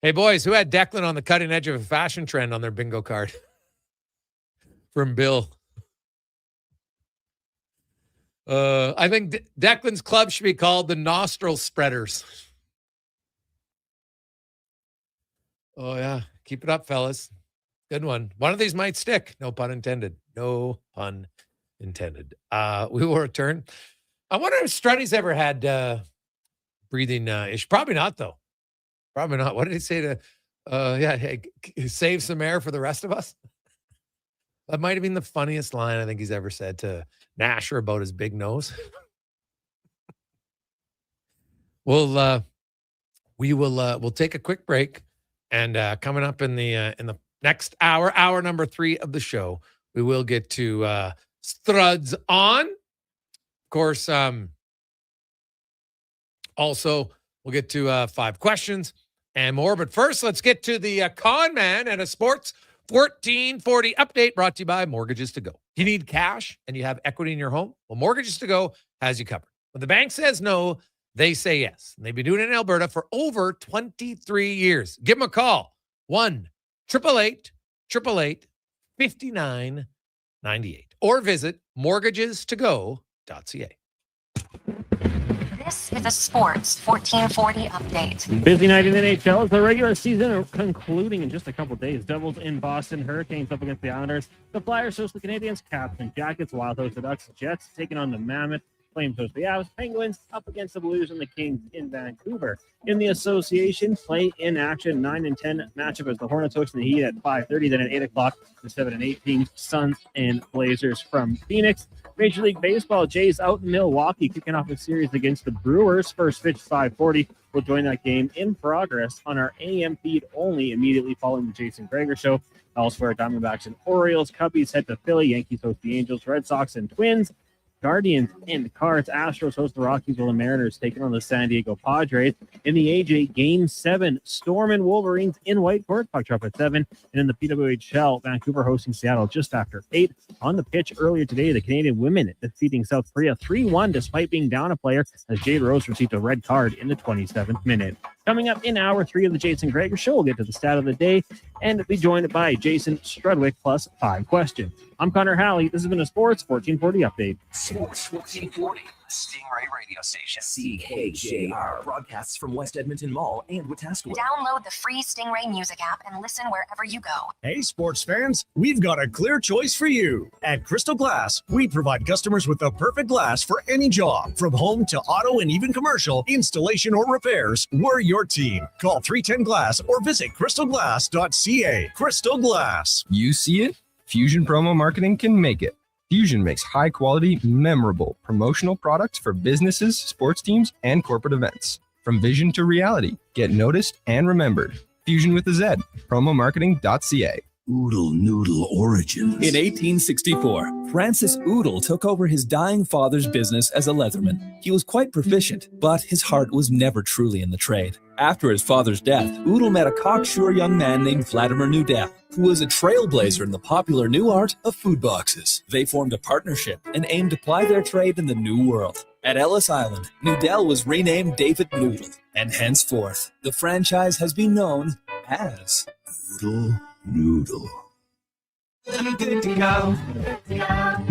Hey, boys, who had Declan on the cutting edge of a fashion trend on their bingo card? From Bill. I think Declan's club should be called the Nostril Spreaders. Oh, yeah. Keep it up, fellas. Good one. One of these might stick. No pun intended. No pun intended. We will return. I wonder if Struddy's ever had breathing issue. Probably not, though. Probably not. What did he say to, hey, save some air for the rest of us? That might have been the funniest line I think he's ever said to Nasher about his big nose. We'll take a quick break, and coming up in the next hour number 3 of the show, we will get to Struds on. Of course, also we'll get to 5 questions and more. But first, let's get to the con man and a sports 1440 update brought to you by Mortgages to Go. You need cash and you have equity in your home? Well, Mortgages to Go has you covered. When the bank says no, they say yes. And they've been doing it in Alberta for over 23 years. Give them a call. 1-888-888-5998 or visit mortgagestogo.ca. This is a Sports 1440 update. Busy night in the NHL as the regular season concluding in just a couple days. Devils in Boston, Hurricanes up against the Islanders. The Flyers host the Canadiens, Caps and Jackets. Wild host the Ducks, Jets taking on the Mammoth. Flames host the Avs. Penguins up against the Blues and the Kings in Vancouver. In the association, play in action 9 and 10 matchup as the Hornets host the Heat at 5:30. Then at 8 o'clock, the 7 and 8 teams, Suns and Blazers from Phoenix. Major League Baseball, Jays out in Milwaukee, kicking off a series against the Brewers. First pitch 5:40. We'll join that game in progress on our AM feed only immediately following the Jason Gregor Show. Elsewhere, Diamondbacks and Orioles. Cubbies head to Philly. Yankees host the Angels. Red Sox and Twins. Guardians and the Cards. Astros host the Rockies, while the Mariners taking on the San Diego Padres. In the AJ Game 7, Storm and Wolverines in Whitecourt. Puck drop at 7. And in the PWHL, Vancouver hosting Seattle just after 8. On the pitch earlier today, the Canadian women defeating South Korea 3-1 despite being down a player as Jade Rose received a red card in the 27th minute. Coming up in hour 3 of the Jason Gregor Show, we'll get to the stat of the day and be joined by Jason Strudwick plus 5 questions. I'm Connor Halley. This has been a Sports 1440 update. Sports 1440, Stingray radio station. CKJR broadcasts from West Edmonton Mall and Wetaskiwin. Download the free Stingray music app and listen wherever you go. Hey, sports fans, we've got a clear choice for you. At Crystal Glass, we provide customers with the perfect glass for any job. From home to auto and even commercial, installation or repairs, we're your team. Call 310 Glass or visit crystalglass.ca. Crystal Glass. You see it? Fusion Promo Marketing can make it. Fusion makes high-quality, memorable promotional products for businesses, sports teams, and corporate events. From vision to reality, get noticed and remembered. Fusion with a Z. Promomarketing.ca. Oodle Noodle origins. In 1864, Francis Oodle took over his dying father's business as a leatherman. He was quite proficient, but his heart was never truly in the trade. After his father's death, Oodle met a cocksure young man named Vladimir Nudel, who was a trailblazer in the popular new art of food boxes. They formed a partnership and aimed to ply their trade in the new world. At Ellis Island, Nudel was renamed David Noodle, and henceforth, the franchise has been known as Oodle Noodle. Good to go.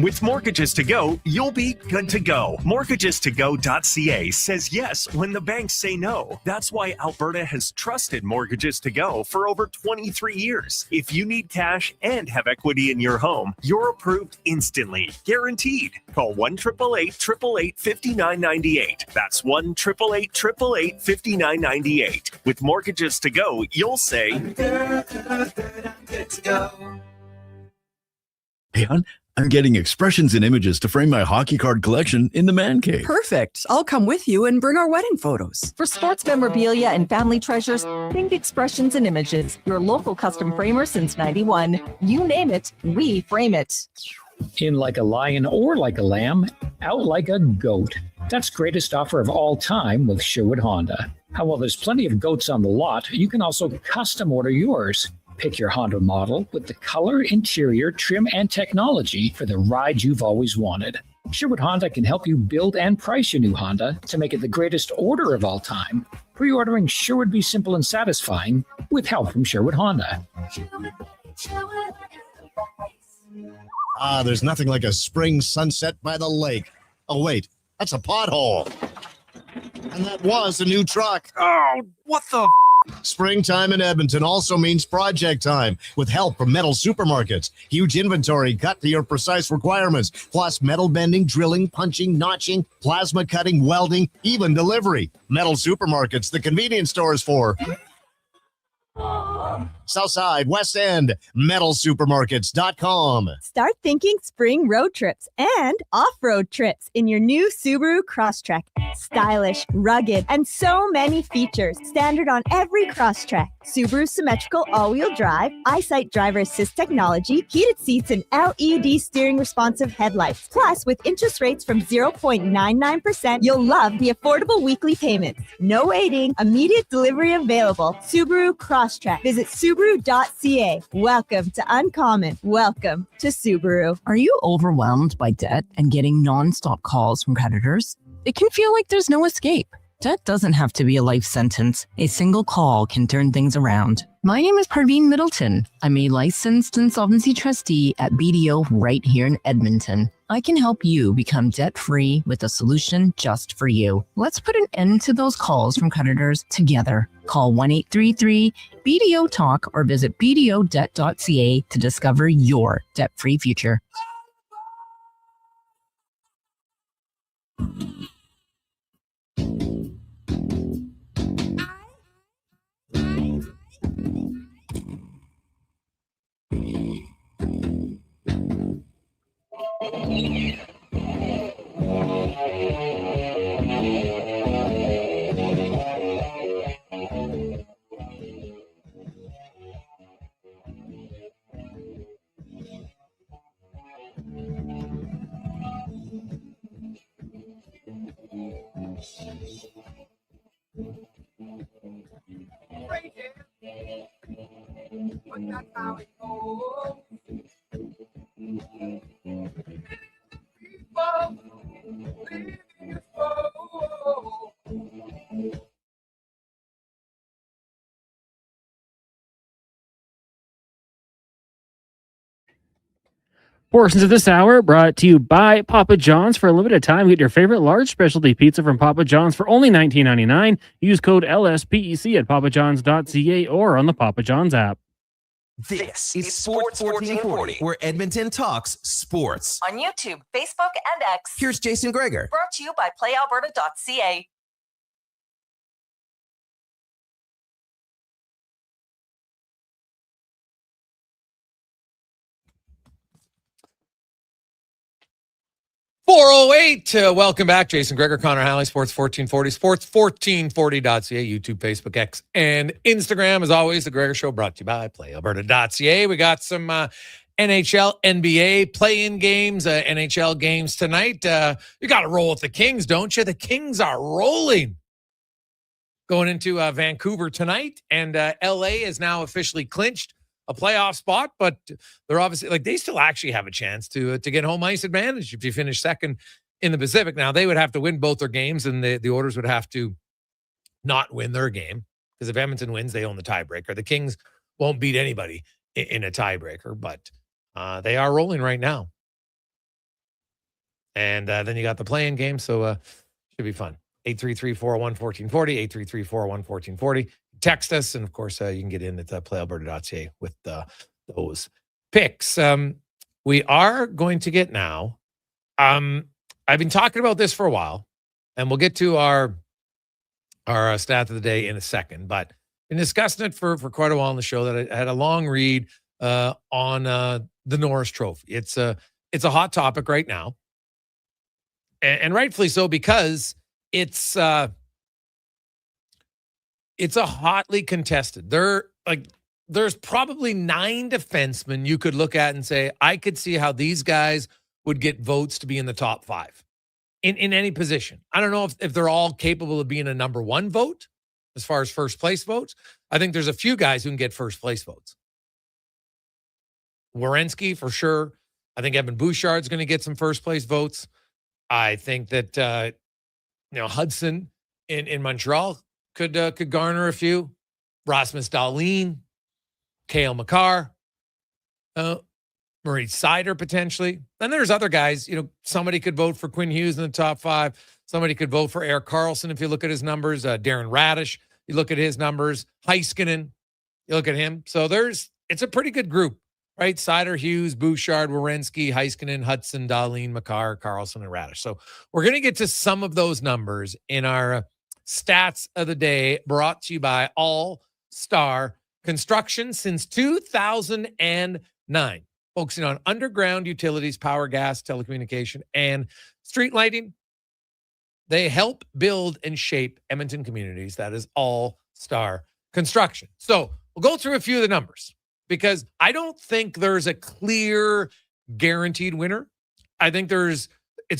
With Mortgages to Go, you'll be good to go. MortgagesToGo.ca says yes when the banks say no. That's why Alberta has trusted Mortgages to Go for over 23 years. If you need cash and have equity in your home, you're approved instantly, guaranteed. Call 1-888-888-5998. That's 1-888-888-5998. With Mortgages to Go, you'll say, I'm good to go. Hey, hon, I'm getting expressions and images to frame my hockey card collection in the man cave. Perfect. I'll come with you and bring our wedding photos. For sports memorabilia and family treasures, think Expressions and Images, your local custom framer since 91. You name it, we frame it. In like a lion or like a lamb, out like a goat. That's greatest offer of all time with Sherwood Honda. While there's plenty of goats on the lot, you can also custom order yours. Pick your Honda model with the color, interior, trim, and technology for the ride you've always wanted. Sherwood Honda can help you build and price your new Honda to make it the greatest order of all time. Pre-ordering sure would be simple and satisfying with help from Sherwood Honda. There's nothing like a spring sunset by the lake. Oh, wait, that's a pothole. And that was a new truck. Oh, what the Springtime in Edmonton also means project time with help from Metal Supermarkets. Huge inventory cut to your precise requirements, plus metal bending, drilling, punching, notching, plasma cutting, welding, even delivery. Metal Supermarkets, the convenience stores for Southside, West End, metalsupermarkets.com. Start thinking spring road trips and off-road trips in your new Subaru Crosstrek. Stylish, rugged, and so many features. Standard on every Crosstrek. Subaru symmetrical all-wheel drive, EyeSight driver assist technology, heated seats, and LED steering responsive headlights. Plus, with interest rates from 0.99%, you'll love the affordable weekly payments. No waiting, immediate delivery available. Subaru Crosstrek. Visit Subaru.ca. Welcome to Uncommon. Welcome to Subaru. Are you overwhelmed by debt and getting non-stop calls from creditors? It can feel like there's no escape. Debt doesn't have to be a life sentence. A single call can turn things around. My name is Parveen Middleton. I'm a licensed insolvency trustee at BDO right here in Edmonton. I can help you become debt-free with a solution just for you. Let's put an end to those calls from creditors together. Call 1-833-BDO-TALK or visit bdodebt.ca to discover your debt-free future. Portions of this hour brought to you by Papa John's. For a limited time, get your favorite large specialty pizza from Papa John's for only $19.99. Use code LSPEC at papajohns.ca or on the Papa John's app. This is Sports 1440, where Edmonton talks sports. On YouTube, Facebook, and X. Here's Jason Gregor. Brought to you by playalberta.ca. Welcome back. Jason Gregor, Connor Halley, Sports 1440, sports1440.ca, YouTube, Facebook, X, and Instagram. As always, The Gregor Show brought to you by playalberta.ca. We got some NHL, NBA play-in games, NHL games tonight. You got to roll with the Kings, don't you? The Kings are rolling. Going into Vancouver tonight, and LA is now officially clinched a playoff spot, but they're obviously they still actually have a chance to get home ice advantage if you finish second in the Pacific. Now they would have to win both their games, and the Oilers would have to not win their game, because if Edmonton wins, they own the tiebreaker. The Kings won't beat anybody in a tiebreaker, but they are rolling right now. And then you got the play-in game, so should be fun. 833-401-1440, 833-401-1440. Text us, and of course, you can get in at playalberta.ca with those picks. We are going to get now. I've been talking about this for a while, and we'll get to our stat of the day in a second. But been discussing it for quite a while on the show. That I had a long read on the Norris Trophy. It's a hot topic right now, and rightfully so, because it's a hotly contested. There's probably 9 defensemen you could look at and say, I could see how these guys would get votes to be in the top 5 in any position. I don't know if they're all capable of being a number 1 vote as far as first place votes. I think there's a few guys who can get first place votes. Werenski, for sure. I think Evan Bouchard's going to get some first place votes. I think that, Hudson in Montreal could garner a few. Rasmus Dahlin, Cale Makar, Maurice Seider potentially. Then there's other guys. Somebody could vote for Quinn Hughes in the top 5. Somebody could vote for Erik Karlsson if you look at his numbers. Darren Radish, you look at his numbers. Heiskanen, you look at him. So it's a pretty good group, right? Seider, Hughes, Bouchard, Werenski, Heiskanen, Hudson, Dahlin, Makar, Karlsson, and Radish. So we're going to get to some of those numbers in our stats of the day, brought to you by All Star Construction since 2009, focusing on underground utilities, power, gas, telecommunication, and street lighting. They help build and shape Edmonton communities. That is All Star Construction. So we'll go through a few of the numbers, because I don't think there's a clear guaranteed winner. I think it's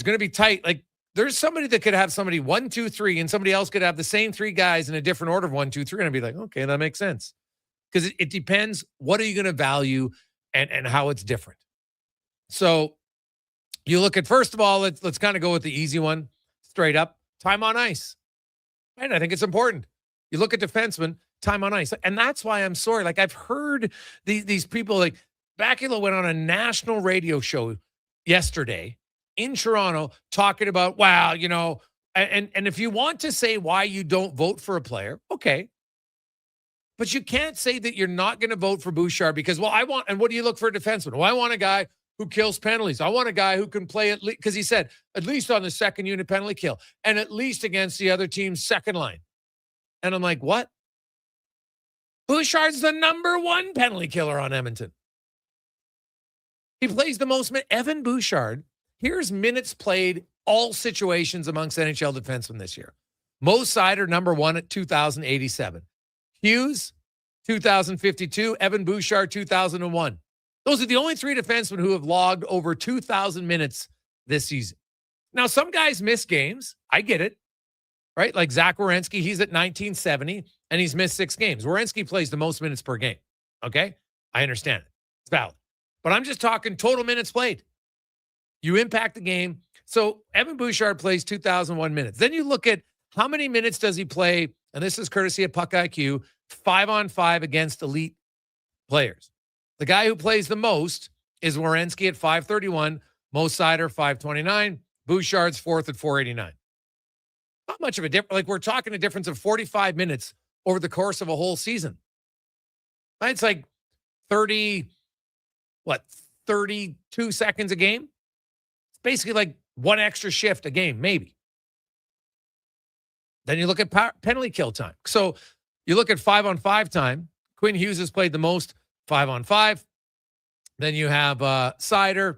going to be tight. There's somebody that could have somebody 1, 2, 3, and somebody else could have the same 3 guys in a different order of 1, 2, 3. And I'd be like, okay, that makes sense. Because it depends. What are you going to value and how it's different? So you look at, first of all, let's kind of go with the easy one straight up. Time on ice. And I think it's important. You look at defensemen, time on ice. And that's why I'm sorry. I've heard these people, Bakula went on a national radio show yesterday in Toronto talking about, wow, and if you want to say why you don't vote for a player, okay. But you can't say that you're not going to vote for Bouchard because, and what do you look for a defenseman? Well, I want a guy who kills penalties. I want a guy who can play at least, because he said, at least on the second unit penalty kill and at least against the other team's second line. And I'm like, what? Bouchard's the number 1 penalty killer on Edmonton. He plays the most. Evan Bouchard, here's minutes played, all situations amongst NHL defensemen this year. Mo Seider, number 1 at 2,087. Hughes, 2,052. Evan Bouchard, 2,001. Those are the only 3 defensemen who have logged over 2,000 minutes this season. Now, some guys miss games. I get it, right? Like Zach Werenski, he's at 1970, and he's missed 6 games. Werenski plays the most minutes per game, okay? I understand it. It's valid. But I'm just talking total minutes played. You impact the game. So Evan Bouchard plays 2,001 minutes. Then you look at how many minutes does he play, and this is courtesy of Puck IQ, 5-on-5 against elite players. The guy who plays the most is Werenski at 531, Mo Seider 529, Bouchard's 4th at 489. Not much of a difference. Like, we're talking a difference of 45 minutes over the course of a whole season. It's like 32 seconds a game? It's basically like 1 extra shift a game, maybe. Then you look at penalty kill time. So you look at 5-on-5 time. Quinn Hughes has played the most 5-on-5. Then you have Seider.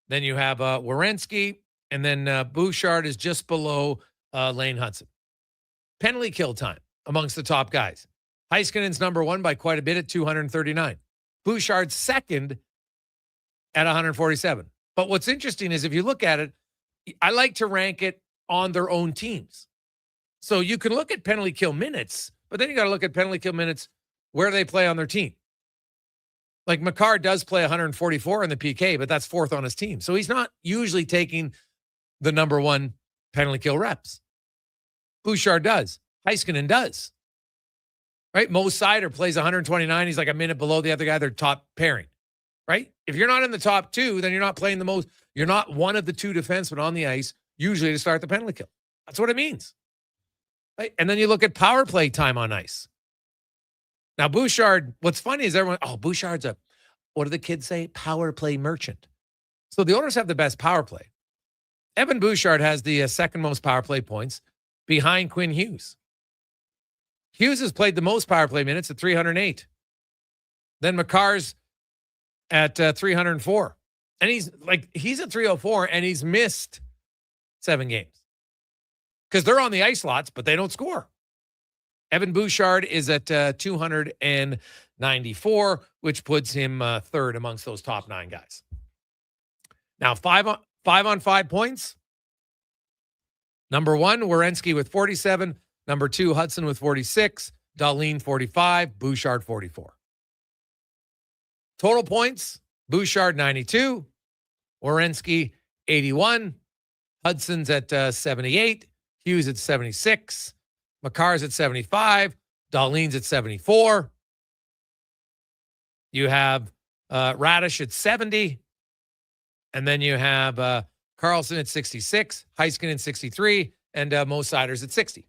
Then you have Werenski. And then Bouchard is just below Lane Hudson. Penalty kill time amongst the top guys. Heiskanen's number 1 by quite a bit at 239. Bouchard's second at 147. But what's interesting is if you look at it, I like to rank it on their own teams. So you can look at penalty kill minutes, but then you got to look at penalty kill minutes where they play on their team. Like Makar does play 144 in the PK, but that's 4th on his team. So he's not usually taking the number 1 penalty kill reps. Bouchard does. Heiskanen does. Right? Mo Seider plays 129. He's like a minute below the other guy. They're top pairing. Right? If you're not in the top 2, then you're not playing the most. You're not one of the 2 defensemen on the ice, usually to start the penalty kill. That's what it means. Right? And then you look at power play time on ice. Now, Bouchard, what's funny is everyone, Bouchard's what do the kids say? Power play merchant. So the Oilers have the best power play. Evan Bouchard has the second most power play points behind Quinn Hughes. Hughes has played the most power play minutes at 308. Then Makar's at 304. And he's at 304 and he's missed 7 games. Because they're on the ice lots, but they don't score. Evan Bouchard is at 294, which puts him 3rd amongst those top 9 guys. Now, 5-on-5 points. Number 1, Werenski with 47. Number 2, Hudson with 46. Dahlin 45. Bouchard 44. Total points, Bouchard 92. Werenski 81. Hudson's at 78. Hughes at 76. Makar's at 75. Dahlin's at 74. You have Radish at 70. And then you have Carlson at 66. Heiskanen at 63. And Mo Seider's at 60.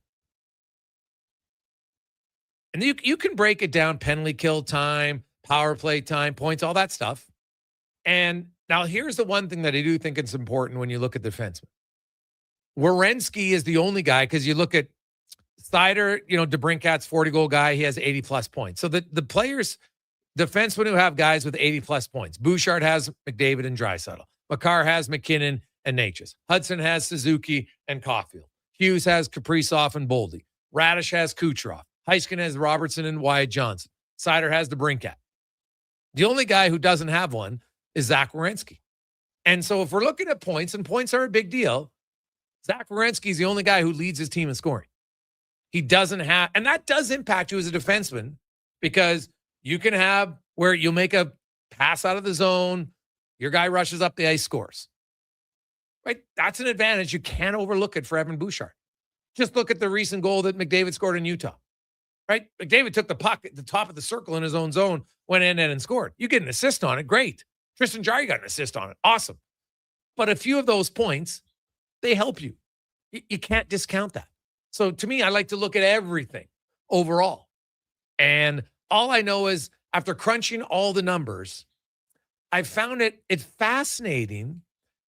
And you can break it down, penalty kill time, power play time, points, all that stuff. And now here's the one thing that I do think is important when you look at defensemen. Werenski is the only guy, because you look at Seider, DeBrincat's 40-goal guy. He has 80-plus points. So the players, defensemen who have guys with 80-plus points. Bouchard has McDavid and Draisaitl. Makar has McKinnon and Natchez. Hudson has Suzuki and Caulfield. Hughes has Kaprizov and Boldy. Radish has Kucherov. Heiskanen has Robertson and Wyatt Johnson. Seider has DeBrincat. The only guy who doesn't have one is Zach Werenski. And so if we're looking at points, and points are a big deal, Zach Werenski is the only guy who leads his team in scoring. He doesn't have, and that does impact you as a defenseman, because you can have where you'll make a pass out of the zone, your guy rushes up the ice, scores. Right? That's an advantage. You can't overlook it for Evan Bouchard. Just look at the recent goal that McDavid scored in Utah. Right? McDavid took the puck at the top of the circle in his own zone, went in and scored. You get an assist on it, great. Tristan Jarry got an assist on it, awesome. But a few of those points, they help you. You can't discount that. So to me, I like to look at everything overall. And all I know is after crunching all the numbers, I found it's fascinating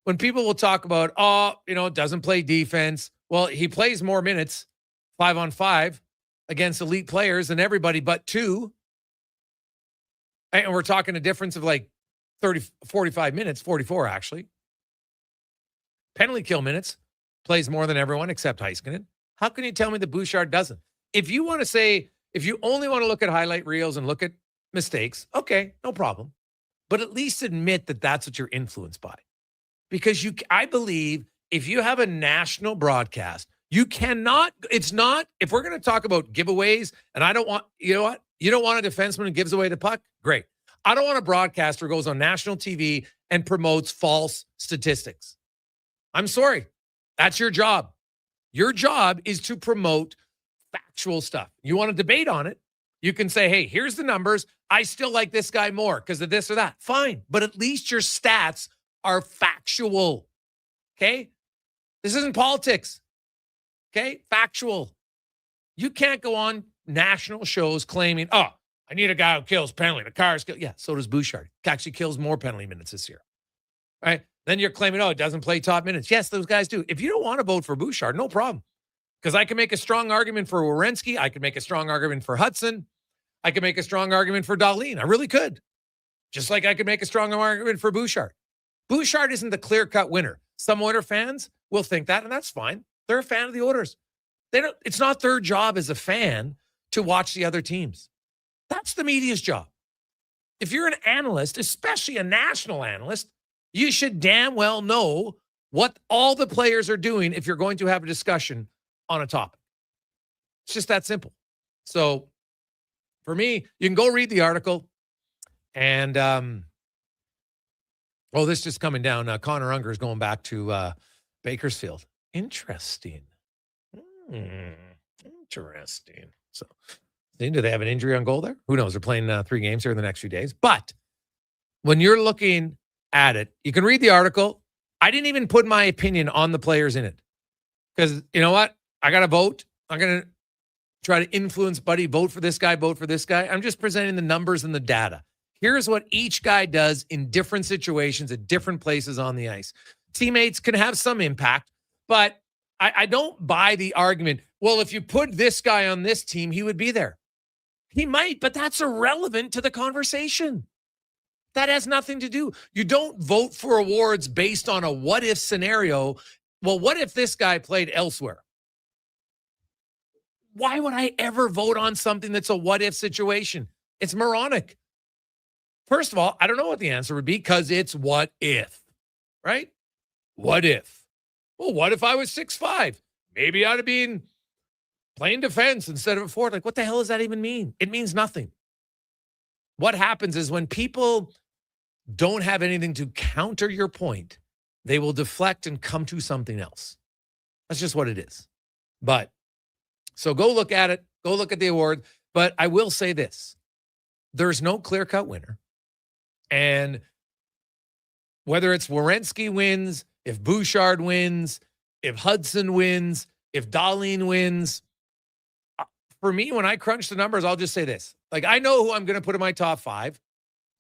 when people will talk about, doesn't play defense. Well, he plays more minutes 5-on-5 against elite players than everybody but two. And we're talking a difference of like 45 minutes, 44 actually. Penalty kill minutes, plays more than everyone except Heiskanen. How can you tell me that Bouchard doesn't? If you only want to look at highlight reels and look at mistakes, okay, no problem. But at least admit that that's what you're influenced by. Because I believe if you have a national broadcast, you cannot, if we're going to talk about giveaways, and I don't want, you know what? You don't want a defenseman who gives away the puck? Great. I don't want a broadcaster who goes on national TV and promotes false statistics. I'm sorry. That's your job. Your job is to promote factual stuff. You want to debate on it? You can say, hey, here's the numbers. I still like this guy more because of this or that. Fine. But at least your stats are factual. Okay? This isn't politics. Okay? Factual. You can't go on national shows claiming, I need a guy who kills penalty. The Cars kill. Yeah, so does Bouchard. Actually kills more penalty minutes this year. All right? Then you're claiming, it doesn't play top minutes. Yes, those guys do. If you don't want to vote for Bouchard, no problem. Because I can make a strong argument for Werenski. I can make a strong argument for Hudson. I can make a strong argument for Dahlin. I really could. Just like I could make a strong argument for Bouchard. Bouchard isn't the clear-cut winner. Some Oiler fans will think that, and that's fine. They're a fan of the Oilers. It's not their job as a fan to watch the other teams. That's the media's job. If you're an analyst, especially a national analyst, you should damn well know what all the players are doing if you're going to have a discussion on a topic. It's just that simple. So for me, you can go read the article. And, this just coming down. Connor Unger is going back to Bakersfield. Interesting. Interesting. So do they have an injury on goal there? Who knows? They're playing 3 games here in the next few days. But when you're looking at it, you can read the article. I didn't even put my opinion on the players in it. Because you know what? I got to vote. I'm going to try to influence Buddy. Vote for this guy. Vote for this guy. I'm just presenting the numbers and the data. Here's what each guy does in different situations at different places on the ice. Teammates can have some impact, but I don't buy the argument, well, if you put this guy on this team, he would be there. He might, but that's irrelevant to the conversation. That has nothing to do. You don't vote for awards based on a what-if scenario. Well, what if this guy played elsewhere? Why would I ever vote on something that's a what-if situation? It's moronic. First of all, I don't know what the answer would be because it's what if, right? What if? Well, what if I was 6'5"? Maybe I'd have been playing defense instead of a forward. Like, what the hell does that even mean? It means nothing. What happens is when people don't have anything to counter your point, they will deflect and come to something else. That's just what it is. But so go look at it. Go look at the award. But I will say this. There's no clear-cut winner. And whether it's Werenski wins, if Bouchard wins, if Hudson wins, if Dahlin wins, for me, when I crunch the numbers, I'll just say this. Like, I know who I'm going to put in my top 5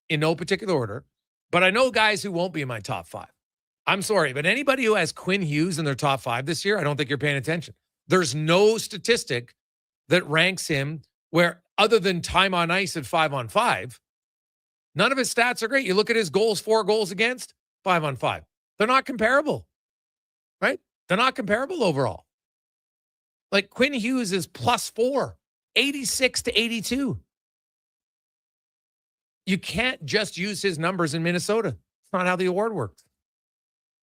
in no particular order, but I know guys who won't be in my top 5. I'm sorry, but anybody who has Quinn Hughes in their top 5 this year, I don't think you're paying attention. There's no statistic that ranks him where, other than time on ice at 5-on-5, none of his stats are great. You look at his goals, 4 goals against, 5-on-5. They're not comparable, right? They're not comparable overall. Like Quinn Hughes is +4, 86 to 82. You can't just use his numbers in Minnesota. It's not how the award works.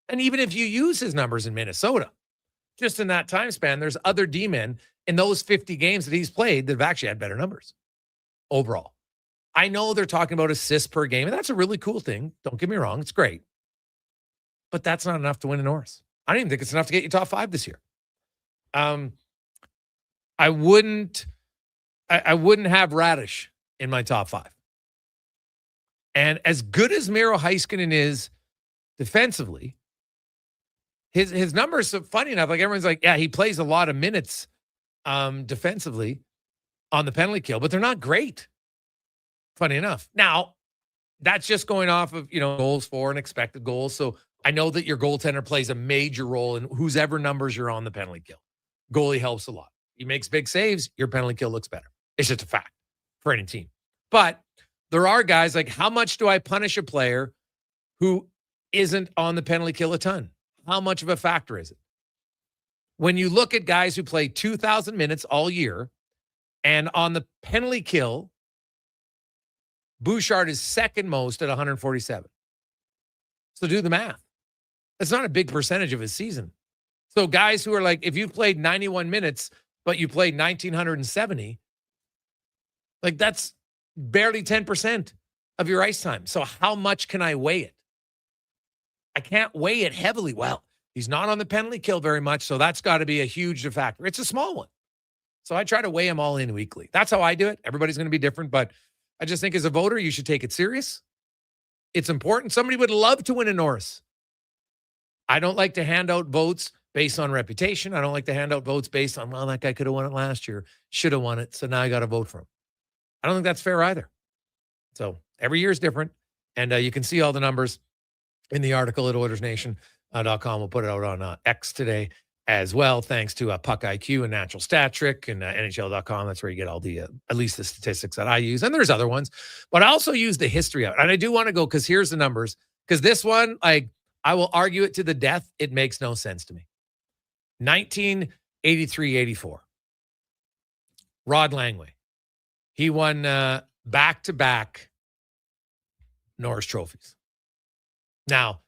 And even if you use his numbers in Minnesota, just in that time span, there's other D-men in those 50 games that he's played that have actually had better numbers overall. I know they're talking about assists per game, and that's a really cool thing. Don't get me wrong. It's great. But that's not enough to win a Norris. I don't even think it's enough to get you top 5 this year. I wouldn't have Radish in my top 5. And as good as Miro Heiskanen is defensively, His numbers are funny enough. Like everyone's like, yeah, he plays a lot of minutes defensively on the penalty kill, but they're not great. Funny enough. Now, that's just going off of, goals for and expected goals. So I know that your goaltender plays a major role in whose ever numbers you're on the penalty kill. Goalie helps a lot. He makes big saves, your penalty kill looks better. It's just a fact for any team. But there are guys like, how much do I punish a player who isn't on the penalty kill a ton? How much of a factor is it? When you look at guys who play 2,000 minutes all year, and on the penalty kill, Bouchard is second most at 147. So do the math. It's not a big percentage of his season. So guys who are like, if you played 91 minutes, but you played 1,970, like that's barely 10% of your ice time. So how much can I weigh it? I can't weigh it heavily. Well, he's not on the penalty kill very much, so that's got to be a huge factor. It's a small one. So I try to weigh them all in weekly. That's how I do it. Everybody's going to be different, but I just think as a voter, you should take it serious. It's important. Somebody would love to win a Norris. I don't like to hand out votes based on reputation. I don't like to hand out votes based on, well, that guy could have won it last year, should have won it, so now I got to vote for him. I don't think that's fair either. So every year is different, and you can see all the numbers in the article at OilersNation.com. We'll put it out on X today as well, thanks to Puck IQ and Natural Stat Trick and NHL.com. That's where you get all the, at least the statistics that I use. And there's other ones, but I also use the history of it. And I do want to go, because here's the numbers, because this one, I will argue it to the death. It makes no sense to me. 1983-84. Rod Langway. He won back-to-back Norris trophies. Now,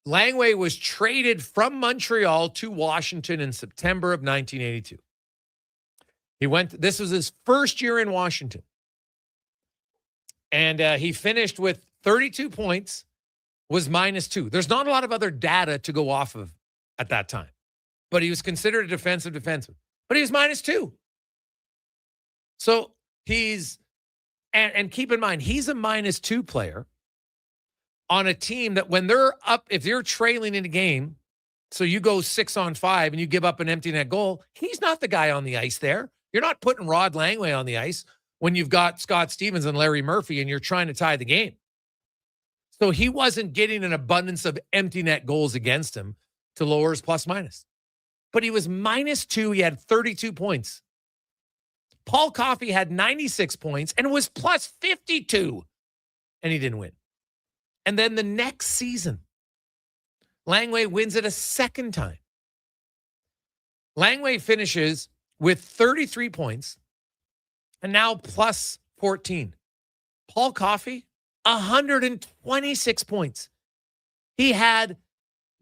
Langway was traded from Montreal to Washington in September of 1982. This was his first year in Washington. And he finished with 32 points, was -2. There's not a lot of other data to go off of at that time. But he was considered a defensive defenseman. But he was -2. So he's, and keep in mind, he's a -2 player on a team that when they're up, if you're trailing in a game, so you go 6-on-5 and you give up an empty net goal, he's not the guy on the ice there. You're not putting Rod Langway on the ice when you've got Scott Stevens and Larry Murphy and you're trying to tie the game. So he wasn't getting an abundance of empty net goals against him to lower his plus-minus. But he was -2. He had 32 points. Paul Coffey had 96 points and was +52, and he didn't win. And then the next season, Langway wins it a second time. Langway finishes with 33 points and now +14. Paul Coffey, 126 points. He had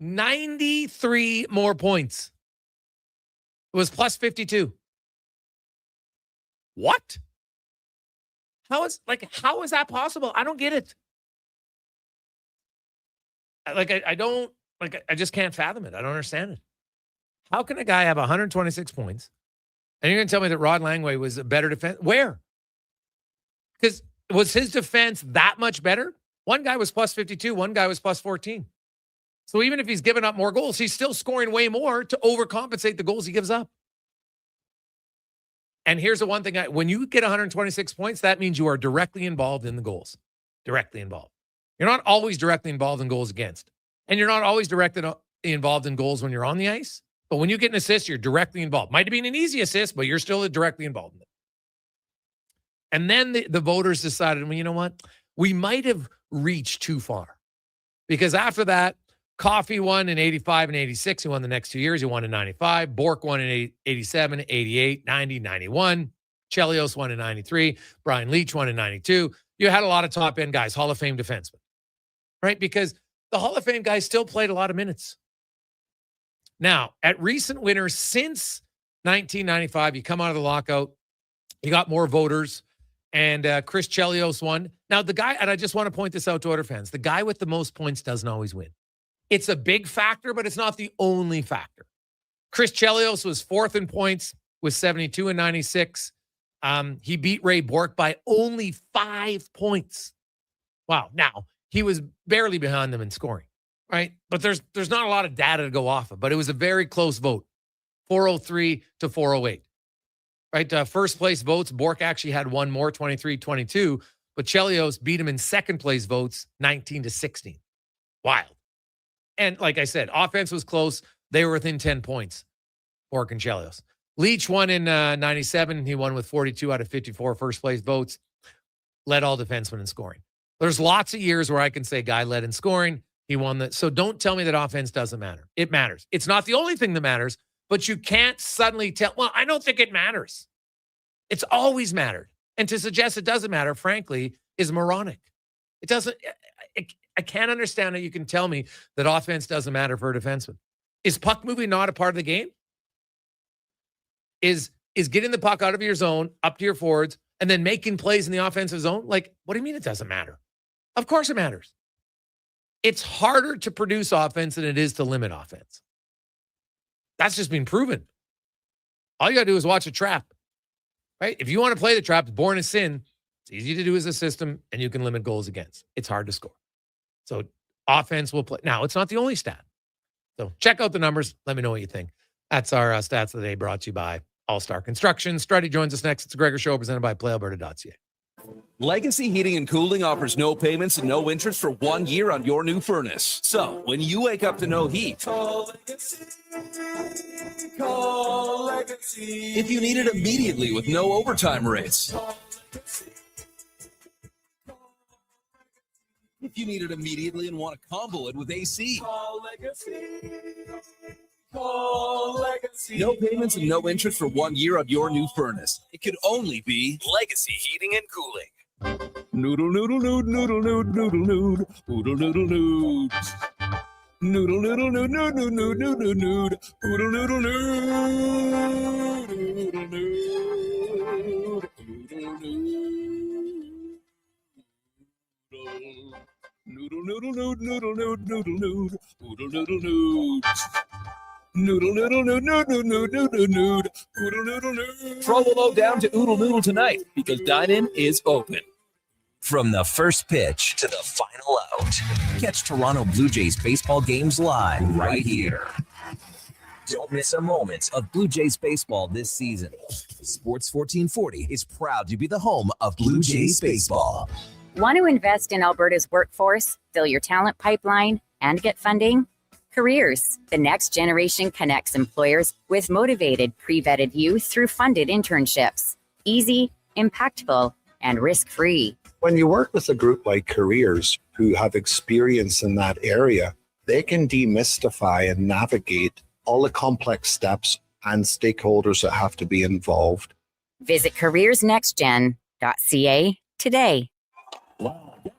93 more points. It was +52. What? How is that possible? I don't get it. I just can't fathom it. I don't understand it. How can a guy have 126 points and you're going to tell me that Rod Langway was a better defense? Where? Because was his defense that much better? One guy was +52. One guy was +14. So even if he's given up more goals, he's still scoring way more to overcompensate the goals he gives up. And here's the one thing. When you get 126 points, that means you are directly involved in the goals. Directly involved. You're not always directly involved in goals against. And you're not always directly involved in goals when you're on the ice. But when you get an assist, you're directly involved. Might have been an easy assist, but you're still directly involved in it. And then the voters decided, well, you know what? We might have reached too far. Because after that, Coffey won in 85 and 86. He won the next 2 years. He won in 95. Bork won in 87, 88, 90, 91. Chelios won in 93. Brian Leach won in 92. You had a lot of top-end guys, Hall of Fame defensemen. Right? Because the Hall of Fame guys still played a lot of minutes. Now, at recent winners since 1995, you come out of the lockout, you got more voters, and Chris Chelios won. Now, the guy, and I just want to point this out to Oiler fans, the guy with the most points doesn't always win. It's a big factor, but it's not the only factor. Chris Chelios was fourth in points with 72 and 96. He beat Ray Bork by only 5 points. Wow. Now, he was barely behind them in scoring. right? But there's not a lot of data to go off of, but it was a very close vote, 403 to 408, right? First place votes, Bork actually had one more, 23-22, but Chelios beat him in second place votes, 19 to 16. Wild. And like I said, offense was close. They were within 10 points, Bork and Chelios. Leach won in 97. He won with 42 out of 54 first place votes. Led all defensemen in scoring. There's lots of years where I can say guy led in scoring. He won that. So don't tell me that offense doesn't matter. It matters. It's not the only thing that matters, but you can't suddenly tell, well, I don't think it matters. It's always mattered. And to suggest it doesn't matter, frankly, is moronic. It doesn't. I can't understand how you can tell me that offense doesn't matter for a defenseman. Is puck moving not a part of the game? Is getting the puck out of your zone, up to your forwards, and then making plays in the offensive zone? Like, what do you mean it doesn't matter? Of course it matters. It's harder to produce offense than it is to limit offense. That's just been proven. All you got to do is watch a trap, right? If you want to play the trap, it's born a sin. It's easy to do as a system, and you can limit goals against. It's hard to score. So offense will play. Now, it's not the only stat. So check out the numbers. Let me know what you think. That's our stats of the day, brought to you by All-Star Construction. Struddy joins us next. It's a Gregor Show presented by PlayAlberta.ca. Legacy Heating and Cooling offers no payments and no interest for 1 year on your new furnace. So when you wake up to no heat, call Legacy. Call Legacy. If you need it immediately with no overtime rates. If you need it immediately and want to combo it with AC. Call Legacy. Call Legacy. No payments and no interest for 1 year on your new furnace. It could only be Legacy Heating and Cooling. Noodle, noodle, noodle, noodle, noodle, noodle, noodle, noodle, noodle, noodle. Noodle, noodle, noodle, noodle, noodle, noodle, noodle, noodle, noodle, noodle, noodle, noodle, noodle, noodle, noodle, noodle, noodle, noodle, noodle. Noodle, noodle, noodle, noodle, noodle, noodle, noodle, noodle, noodle, noodle. Throw the load down to Oodle Noodle tonight because dine-in is open. From the first pitch to the final out, catch Toronto Blue Jays baseball games live right here. Don't miss a moment of Blue Jays baseball this season. Sports 1440 is proud to be the home of Blue Jays baseball. Want to invest in Alberta's workforce, fill your talent pipeline, and get funding? Careers, the next generation connects employers with motivated, pre-vetted youth through funded internships. Easy, impactful, and risk-free. When you work with a group like Careers who have experience in that area, they can demystify and navigate all the complex steps and stakeholders that have to be involved. Visit careersnextgen.ca today.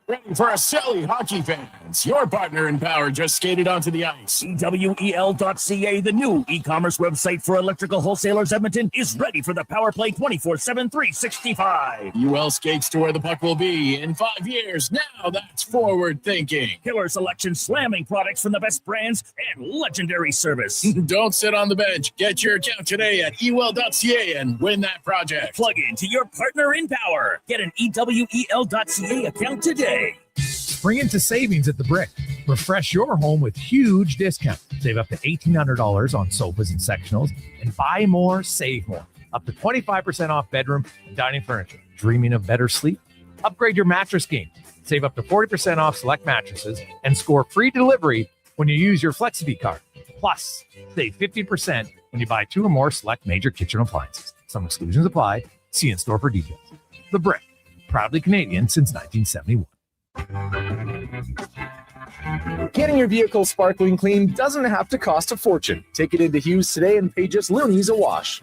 Ready for a silly hockey fans. Your partner in power just skated onto the ice. EWEL.ca, the new e-commerce website for electrical wholesalers Edmonton, is ready for the power play 24/7, 365. UL skates to where the puck will be in 5 years. Now that's forward thinking. Killer selection, slamming products from the best brands, and legendary service. Don't sit on the bench. Get your account today at EWEL.ca and win that project. Plug into your partner in power. Get an EWEL.ca account today. Spring into savings at the Brick. Refresh your home with huge discounts. Save up to $1,800 on sofas and sectionals, and buy more, save more. Up to 25% off bedroom and dining furniture. Dreaming of better sleep? Upgrade your mattress game. Save up to 40% off select mattresses and score free delivery when you use your FlexiBee card. Plus, save 50% when you buy 2 or more select major kitchen appliances. Some exclusions apply. See in store for details. The Brick. Proudly Canadian since 1971. Getting your vehicle sparkling clean doesn't have to cost a fortune. Take it into Hughes today and pay just loonies a wash.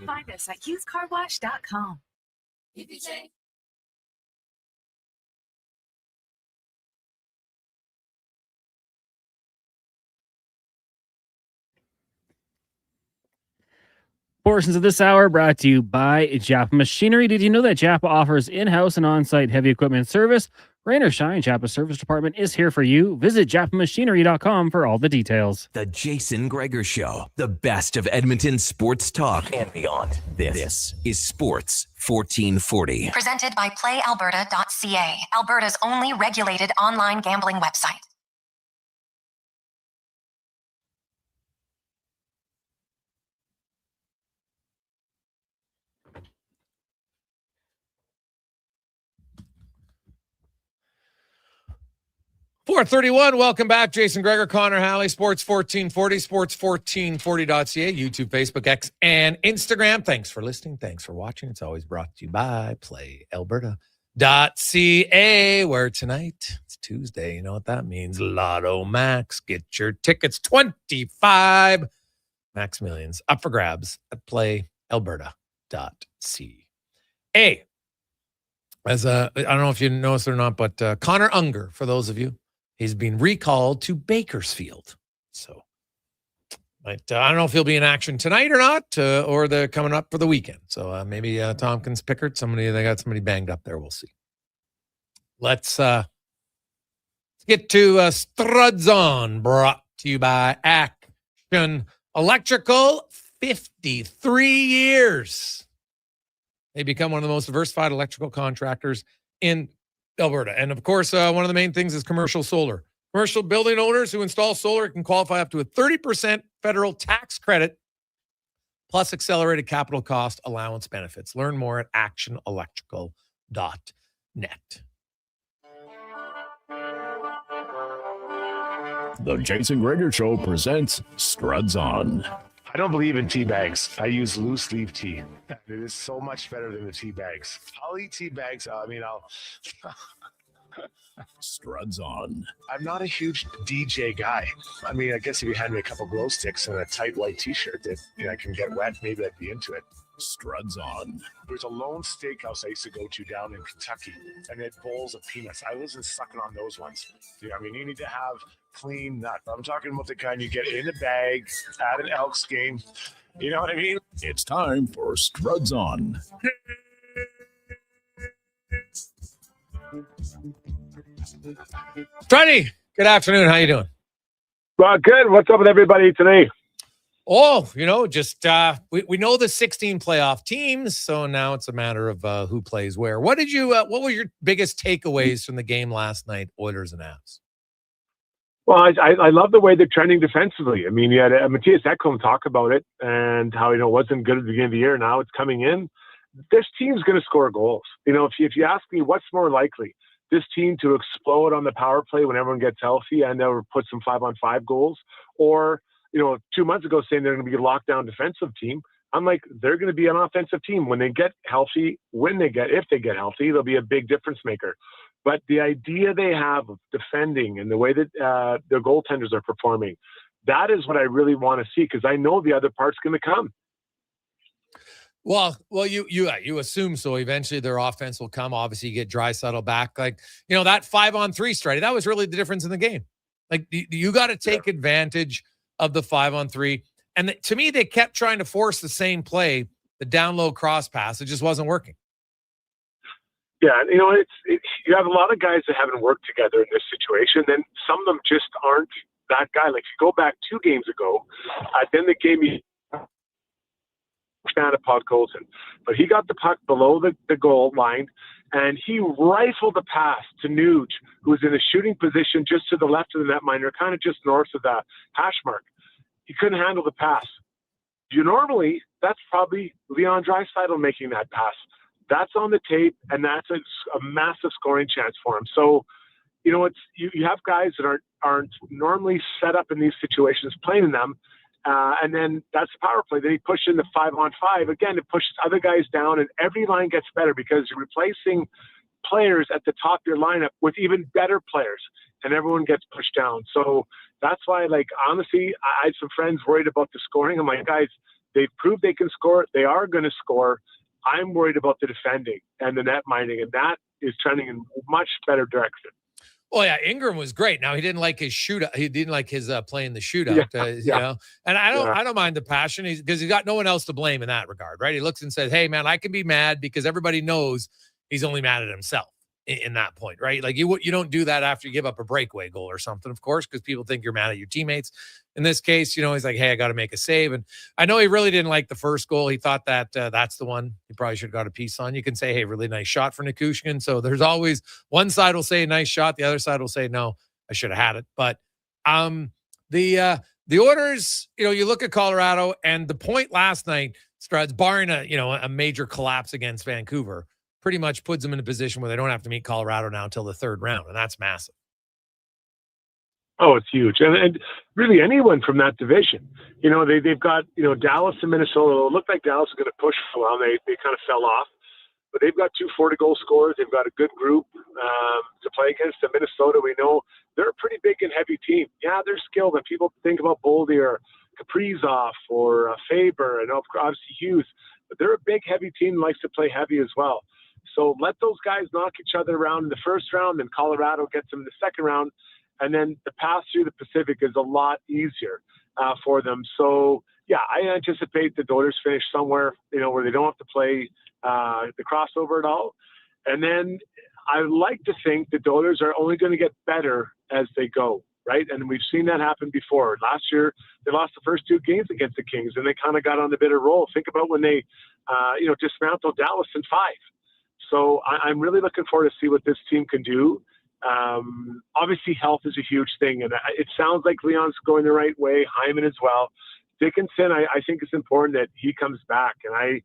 Find us at HughesCarWash.com. Portions of this hour brought to you by Japa Machinery. Did you know that Japa offers in-house and on-site heavy equipment service? Rain or shine, Japa's service department is here for you. Visit japamachinery.com for all the details. The Jason Gregor Show, the best of Edmonton sports talk and beyond. This is Sports 1440. Presented by PlayAlberta.ca, Alberta's only regulated online gambling website. .431, welcome back. Jason Gregor, Connor Halley, Sports 1440, sports1440.ca, YouTube, Facebook, X, and Instagram. Thanks for listening. Thanks for watching. It's always brought to you by PlayAlberta.ca, where tonight, it's Tuesday. You know what that means. Lotto Max. Get your tickets. 25 Max Millions up for grabs at PlayAlberta.ca. As I don't know if you noticed it or not, but Connor Unger, for those of you, he's been recalled to Bakersfield. So, I don't know if he'll be in action tonight or not, or they're coming up for the weekend. So maybe Tompkins, Pickard, they got somebody banged up there. We'll see. Let's get to Struds On, brought to you by Action Electrical. 53 years. They become one of the most diversified electrical contractors in Alberta. And of course, one of the main things is commercial solar. Commercial building owners who install solar can qualify up to a 30% federal tax credit plus accelerated capital cost allowance benefits. Learn more at actionelectrical.net. The Jason Gregor Show presents Struds On. I don't believe in tea bags. I use loose leaf tea. It is so much better than the tea bags. I'll eat tea bags. I'll Struds On. I'm not a huge DJ guy. I mean, I guess if you hand me a couple glow sticks and a tight white t-shirt that I can get wet, maybe I'd be into it. Struds On. There's a lone steakhouse I used to go to down in Kentucky, and they had bowls of peanuts. I wasn't sucking on those ones. I mean, you need to have clean nut. I'm talking about the kind you get in a bag at an Elks game. You know what I mean? It's time for Struds On. Struddy, good afternoon. How you doing? Well, good. What's up with everybody today? Oh, just we know the 16 playoff teams, so now it's a matter of who plays where. What were your biggest takeaways from the game last night, Oilers and Avs? Well, I love the way they're trending defensively. I mean, you had Matthias Ekholm talk about it and how, it wasn't good at the beginning of the year. Now it's coming in. This team's going to score goals. If you ask me what's more likely, this team to explode on the power play when everyone gets healthy and never put some 5-on-5 goals, or 2 months ago saying they're going to be a lockdown defensive team. I'm like, they're going to be an offensive team when they get healthy. If they get healthy, they'll be a big difference maker. But the idea they have of defending and the way that their goaltenders are performing, that is what I really want to see, because I know the other part's going to come. Well, you assume so. Eventually, their offense will come. Obviously, you get Draisaitl back. that 5-on-3 strategy, that was really the difference in the game. You got to take advantage of the 5-on-3. And to me, they kept trying to force the same play, the down low cross pass. It just wasn't working. Yeah, you have a lot of guys that haven't worked together in this situation. Then some of them just aren't that guy. Like, if you go back 2 games ago, then they gave me fan of Podkolzin, but he got the puck below the goal line, and he rifled the pass to Nuge, who was in a shooting position just to the left of the netminder, kind of just north of the hash mark. He couldn't handle the pass. Normally, that's probably Leon Draisaitl making that pass. That's on the tape, and that's a massive scoring chance for him. So, you have guys that aren't normally set up in these situations playing in them, and then that's the power play. Then he pushed in the 5-on-5. Again, it pushes other guys down, and every line gets better because you're replacing players at the top of your lineup with even better players, and everyone gets pushed down. So that's why, honestly, I had some friends worried about the scoring. I'm like, guys, they've proved they can score. They are going to score. I'm worried about the defending and the net minding, and that is trending in a much better direction. Well, yeah, Ingram was great. Now he didn't like his shootout. He didn't like his playing the shootout. You know, and I don't mind the passion because he's got no one else to blame in that regard, right? He looks and says, "Hey, man, I can be mad because everybody knows he's only mad at himself in that point, right? Like you don't do that after you give up a breakaway goal or something, of course, because people think you're mad at your teammates. In this case, you know, he's like, hey, I got to make a save. And I know he really didn't like the first goal. He thought that that's the one he probably should have got a piece on. You can say, hey, really nice shot for Nichushkin. So there's always one side will say nice shot. The other side will say, no, I should have had it. But the Oilers, you know, you look at Colorado and the point last night, Struds, barring a major collapse against Vancouver, pretty much puts them in a position where they don't have to meet Colorado now until the third round. And that's massive. Oh, it's huge. And really anyone from that division, you know, they've got, you know, Dallas and Minnesota. It looked like Dallas was going to push for a while. They kind of fell off, but they've got 2 40-goal scorers. They've got a good group to play against. And Minnesota, we know they're a pretty big and heavy team. Yeah, they're skilled. And people think about Boldy or Kaprizov or Faber and obviously Hughes, but they're a big, heavy team that likes to play heavy as well. So let those guys knock each other around in the first round, then Colorado gets them in the second round. And then the path through the Pacific is a lot easier for them. So, yeah, I anticipate the Oilers finish somewhere, you know, where they don't have to play the crossover at all. And then I like to think the Oilers are only going to get better as they go, right? And we've seen that happen before. Last year, they lost the first 2 games against the Kings, and they kind of got on the bitter roll. Think about when they, dismantled Dallas in 5. So I'm really looking forward to see what this team can do. Obviously health is a huge thing, and it sounds like Leon's going the right way. Hyman as well. Dickinson, I think it's important that he comes back, and I'm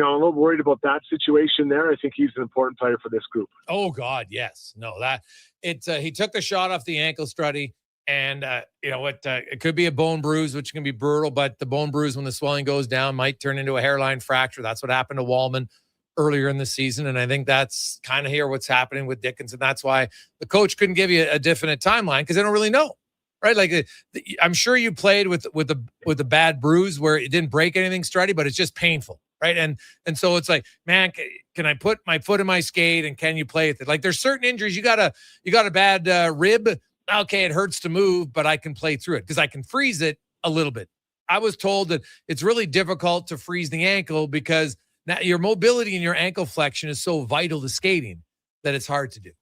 a little worried about that situation there. I think he's an important player for this group. Oh God, yes. No, he took the shot off the ankle, Struddy, and it could be a bone bruise, which can be brutal, but the bone bruise, when the swelling goes down, might turn into a hairline fracture. That's what happened to Wallman earlier in the season. And I think that's kind of what's happening with Dickinson. That's why the coach couldn't give you a definite timeline, because they don't really know, right? Like I'm sure you played with a bad bruise where it didn't break anything, Struddy, but it's just painful, right? And so it's like, man, can I put my foot in my skate and can you play with it? Like there's certain injuries, you got a bad rib. Okay, it hurts to move, but I can play through it because I can freeze it a little bit. I was told that it's really difficult to freeze the ankle because now your mobility and your ankle flexion is so vital to skating that it's hard to do.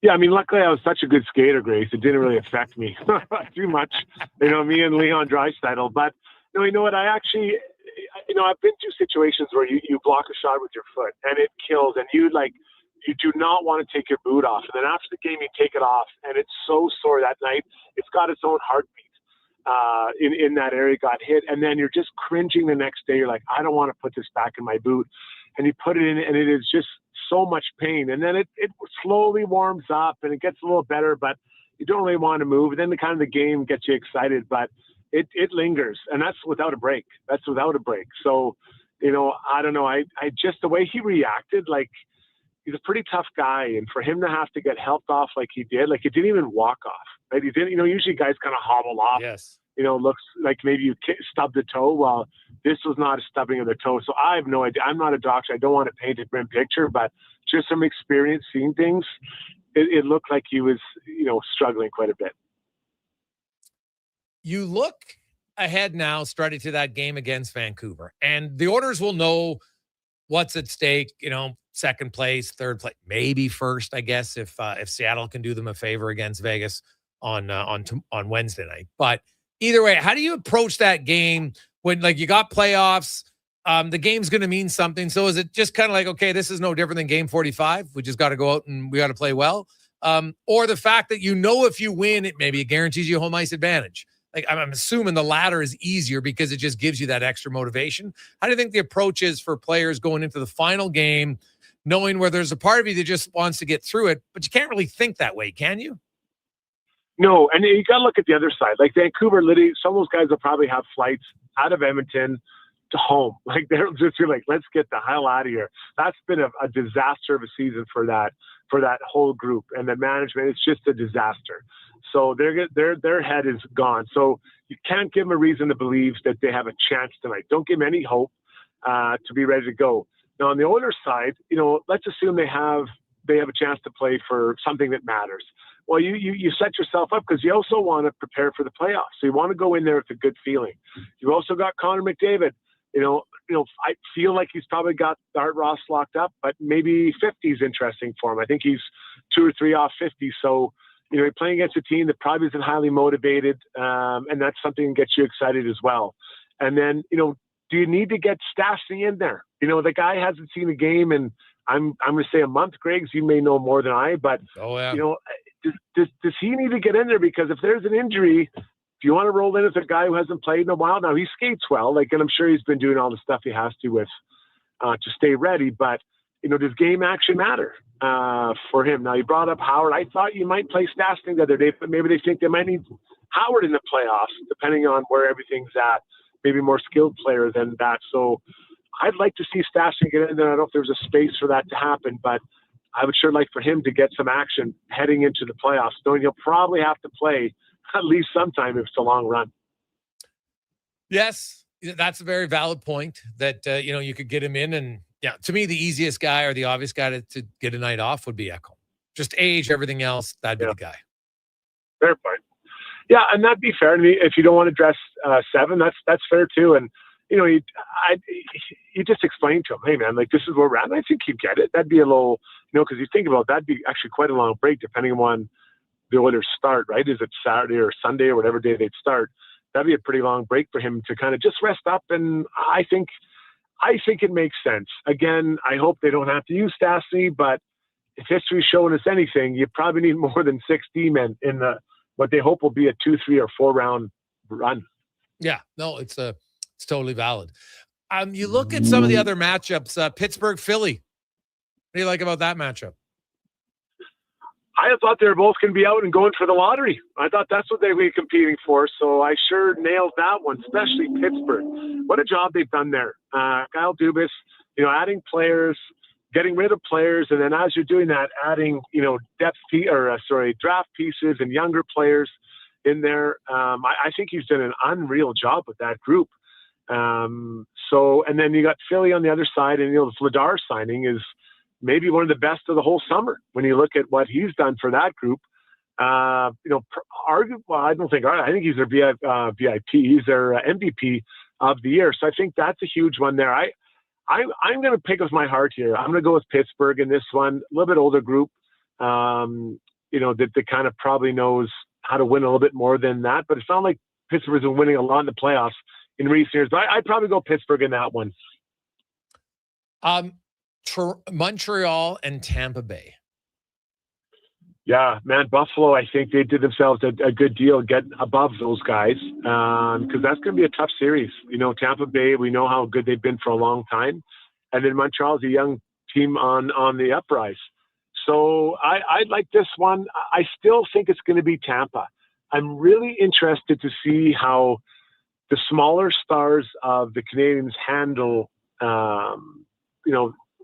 Yeah, I mean, luckily I was such a good skater, Grace. It didn't really affect me too much. Me and Leon Draisaitl. But you know what? I've been through situations where you block a shot with your foot and it kills, and you do not want to take your boot off. And then after the game, you take it off, and it's so sore that night. It's got its own heartbeat. In that area got hit, and then you're just cringing the next day. You're like, I don't want to put this back in my boot, and you put it in, and it is just so much pain. And then it slowly warms up, and it gets a little better, but you don't really want to move. And then the game gets you excited, but it lingers, and that's without a break. So, I don't know. I just the way he reacted, like he's a pretty tough guy, and for him to have to get helped off like he did, like it didn't even walk off. Right? He didn't, usually guys kind of hobble off. Yes. Looks like maybe you stubbed the toe. Well, this was not a stubbing of the toe. So I have no idea. I'm not a doctor. I don't want to paint a grim picture, but just from experience seeing things, it looked like he was, struggling quite a bit. You look ahead now, Struddy, to that game against Vancouver, and the Oilers will know what's at stake, second place, third place, maybe first, I guess, if Seattle can do them a favor against Vegas on Wednesday night. But either way, how do you approach that game when you got playoffs? The game's going to mean something. So is it just kind of like, okay, this is no different than game 45. We just got to go out and we got to play well. Or the fact that if you win, it guarantees you home ice advantage. Like I'm assuming the latter is easier because it just gives you that extra motivation. How do you think the approach is for players going into the final game, knowing where there's a part of you that just wants to get through it, but you can't really think that way, can you? No, and you got to look at the other side. Like Vancouver, literally, some of those guys will probably have flights out of Edmonton to home. Like they're just like, let's get the hell out of here. That's been a disaster of a season for that whole group, and the management. It's just a disaster. So their head is gone. So you can't give them a reason to believe that they have a chance tonight. Don't give them any hope to be ready to go. Now on the Oilers side, let's assume they have they have a chance to play for something that matters. Well, you set yourself up because you also want to prepare for the playoffs. So you want to go in there with a good feeling. You also got Connor McDavid. I feel like he's probably got Art Ross locked up, but maybe 50 is interesting for him. I think he's 2 or 3 off 50. So, you're playing against a team that probably isn't highly motivated, and that's something that gets you excited as well. And then, do you need to get Stastny in there? The guy hasn't seen a game, and I'm going to say a month. Griggs, you may know more than I, but does he need to get in there? Because if there's an injury, if you want to roll in as a guy who hasn't played in a while, now he skates well, and I'm sure he's been doing all the stuff he has to with to stay ready. But does game action matter for him? Now you brought up Howard. I thought you might play Stastny the other day, but maybe they think they might need Howard in the playoffs, depending on where everything's at. Maybe more skilled player than that. So I'd like to see Stastny get in there. I don't know if there's a space for that to happen, but I would sure like for him to get some action heading into the playoffs, knowing he'll probably have to play at least sometime if it's a long run. Yes, that's a very valid point that, you could get him in. And yeah, to me, the easiest guy or the obvious guy to get a night off would be Ekholm. Just age, everything else, that'd be the guy. Fair point. Yeah, and that'd be fair. I mean, if you don't want to dress 7, that's fair too. And, you just explain to him, hey, man, this is where we're at. And I think he'd get it. That'd be a little, because you think about it, that'd be actually quite a long break depending on the Oilers start, right? Is it Saturday or Sunday or whatever day they'd start? That'd be a pretty long break for him to kind of just rest up. And I think it makes sense. Again, I hope they don't have to use Stastny, but if history's showing us anything, you probably need more than 6 D-men in what they hope will be a 2, 3, or 4 round run. Yeah, no, it's totally valid. You look at some of the other matchups, Pittsburgh, Philly. What do you like about that matchup? I thought they were both going to be out and going for the lottery. I thought that's what they were competing for. So I sure nailed that one, especially Pittsburgh. What a job they've done there. Kyle Dubas, adding players, getting rid of players, and then as you're doing that, adding, draft pieces and younger players in there. I think he's done an unreal job with that group. And then you got Philly on the other side, and the Vladar signing is maybe one of the best of the whole summer when you look at what he's done for that group. I think he's their VIP. He's their MVP of the year. So I think that's a huge one there. I'm going to pick with my heart here. I'm going to go with Pittsburgh in this one. A little bit older group, that kind of probably knows how to win a little bit more than that. But it sounds like Pittsburgh's been winning a lot in the playoffs in recent years. But I'd probably go Pittsburgh in that one. Montreal and Tampa Bay. Yeah, man, Buffalo, I think they did themselves a good deal getting above those guys because that's going to be a tough series. Tampa Bay, we know how good they've been for a long time. And then Montreal's a young team on the uprise. So I'd like this one. I still think it's going to be Tampa. I'm really interested to see how the smaller stars of the Canadians handle,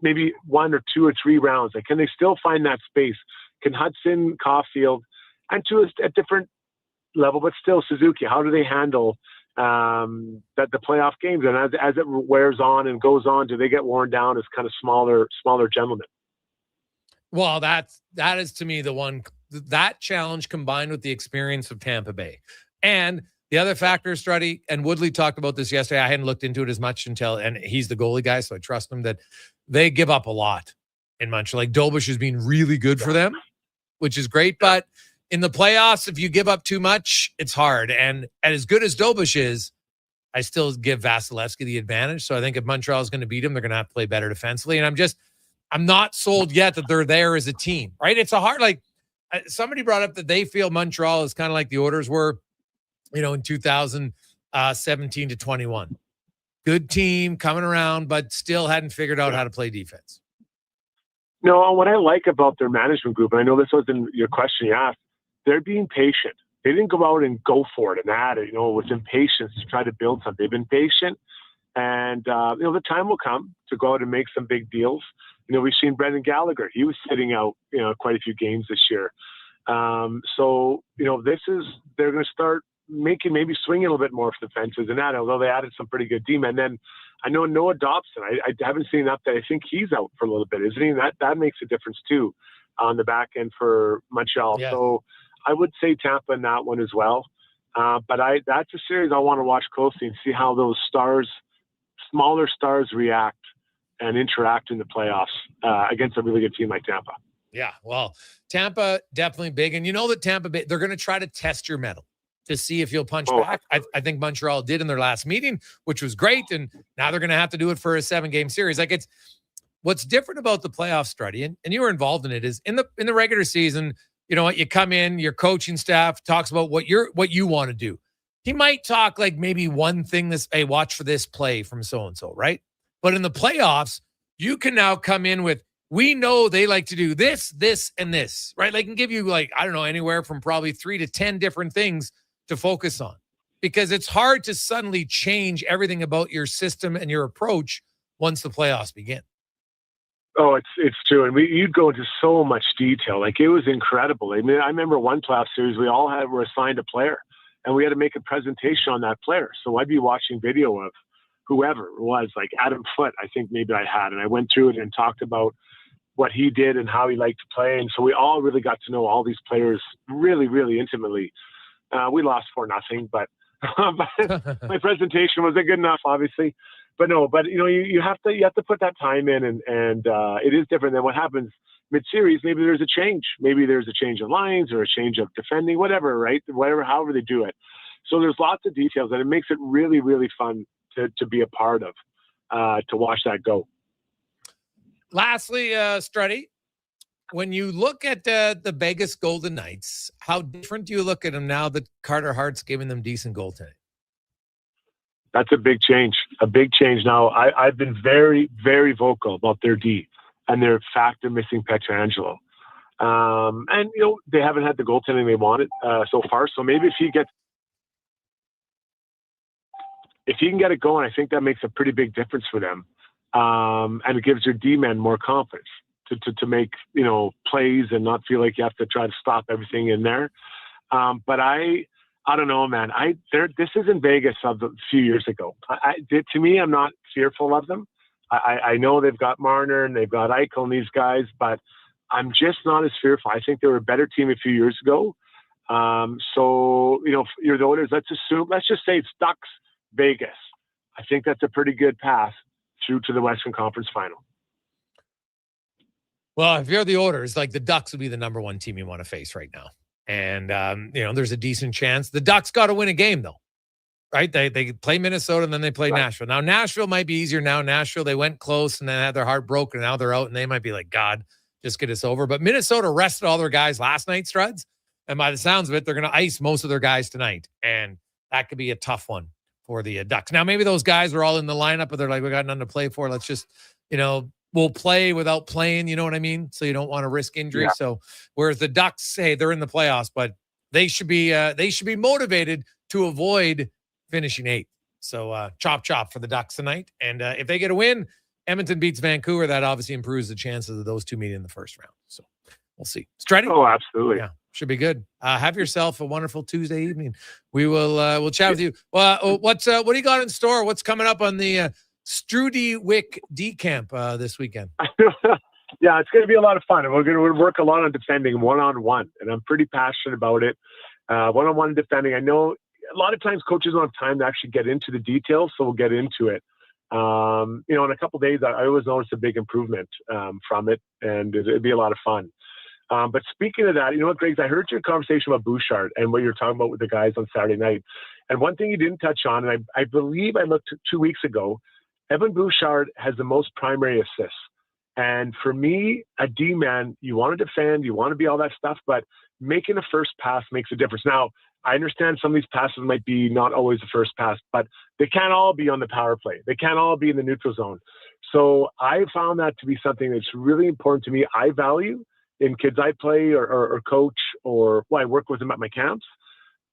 maybe 1 or 2 or 3 rounds. Can they still find that space? Can Hudson, Caulfield, and to a different level, but still Suzuki, how do they handle the playoff games? And as it wears on and goes on, do they get worn down as kind of smaller gentlemen? Well, that is to me the one, that challenge combined with the experience of Tampa Bay. And the other factor, Struddy, and Woodley talked about this yesterday. I hadn't looked into it as much and he's the goalie guy, so I trust him, that they give up a lot in Montreal. Like Dobush has been really good for them, which is great. But in the playoffs, if you give up too much, it's hard. And as good as Dobush is, I still give Vasilevsky the advantage. So I think if Montreal is going to beat him, they're going to have to play better defensively. And I'm not sold yet that they're there as a team, right? It's somebody brought up that they feel Montreal is kind of like the Oilers were, in 2017 to 21. Good team coming around, but still hadn't figured out how to play defense. No, what I like about their management group, and I know this wasn't your question you asked, they're being patient. They didn't go out and go for it and add it, with impatience to try to build something. They've been patient, and the time will come to go out and make some big deals. We've seen Brendan Gallagher. He was sitting out, quite a few games this year. They're going to start maybe swing a little bit more for the fences and that, although they added some pretty good D-men. Then I know Noah Dobson, I haven't seen that. I think he's out for a little bit, isn't he? That makes a difference too on the back end for Montreal. Yeah. So I would say Tampa in that one as well. But that's a series I want to watch closely and see how those smaller stars react and interact in the playoffs against a really good team like Tampa. Yeah, well, Tampa definitely big. And you know that Tampa, they're going to try to test your mettle to see if you'll punch back. I think Montreal did in their last meeting, which was great. And now they're going to have to do it for a 7-game series. Like, it's what's different about the playoff, Struddy, and you were involved in it, is in the regular season, you know what, you come in, your coaching staff talks about what you want to do. He might talk like maybe one thing hey, watch for this play from so-and-so, right? But in the playoffs, you can now come in with, we know they like to do this, this, and this, right? They can give you, like, I don't know, anywhere from probably 3 to 10 different things to focus on, because it's hard to suddenly change everything about your system and your approach once the playoffs begin. Oh, it's true. And you'd go into so much detail. Like, it was incredible. I mean, I remember one playoff series, we all were assigned a player, and we had to make a presentation on that player. So I'd be watching video of whoever it was, like Adam Foote, I think maybe I had, and I went through it and talked about what he did and how he liked to play. And so we all really got to know all these players really, really intimately. We lost 4-0, but my presentation wasn't good enough, obviously. But no, you know, you have to put that time in, and it is different than what happens mid-series. Maybe there's a change. Maybe there's a change of lines or a change of defending, whatever, right? However they do it. So there's lots of details, and it makes it really, really fun to be a part of, to watch that go. Lastly, Struddy, when you look at the Vegas Golden Knights, how different do you look at them now that Carter Hart's giving them decent goaltending? That's a big change. Now, I've been very, very vocal about their D and their fact of missing Pietrangelo. And, you know, they haven't had the goaltending they wanted so far. So maybe if he can get it going, I think that makes a pretty big difference for them. And it gives your D-men more confidence to make, you know, plays and not feel like you have to try to stop everything in there. But I don't know, man. This isn't Vegas of a few years ago. To me, I'm not fearful of them. I know they've got Marner and they've got Eichel and these guys, but I'm just not as fearful. I think they were a better team a few years ago. So, you know, you're the Oilers. Let's just say it's Ducks, Vegas. I think that's a pretty good path through to the Western Conference Final. Well, if you're the Oilers, like, the Ducks would be the number one team you want to face right now. And, you know, there's a decent chance. The Ducks got to win a game, though, right? They play Minnesota and then they play Nashville. Now, Nashville might be easier now. Nashville, they went close and then had their heart broken. And now they're out and they might be like, God, just get us over. But Minnesota rested all their guys last night, Struds. And by the sounds of it, they're going to ice most of their guys tonight. And that could be a tough one for the Ducks. Now, maybe those guys are all in the lineup, but they're like, we got nothing to play for. Let's just, you know, we'll play without playing, you know what I mean? So you don't want to risk injury. Yeah. So whereas the Ducks say they're in the playoffs, but they should be motivated to avoid finishing 8th. So chop for the Ducks tonight. And if they get a win, Edmonton beats Vancouver. That obviously improves the chances of those two meeting in the first round. So we'll see. Strutty? Oh, absolutely. Yeah, should be good. Have yourself a wonderful Tuesday evening. We will we'll chat with you. What do you got in store? What's coming up on the Strudwick D camp this weekend? Yeah, it's going to be a lot of fun. And we're going to work a lot on defending one-on-one. And I'm pretty passionate about it. One-on-one defending. I know a lot of times coaches don't have time to actually get into the details, so we'll get into it. You know, in a couple of days, I always notice a big improvement from it, and it'd be a lot of fun. But speaking of that, you know what, Greg, I heard your conversation about Bouchard and what you're talking about with the guys on Saturday night. And one thing you didn't touch on, and I believe I looked 2 weeks ago, Evan Bouchard has the most primary assists. And for me, a D-man, you want to defend, you want to be all that stuff, but making a first pass makes a difference. Now, I understand some of these passes might be not always the first pass, but they can't all be on the power play. They can't all be in the neutral zone. So I found that to be something that's really important to me. I value in kids I play or coach, or I work with them at my camps.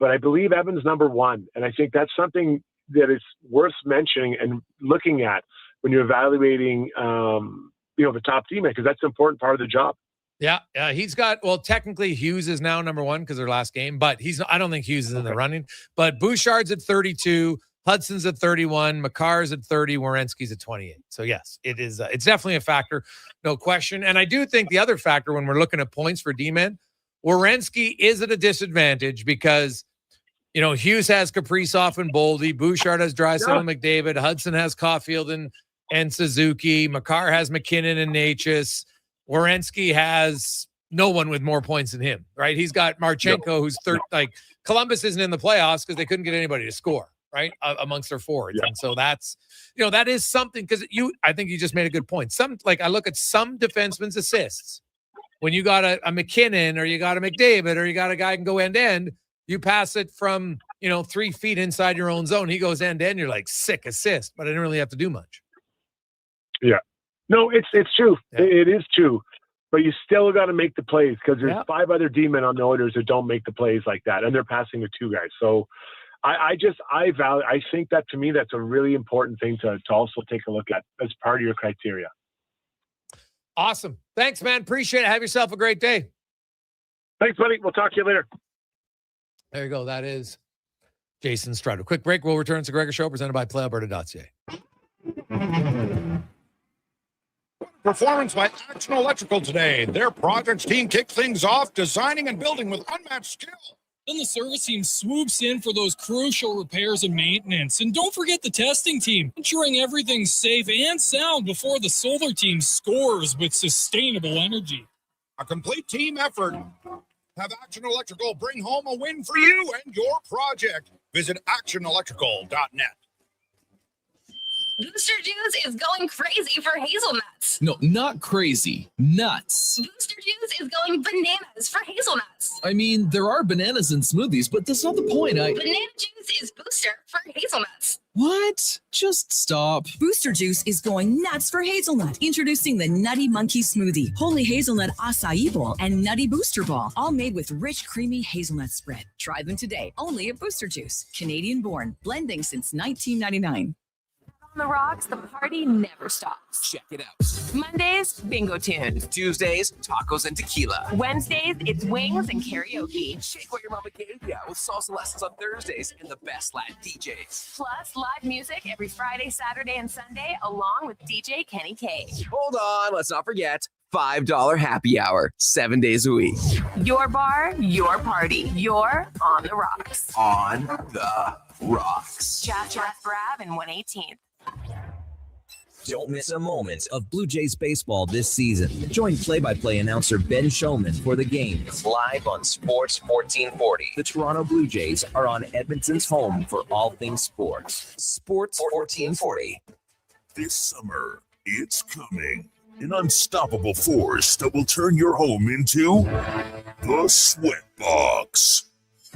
But I believe Evan's number one. And I think that's something that is worth mentioning and looking at when you're evaluating, the top team, because that's an important part of the job. Yeah, he's got, well, technically Hughes is now number one because their last game, but I don't think Hughes is in the running. But Bouchard's at 32, Hudson's at 31, McCarr's at 30, Werenski's at 28. So yes, it is. It's definitely a factor, no question. And I do think the other factor when we're looking at points for D-men, Werenski is at a disadvantage because, you know, Hughes has Kaprizov and Boldy, Bouchard has Draisaitl and McDavid, Hudson has Caulfield and Suzuki, McCarr has McKinnon and Natchez. Werenski has no one with more points than him, right? He's got Marchenko, who's third. Like Columbus isn't in the playoffs because they couldn't get anybody to score, right, amongst their forwards. And so that's, you know, that is something because I think you just made a good point. I look at some defensemen's assists. When you got a McKinnon or you got a McDavid or you got a guy who can go end to end, you pass it from, 3 feet inside your own zone. He goes end to end. You're like, sick assist, but I didn't really have to do much. Yeah. No, it's true. Yeah. It is true. But you still got to make the plays because there's 5 other D-men on the Oilers that don't make the plays like that, and they're passing with 2 guys. So I think that, to me, that's a really important thing to also take a look at as part of your criteria. Awesome. Thanks, man. Appreciate it. Have yourself a great day. Thanks, buddy. We'll talk to you later. There you go. That is Jason Strudwick. Quick break. We'll return to Gregor Show presented by PlayAlberta.ca. Performance by Action Electrical today. Their projects team kicked things off, designing and building with unmatched skill. Then the service team swoops in for those crucial repairs and maintenance. And don't forget the testing team, ensuring everything's safe and sound before the solar team scores with sustainable energy. A complete team effort. Have Action Electrical bring home a win for you and your project. Visit actionelectrical.net. Booster Juice is going crazy for hazelnuts. No, not crazy. Nuts. Booster Juice is going bananas for hazelnuts. I mean, there are bananas in smoothies, but that's not the point. Banana juice is booster for hazelnuts. What? Just stop. Booster Juice is going nuts for hazelnut. Introducing the Nutty Monkey Smoothie, Holy Hazelnut Acai Bowl, and Nutty Booster Ball, all made with rich, creamy hazelnut spread. Try them today, only at Booster Juice. Canadian born, blending since 1999. On the Rocks, the party never stops. Check it out. Mondays, bingo tunes. Tuesdays, tacos and tequila. Wednesdays, it's wings and karaoke. Shake what your mama gave ya with salsa lessons on Thursdays and the best Latin DJs. Plus, live music every Friday, Saturday, and Sunday, along with DJ Kenny K. Hold on, let's not forget $5 happy hour, 7 days a week. Your bar, your party. You're on the Rocks. On the Rocks. Jeff Brab and 118th. Don't miss a moment of Blue Jays baseball this season. Join play-by-play announcer Ben Shulman for the games live on Sports 1440. The Toronto Blue Jays are on Edmonton's home for all things sports. Sports 1440. This summer, it's coming. An unstoppable force that will turn your home into the Sweatbox.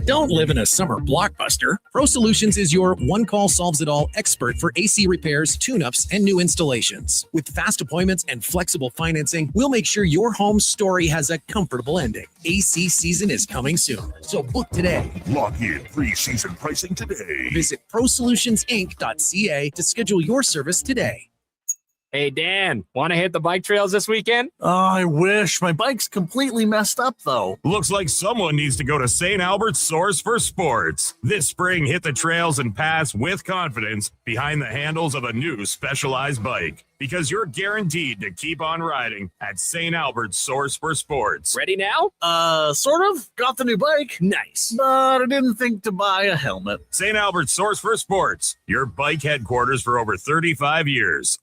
Don't live in a summer blockbuster. Pro Solutions is your one-call-solves-it-all expert for AC repairs, tune-ups, and new installations. With fast appointments and flexible financing, we'll make sure your home story has a comfortable ending. AC season is coming soon, so book today. Lock in pre-season pricing today. Visit ProSolutionsInc.ca to schedule your service today. Hey, Dan, want to hit the bike trails this weekend? I wish. My bike's completely messed up, though. Looks like someone needs to go to St. Albert's Source for Sports. This spring, hit the trails and pass with confidence behind the handles of a new Specialized bike. Because you're guaranteed to keep on riding at St. Albert's Source for Sports. Ready now? Sort of. Got the new bike. Nice. But I didn't think to buy a helmet. St. Albert's Source for Sports, your bike headquarters for over 35 years.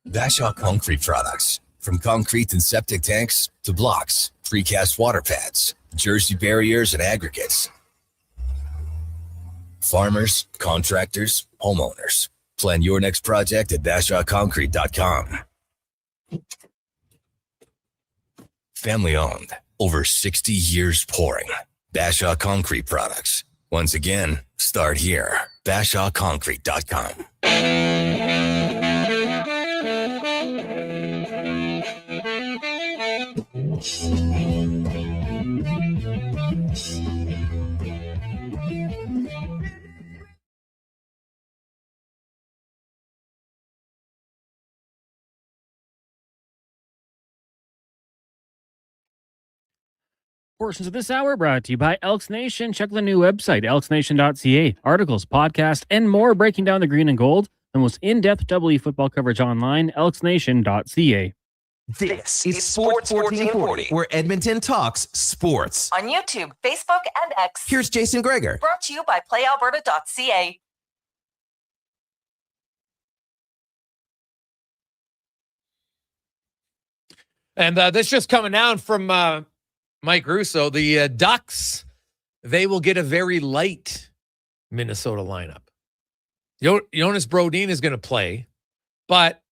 Bashaw Concrete Products. From concrete and septic tanks to blocks, precast water pads, Jersey barriers and aggregates. Farmers, contractors, homeowners. Plan your next project at BashawConcrete.com. Family owned. Over 60 years pouring. Bashaw Concrete Products. Once again, start here. BashawConcrete.com. Portions of this hour brought to you by Elks Nation. Check the new website, elksnation.ca. Articles, podcasts, and more breaking down the green and gold. The most in-depth WE football coverage online, elksnation.ca. This is Sports 1440, where Edmonton talks sports. On YouTube, Facebook, and X. Here's Jason Gregor. Brought to you by playalberta.ca. And this just coming down from Mike Russo. The Ducks, they will get a very light Minnesota lineup. Jonas Brodin is going to play, but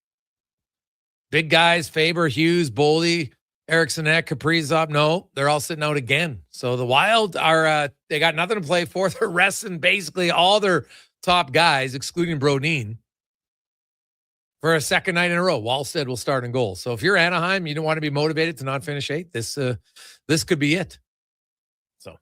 big guys, Faber, Hughes, Boldy, Eriksson, Kaprizov, no, they're all sitting out again. So the Wild are, they got nothing to play for. They're resting basically all their top guys, excluding Brodin, for a second night in a row. Wallstead will start in goal. So if you're Anaheim, you don't want to be motivated to not finish 8th. This could be it. So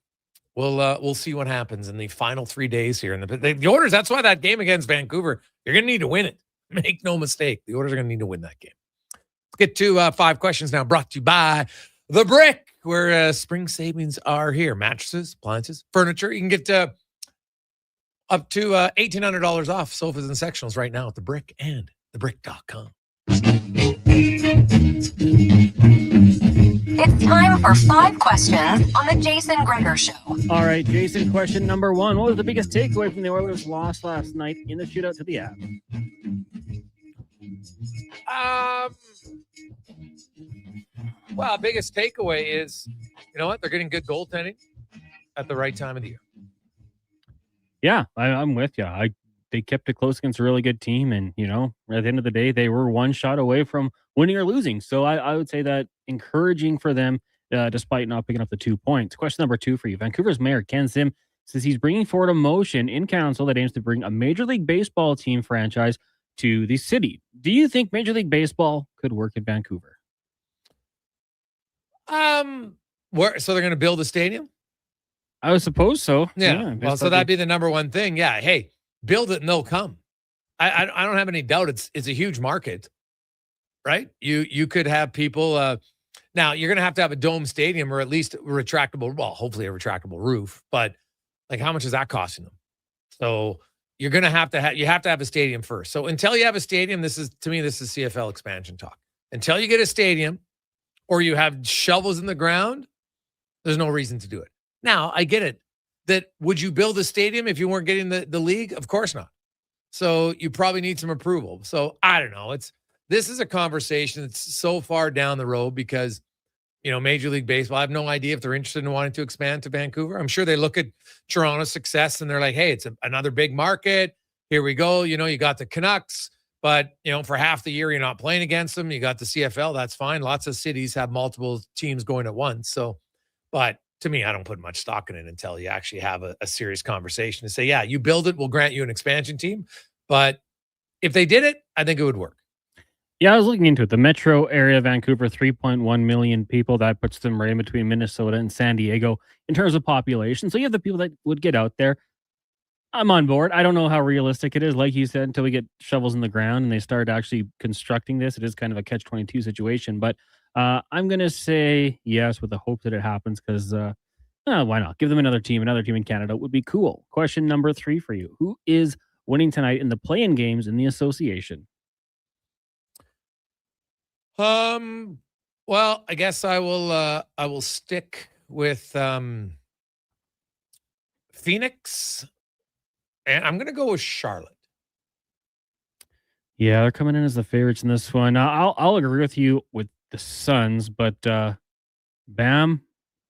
we'll see what happens in the final 3 days here. And the Oilers, that's why that game against Vancouver, you're going to need to win it. Make no mistake. The Oilers are going to need to win that game. Let's get to 5 questions now, brought to you by The Brick, where spring savings are here. Mattresses, appliances, furniture. You can get up to $1,800 off sofas and sectionals right now at The Brick and thebrick.com. It's time for 5 questions on the Jason Gregor Show. All right, Jason, question number 1. What was the biggest takeaway from the Oilers' loss last night in the shootout to the Avs? Well, biggest takeaway is, you know what? They're getting good goaltending at the right time of the year. Yeah, I'm with you. They kept it close against a really good team. And, you know, at the end of the day, they were one shot away from winning or losing. So I would say that encouraging for them, despite not picking up the 2 points. Question number 2 for you. Vancouver's mayor, Ken Sim, says he's bringing forward a motion in council that aims to bring a Major League Baseball team franchise to the city. Do you think Major League Baseball could work in Vancouver? So they're going to build a stadium? I suppose so. Yeah. Well, so that'd be the number one thing. Yeah. Hey, build it and they'll come. I don't have any doubt. It's a huge market, right? You could have people. Now you're going to have a dome stadium or at least retractable. Well, hopefully a retractable roof. But like, how much is that costing them? So you're going to have a stadium first. So until you have a stadium, this is CFL expansion talk. Until you get a stadium or you have shovels in the ground, there's no reason to do it. Now I get it. That would you build a stadium if you weren't getting the league? Of course not. So you probably need some approval. So I don't know. This is a conversation that's so far down the road because, you know, Major League Baseball, I have no idea if they're interested in wanting to expand to Vancouver. I'm sure they look at Toronto's success and they're like, hey, it's another big market. Here we go. You know, you got the Canucks, but, you know, for half the year, you're not playing against them. You got the CFL. That's fine. Lots of cities have multiple teams going at once. So, but to me, I don't put much stock in it until you actually have a serious conversation to say, yeah, you build it, we'll grant you an expansion team. But if they did it, I think it would work. Yeah, I was looking into it. The metro area of Vancouver, 3.1 million people. That puts them right in between Minnesota and San Diego in terms of population. So you have the people that would get out there. I'm on board. I don't know how realistic it is. Like you said, until we get shovels in the ground and they start actually constructing this, it is kind of a catch-22 situation. But I'm going to say yes with the hope that it happens because why not? Give them another team in Canada would be cool. Question number 3 for you. Who is winning tonight in the play-in games in the association? Well, I guess I will stick with Phoenix, and I'm going to go with Charlotte. Yeah, they're coming in as the favorites in this one. I'll agree with you with the Suns, but Bam,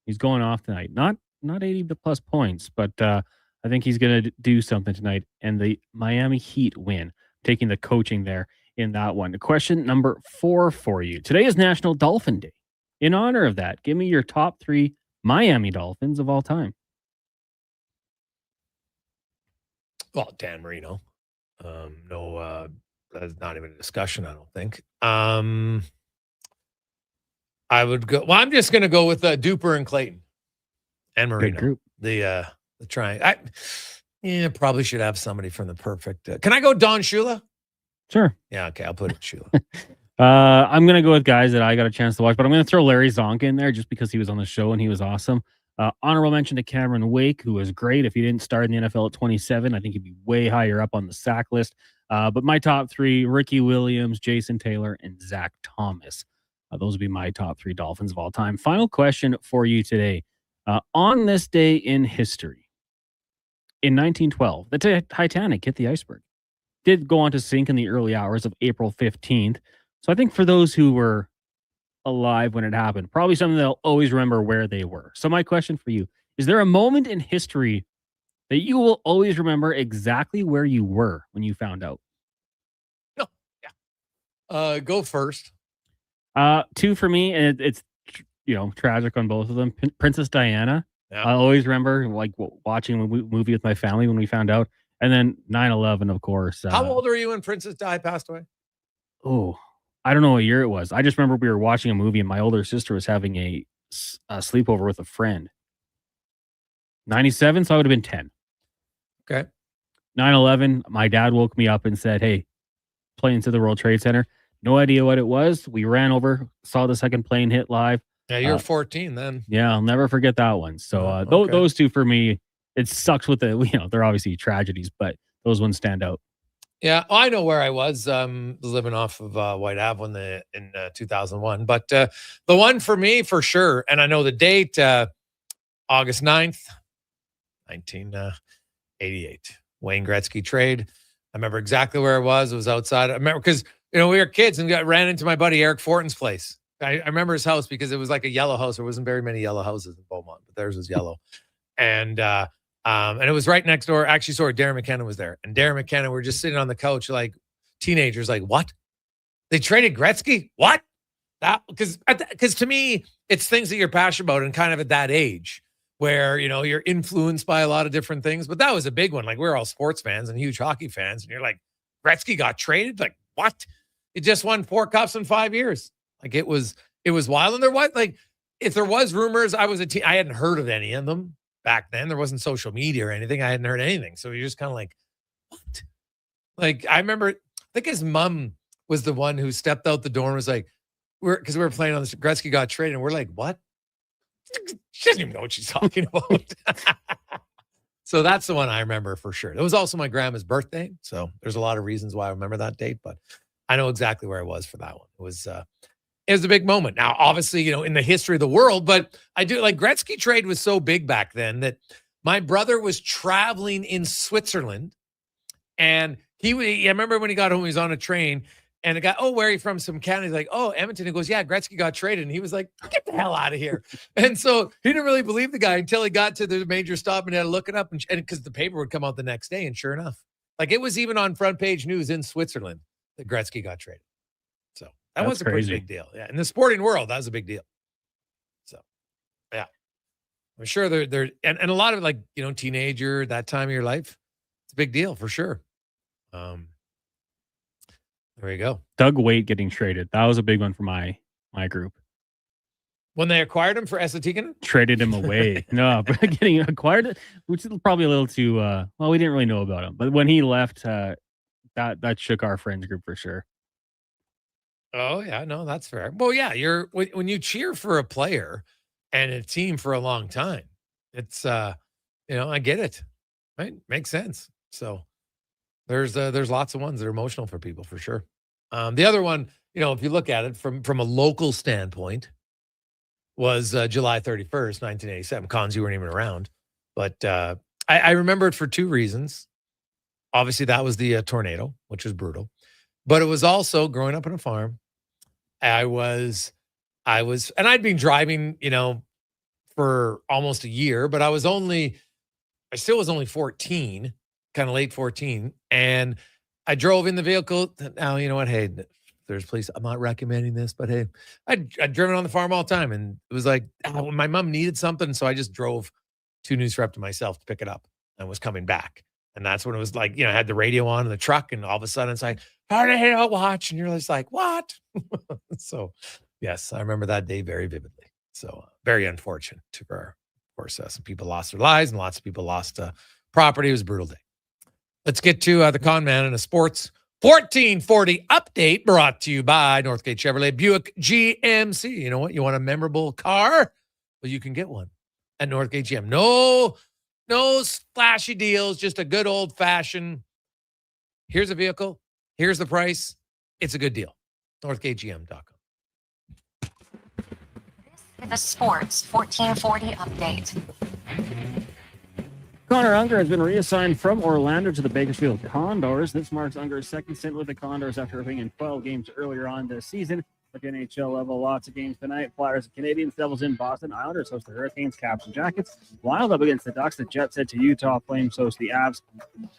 he's going off tonight. Not 80 plus points, but I think he's going to do something tonight, and the Miami Heat win, taking the coaching there in that one. Question number 4 for you. Today is National Dolphin Day. In honor of that, give me your top 3 Miami Dolphins of all time. Well, Dan Marino. No, that's not even a discussion, I don't think. I would go. Well, I'm just going to go with Duper and Clayton and Marino. Good group. The triangle. Probably should have somebody from the perfect. Can I go Don Shula? Sure. Yeah. Okay. I'll put it Shula. I'm going to go with guys that I got a chance to watch, but I'm going to throw Larry Zonka in there just because he was on the show and he was awesome. Honorable mention to Cameron Wake, who was great. If he didn't start in the NFL at 27, I think he'd be way higher up on the sack list. But my top three, Ricky Williams, Jason Taylor, and Zach Thomas. Those would be my top three Dolphins of all time. Final question for you today. On this day in history, in 1912, the Titanic hit the iceberg. Did go on to sink in the early hours of April 15th. So I think for those who were alive when it happened, probably something they'll always remember where they were. So my question for you, is there a moment in history that you will always remember exactly where you were when you found out? No. Yeah. Go first. Two for me, and it's tragic on both of them. Princess Diana. Yeah. I always remember watching a movie with my family when we found out. And then 9/11, of course. How old are you when Princess Di passed away? Oh, I don't know what year it was. I just remember we were watching a movie and my older sister was having a sleepover with a friend. 97, so I would have been 10. Okay. 9/11, my dad woke me up and said, "Hey, plane to the World Trade Center." No idea what it was. We ran over, saw the second plane hit live. Yeah, you were 14 then. Yeah, I'll never forget that one. So okay. those two for me, it sucks with they're obviously tragedies, but those ones stand out. Yeah, I know where I was. Living off of White Ave in 2001. But the one for me, for sure, and I know the date, August 9th, 1988. Wayne Gretzky trade. I remember exactly where it was. It was outside. I remember because we were kids and ran into my buddy Eric Fortin's place. I remember his house because it was like a yellow house. There wasn't very many yellow houses in Beaumont, but theirs was yellow. And it was right next door. Actually, sorry, Darren McKenna was there. And Darren McKenna were just sitting on the couch like teenagers, like, what? They traded Gretzky? What? That because to me, it's things that you're passionate about and kind of at that age where, you're influenced by a lot of different things. But that was a big one. Like, we're all sports fans and huge hockey fans. And you're like, Gretzky got traded? Like, what? He just won 4 cups in 5 years. Like, it was wild. And there was, like, if there was rumors, I hadn't heard of any of them back then. There wasn't social media or anything. I hadn't heard anything. So you're just kind of like, what? Like, I remember, I think his mom was the one who stepped out the door and was like, because we were playing on this, Gretzky got traded. And we're like, what? She doesn't even know what she's talking about. So that's the one I remember for sure. It was also my grandma's birthday. So there's a lot of reasons why I remember that date, but I know exactly where I was for that one. It was a big moment. Now, obviously, in the history of the world, but I do like Gretzky trade was so big back then that my brother was traveling in Switzerland and I remember when he got home, he was on a train and the guy, "Oh, where are you from?" Some county. He's like, "Oh, Edmonton." He goes, "Yeah, Gretzky got traded." And he was like, "Get the hell out of here." And so he didn't really believe the guy until he got to the major stop and had to look it up. And because the paper would come out the next day. And sure enough, like it was even on front page news in Switzerland that Gretzky got traded. So that was a pretty big deal. Yeah. In the sporting world, that was a big deal. So, yeah. I'm sure they're and a lot of like, teenager, that time of your life, it's a big deal for sure. There you go. Doug Waite getting traded. That was a big one for my group. When they acquired him for Essetikinen? Traded him away. No, but getting acquired, which is probably a little too, we didn't really know about him. But when he left, that shook our friends group for sure. Oh, yeah. No, that's fair. Well, yeah, when you cheer for a player and a team for a long time, it's, I get it. Right? Makes sense. So there's lots of ones that are emotional for people for sure. The other one, if you look at it from a local standpoint, was July 31st, 1987. Cons, you weren't even around. But I remember it for two reasons. Obviously, that was the tornado, which was brutal. But it was also growing up on a farm. I was, and I'd been driving, for almost a year, but I still was only 14, kind of late 14. And I drove in the vehicle. Now, you know what? Hey, there's police. I'm not recommending this, but hey, I'd driven on the farm all the time. And it was like, my mom needed something. So I just drove 2 News for up to myself to pick it up and was coming back. And that's when it was like, I had the radio on in the truck and all of a sudden it's like, hard to watch. And you're just like, what? So yes, I remember that day very vividly. So very unfortunate for, of course, some people lost their lives and lots of people lost property. It was a brutal day. Let's get to the con man in a sports 1440 update brought to you by Northgate Chevrolet Buick GMC. You know what? You want a memorable car? Well, you can get one at Northgate GM. No splashy deals, just a good old-fashioned, here's a vehicle, here's the price. It's a good deal. NorthgateGM.com. The Sports 1440 update. Connor Unger has been reassigned from Orlando to the Bakersfield Condors. This marks Unger's second stint with the Condors after appearing in 12 games earlier on this season. At the NHL level, lots of games tonight. Flyers and Canadians, Devils in Boston. Islanders host the Hurricanes, Caps and Jackets. Wild up against the Ducks. The Jets head to Utah. Flames host the Avs.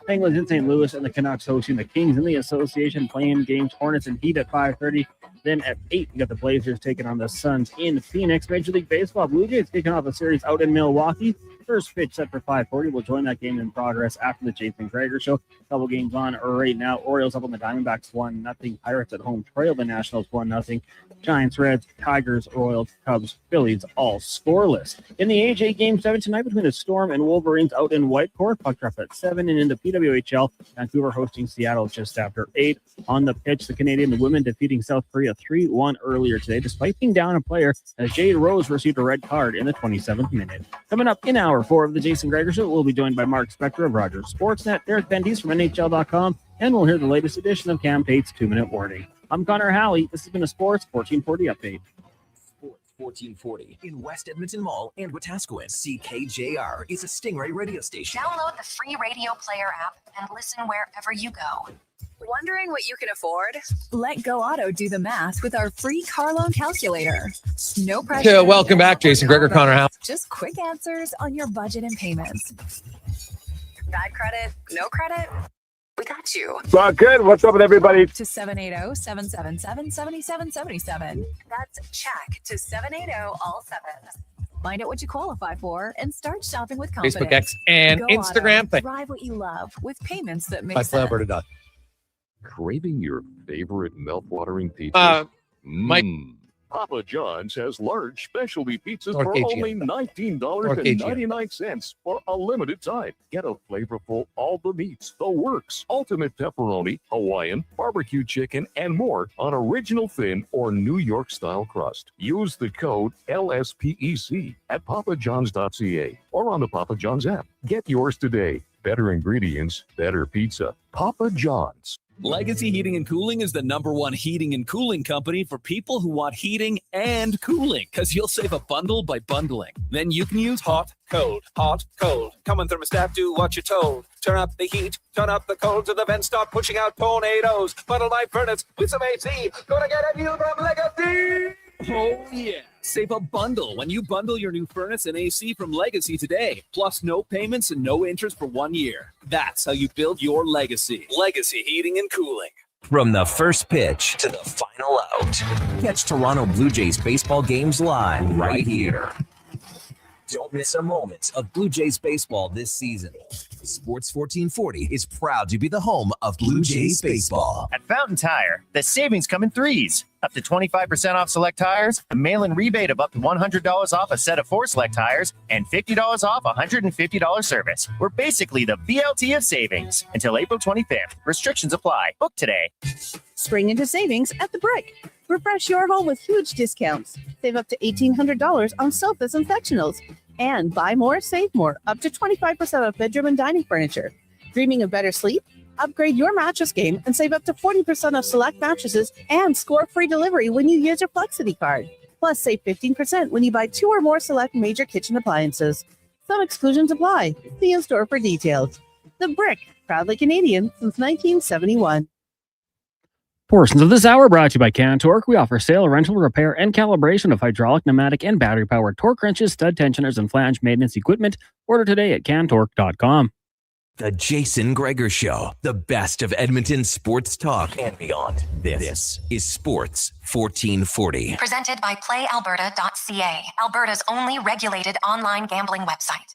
Penguins in St. Louis, and the Canucks hosting the Kings in the association. Playing games, Hornets and Heat at 5:30. Then at 8, you got the Blazers taking on the Suns in Phoenix. Major League Baseball, Blue Jays kicking off a series out in Milwaukee. First pitch set for 5:40. We'll join that game in progress after the Jason Gregor Show. Couple games on right now. Orioles up on the Diamondbacks 1-0. Pirates at home trail the Nationals 1-0. Giants, Reds, Tigers, Royals, Cubs, Phillies all scoreless. In the AJ Game 7 tonight between the Storm and Wolverines out in Whitecourt. Puck drop at 7. And in the PWHL, Vancouver hosting Seattle just after 8. On the pitch, the Canadian women defeating South Korea 3-1 earlier today, despite being down a player, as Jade Rose received a red card in the 27th minute. Coming up in hour 4 of the Jason Gregor Show, we'll be joined by Mark Spector of Rogers Sportsnet, Derek Bendies from NHL.com, and we'll hear the latest edition of Cam Tate's 2-Minute Warning. I'm Connor Halley. This has been a Sports 1440 update. Sports 1440 in West Edmonton Mall and Wetaskiwin. CKJR is a Stingray radio station. Download the free radio player app and listen wherever you go. Wondering what you can afford? Let Go Auto do the math with our free car loan calculator. No pressure. Yeah, welcome back, Jason Gregor, Connor Halley. Just quick answers on your budget and payments. Bad credit? No credit? We got you. Well, good. What's up with everybody? To 780-777-7777. That's check to 780-all-7. Find out what you qualify for and start shopping with confidence. Facebook, X, and Go Instagram. Auto. Drive what you love with payments that make sense. Alberta. Craving your favorite mouth-watering pizza? Mike. Papa John's has large specialty pizzas North for KGM. only $19.99 for a limited time. Get a flavorful all the meats, the works, ultimate pepperoni, Hawaiian, barbecue chicken, and more on original thin or New York style crust. Use the code LSPEC at papajohns.ca or on the Papa John's app. Get yours today. Better ingredients, better pizza. Papa John's. Legacy Heating and Cooling is the #1 heating and cooling company for people who want heating and cooling, because you'll save a bundle by bundling. Then you can use hot, cold, Coming thermostat, do what you're told. Turn up the heat, turn up the cold, to the vents start pushing out tornadoes. Bundle my furnace with some AC. Gonna get a deal from Legacy. Oh yeah. Save a bundle when you bundle your new furnace and AC from Legacy today. Plus no payments and no interest for 1 year. That's how you build your legacy. Legacy Heating and Cooling. From the first pitch to the final out. Catch Toronto Blue Jays baseball games live right here. Don't miss a moment of Blue Jays baseball this season. Sports 1440 is proud to be the home of Blue Jays baseball. At Fountain Tire, the savings come in threes. Up to 25% off select tires, a mail-in rebate of up to $100 off a set of 4 select tires, and $50 off $150 service. We're basically the BLT of savings. Until April 25th. Restrictions apply. Book today. Spring into savings at The Brick. Refresh your home with huge discounts. Save up to $1,800 on sofas and sectionals. And buy more, save more. Up to 25% off bedroom and dining furniture. Dreaming of better sleep? Upgrade your mattress game and save up to 40% off select mattresses and score free delivery when you use your Flexity card. Plus, save 15% when you buy 2 or more select major kitchen appliances. Some exclusions apply. See in store for details. The Brick, proudly Canadian since 1971. Portions of this hour brought to you by Cantork. We offer sale, rental, repair, and calibration of hydraulic, pneumatic, and battery-powered torque wrenches, stud tensioners, and flange maintenance equipment. Order today at cantork.com. The Jason Gregor Show, the best of Edmonton sports talk and beyond. This is Sports 1440. Presented by PlayAlberta.ca, Alberta's only regulated online gambling website.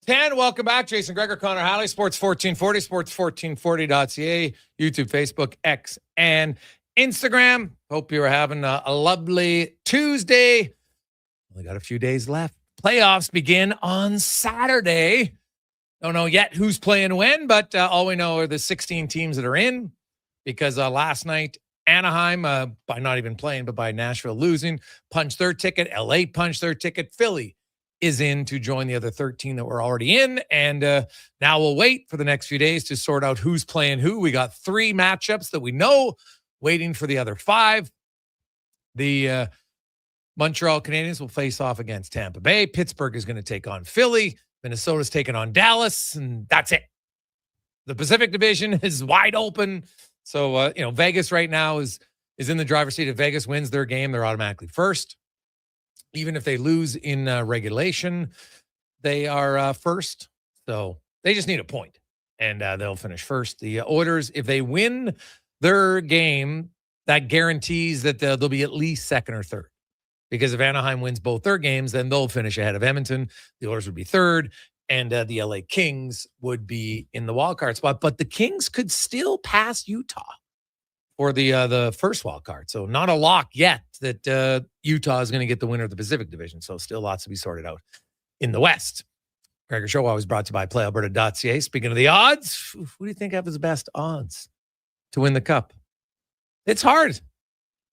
10. Welcome back. Jason Gregor, Connor Halley, Sports 1440, sports1440.ca, YouTube, Facebook, X, and Instagram. Hope you are having a lovely Tuesday. Only got a few days left. Playoffs begin on Saturday. Don't know yet who's playing when, but all we know are the 16 teams that are in, because last night, Anaheim, by not even playing, but by Nashville losing, punched their ticket. LA punched their ticket. Philly is in to join the other 13 that were already in. And now we'll wait for the next few days to sort out who's playing who. We got 3 matchups that we know, waiting for the other 5. The Montreal Canadiens will face off against Tampa Bay. Pittsburgh is going to take on Philly. Minnesota's taking on Dallas, and that's it. The Pacific Division is wide open. So, Vegas right now is in the driver's seat. If Vegas wins their game, they're automatically first. Even if they lose in regulation, they are first. So they just need a point, and they'll finish first. The Oilers, if they win their game, that guarantees that they'll be at least second or third. Because if Anaheim wins both their games, then they'll finish ahead of Edmonton. The Oilers would be third, and the LA Kings would be in the wild card spot. But the Kings could still pass Utah for the first wild card. So not a lock yet that Utah is going to get the winner of the Pacific Division. So still lots to be sorted out in the West. Gregor Show always brought to you by PlayAlberta.ca. Speaking of the odds, who do you think have his best odds to win the Cup? It's hard.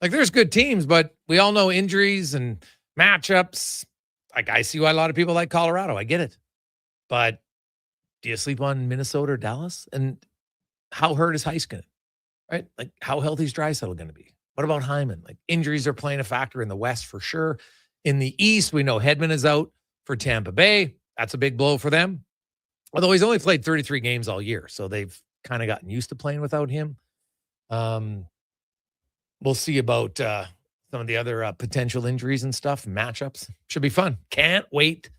Like, there's good teams, but we all know injuries and matchups. Like, I see why a lot of people like Colorado. I get it. But do you sleep on Minnesota or Dallas? And how hurt is Heiskanen? Right? Like, how healthy is Draisaitl going to be? What about Hyman? Like, injuries are playing a factor in the West for sure. In the East, we know Hedman is out for Tampa Bay. That's a big blow for them. Although he's only played 33 games all year, so they've kind of gotten used to playing without him. We'll see about some of the other potential injuries and stuff, matchups. Should be fun. Can't wait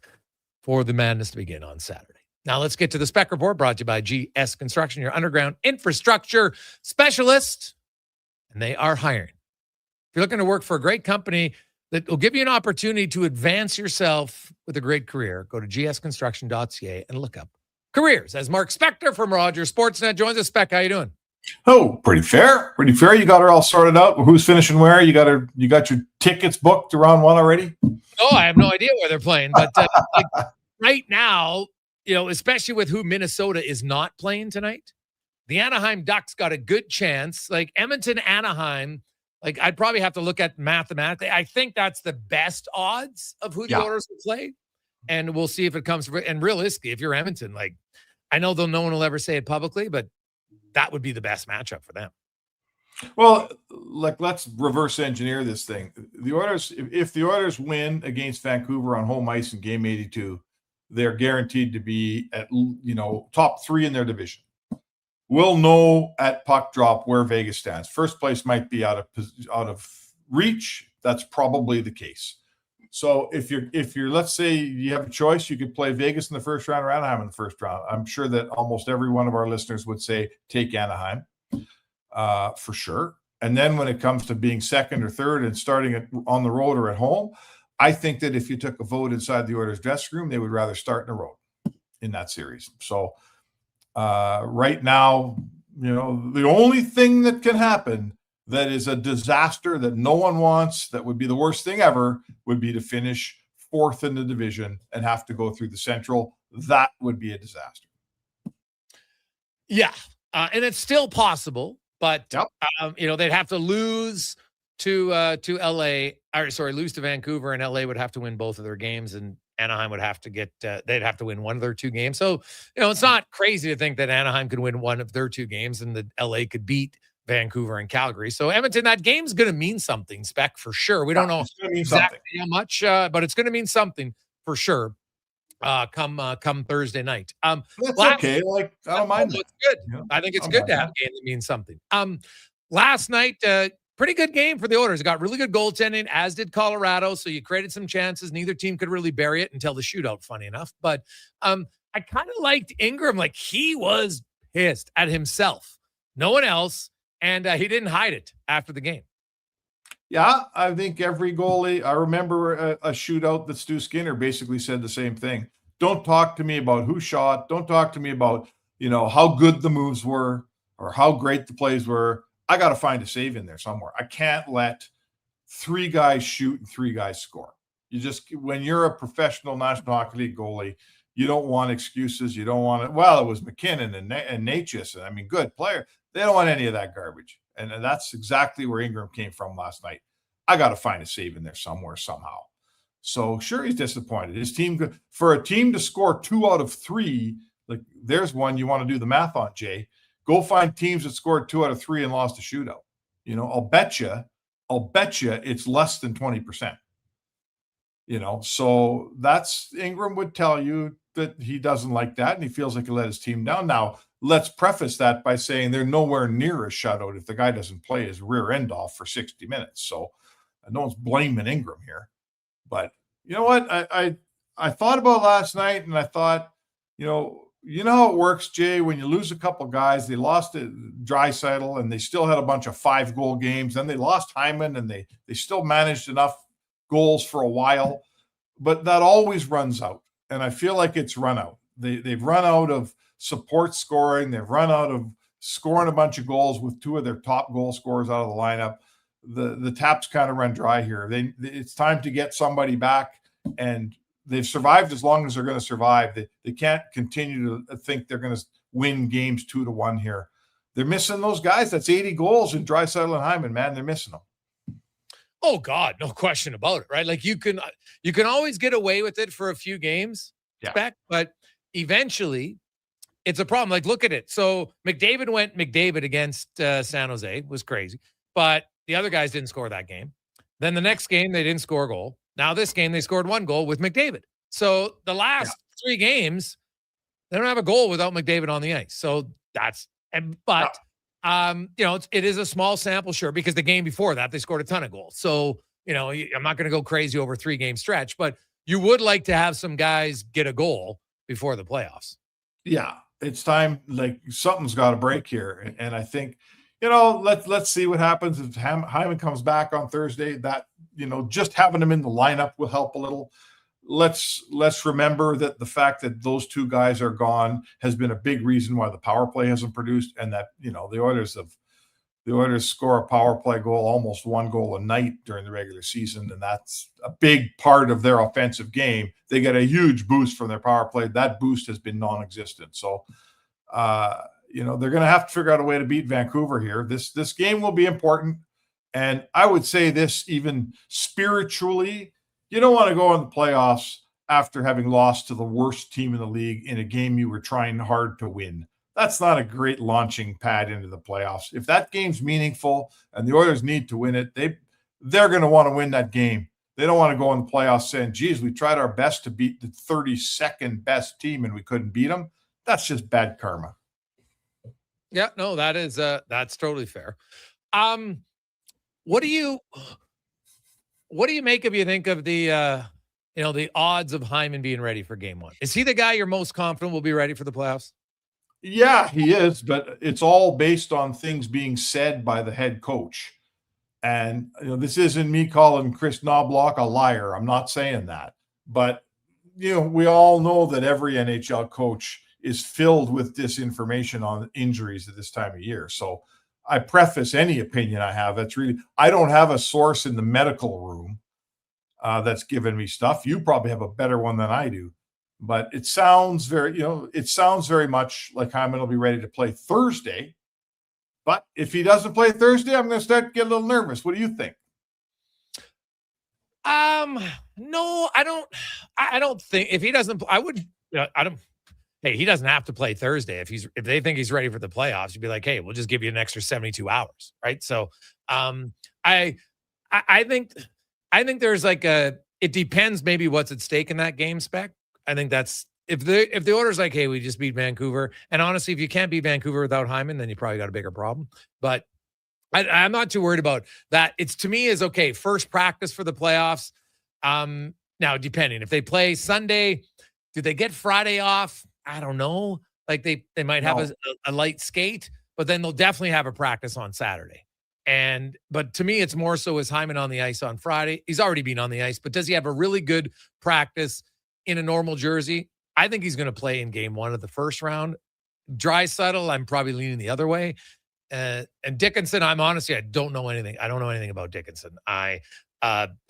for the madness to begin on Saturday. Now let's get to the Spec Report, brought to you by GS Construction, your underground infrastructure specialist. And they are hiring. If you're looking to work for a great company that will give you an opportunity to advance yourself with a great career, go to gsconstruction.ca and look up careers. As Mark Spector from Rogers Sportsnet joins us. Spec, how you doing? Oh, pretty fair. Pretty fair. You got her all sorted out. Who's finishing where? You got your tickets booked to round 1 already? Oh, I have no idea where they're playing. But right now, especially with who Minnesota is not playing tonight, the Anaheim Ducks got a good chance. Like, Edmonton, Anaheim, like, I'd probably have to look at mathematically. I think that's the best odds of who the Oilers will play. And we'll see if it comes. And realistically, if you're Edmonton, like, I know no one will ever say it publicly, but that would be the best matchup for them. Well, let's reverse engineer this thing. The Oilers, if the Oilers win against Vancouver on home ice in game 82, they're guaranteed to be at top 3 in their division. We'll know at puck drop where Vegas stands. First place might be out of reach. That's probably the case. So if you're let's say you have a choice, you could play Vegas in the first round or Anaheim in the first round. I'm sure that almost every one of our listeners would say take Anaheim for sure. And then when it comes to being second or third and starting it on the road or at home, I think that if you took a vote inside the Oilers dressing room, they would rather start in the road in that series. So right now, the only thing that can happen that is a disaster that no one wants, that would be the worst thing ever, would be to finish 4th in the division and have to go through the Central. That would be a disaster. Yeah. And it's still possible, but, they'd have to lose to LA, lose to Vancouver, and LA would have to win both of their games, and Anaheim would have to they'd have to win one of their 2 games. So, it's not crazy to think that Anaheim could win one of their 2 games and that LA could beat Vancouver and Calgary. So Edmonton, that game's going to mean something, Spec, for sure. We don't know exactly how much, but it's going to mean something for sure. Come Thursday night. That's okay. Like, I don't mind. It's good. I think it's good to have a game that means something. Last night, pretty good game for the Oilers. It got really good goaltending, as did Colorado. So you created some chances. Neither team could really bury it until the shootout, funny enough. But I kind of liked Ingram. Like, he was pissed at himself. No one else. And he didn't hide it after the game. Yeah, I think every goalie, I remember a shootout that Stu Skinner basically said the same thing. Don't talk to me about who shot. Don't talk to me about, how good the moves were or how great the plays were. I got to find a save in there somewhere. I can't let 3 guys shoot and 3 guys score. When you're a professional National Hockey League goalie, you don't want excuses. You don't want it. Well, it was McKinnon and Natchez. And I mean, good player. They don't want any of that garbage. And that's exactly where Ingram came from last night. I got to find a save in there somewhere, somehow. So sure, he's disappointed. His team, for a team to score 2 out of 3, like there's one you want to do the math on, Jay. Go find teams that scored 2 out of 3 and lost a shootout. I'll bet you it's less than 20%. So that's Ingram would tell you that he doesn't like that and he feels like he let his team down. Now, let's preface that by saying they're nowhere near a shutout if the guy doesn't play his rear end off for 60 minutes. So no one's blaming Ingram here. But you know what? I thought about last night and I thought, how it works, Jay, when you lose a couple guys. They lost Draisaitl and they still had a bunch of 5-goal games. Then they lost Hyman and they still managed enough goals for a while. But that always runs out. And I feel like it's run out. They've run out of support scoring. They've run out of scoring a bunch of goals with 2 of their top goal scorers out of the lineup. The taps kind of run dry here. It's time to get somebody back, and they've survived as long as they're going to survive. They can't continue to think they're going to win games 2-1 here. They're missing those guys. That's 80 goals in Draisaitl and Hyman, man. They're missing them. Oh God, no question about it, right? Like you can always get away with it for a few games, but eventually it's a problem. Like look at it. So McDavid went against San Jose, was crazy, but the other guys didn't score that game. Then the next game they didn't score a goal. Now this game they scored 1 goal with McDavid. So the last 3 games they don't have a goal without McDavid on the ice. So it is a small sample, sure, because the game before that, they scored a ton of goals. So, I'm not going to go crazy over a 3-game stretch, but you would like to have some guys get a goal before the playoffs. Yeah, it's time. Like something's got to break here. And I think, let's see what happens if Hyman comes back on Thursday. That, just having him in the lineup will help a little. Let's remember that the fact that those 2 guys are gone has been a big reason why the power play hasn't produced, and that the Oilers score a power play goal, almost 1 goal a night during the regular season, and that's a big part of their offensive game. They get a huge boost from their power play. That boost has been non-existent. So they're going to have to figure out a way to beat Vancouver here. This game will be important, and I would say this even spiritually. You don't want to go in the playoffs after having lost to the worst team in the league in a game you were trying hard to win. That's not a great launching pad into the playoffs. If that game's meaningful and the Oilers need to win it, they're going to want to win that game. They don't want to go in the playoffs saying, geez, we tried our best to beat the 32nd best team and we couldn't beat them. That's just bad karma. Yeah, no, that's totally fair. What do you make of you think of the the odds of Hyman being ready for game 1? Is he the guy you're most confident will be ready for the playoffs? Yeah, he is, but it's all based on things being said by the head coach. And this isn't me calling Chris Knobloch a liar. I'm not saying that. But we all know that every NHL coach is filled with disinformation on injuries at this time of year. So I preface any opinion I have. I don't have a source in the medical room that's given me stuff. You probably have a better one than I do, but it sounds very much like Hyman will be ready to play Thursday. But if he doesn't play Thursday, I'm going to start to get a little nervous. What do you think? No, I don't think if he doesn't, hey, he doesn't have to play Thursday. If they think he's ready for the playoffs, you'd be like, hey, we'll just give you an extra 72 hours. Right. So, I think there's it depends maybe what's at stake in that game spec. I think that's if the order's like, hey, we just beat Vancouver. And honestly, if you can't beat Vancouver without Hyman, then you probably got a bigger problem. But I'm not too worried about that. It's to me is okay. First practice for the playoffs. Now depending if they play Sunday, do they get Friday off? I don't know. Like they might have a light skate, but then they'll definitely have a practice on Saturday. But to me, it's more so is Hyman on the ice on Friday. He's already been on the ice, but does he have a really good practice in a normal jersey? I think he's going to play in game 1 of the first round. Draisaitl, I'm probably leaning the other way. And Dickinson, I don't know anything. I don't know anything about Dickinson.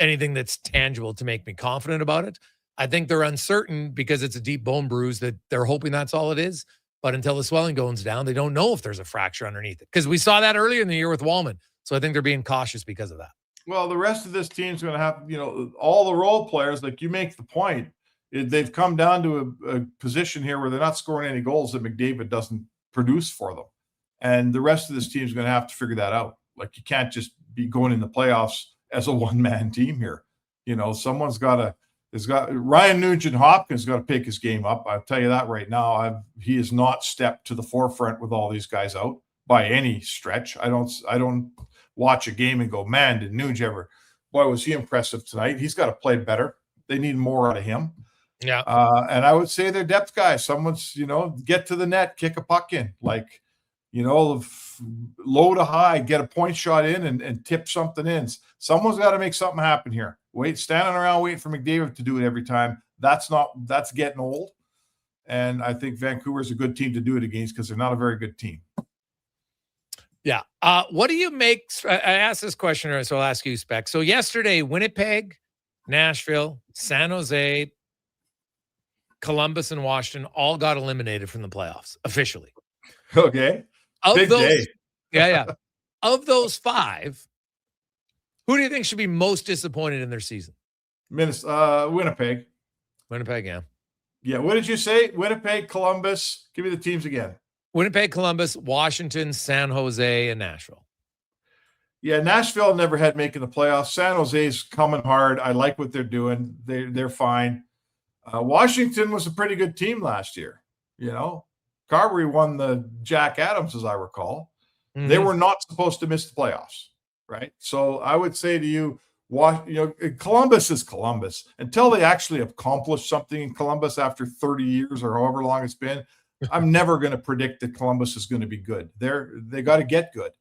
Anything that's tangible to make me confident about it. I think they're uncertain because it's a deep bone bruise that they're hoping that's all it is. But until the swelling goes down, they don't know if there's a fracture underneath it. Because we saw that earlier in the year with Wallman. So I think they're being cautious because of that. Well, the rest of this team's going to have, all the role players, like you make the point, they've come down to a position here where they're not scoring any goals that McDavid doesn't produce for them. And the rest of this team's going to have to figure that out. Like, you can't just be going in the playoffs as a one-man team here. Someone's got Ryan Nugent-Hopkins got to pick his game up. I'll tell you that right now. He has not stepped to the forefront with all these guys out by any stretch. I don't watch a game and go, man, did Nuge ever? Boy, was he impressive tonight. He's got to play better. They need more out of him. Yeah. And I would say they're depth guys. Someone's, get to the net, kick a puck in. Like, low to high, get a point shot in and tip something in. Someone's got to make something happen here. Standing around waiting for McDavid to do it every time. That's getting old. And I think Vancouver's a good team to do it against because they're not a very good team. Yeah. What do you make? I asked this question, so I'll ask you, Spec. So yesterday, Winnipeg, Nashville, San Jose, Columbus, and Washington all got eliminated from the playoffs officially. Okay. Big day. Yeah. Of those 5, who do you think should be most disappointed in their season? Winnipeg. Winnipeg, yeah. Yeah. What did you say? Winnipeg, Columbus. Give me the teams again. Winnipeg, Columbus, Washington, San Jose, and Nashville. Yeah, Nashville never had making the playoffs. San Jose's coming hard. I like what they're doing. They're fine. Washington was a pretty good team last year. Carberry won the Jack Adams, as I recall. Mm-hmm. They were not supposed to miss the playoffs, right? So I would say to you, Columbus is Columbus. Until they actually accomplished something in Columbus after 30 years or however long it's been, I'm never going to predict that Columbus is going to be good. They got to get good.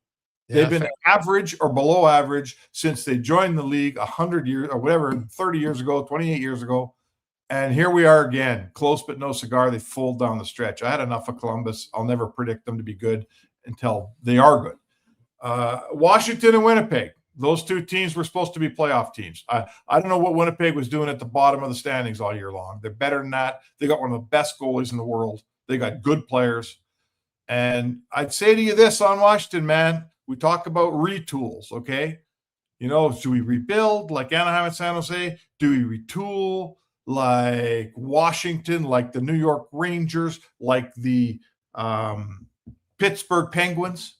They've been average or below average since they joined the league 100 years or whatever, 30 years ago, 28 years ago. And here we are again, close but no cigar. They fold down the stretch. I had enough of Columbus. I'll never predict them to be good until they are good. Washington and Winnipeg, those two teams were supposed to be playoff teams. I don't know what Winnipeg was doing at the bottom of the standings all year long. They're better than that. They got one of the best goalies in the world. They got good players. And I'd say to you this on Washington, man, we talk about retools, okay? Do we rebuild like Anaheim and San Jose? Do we retool like Washington, like the New York Rangers, like the Pittsburgh Penguins?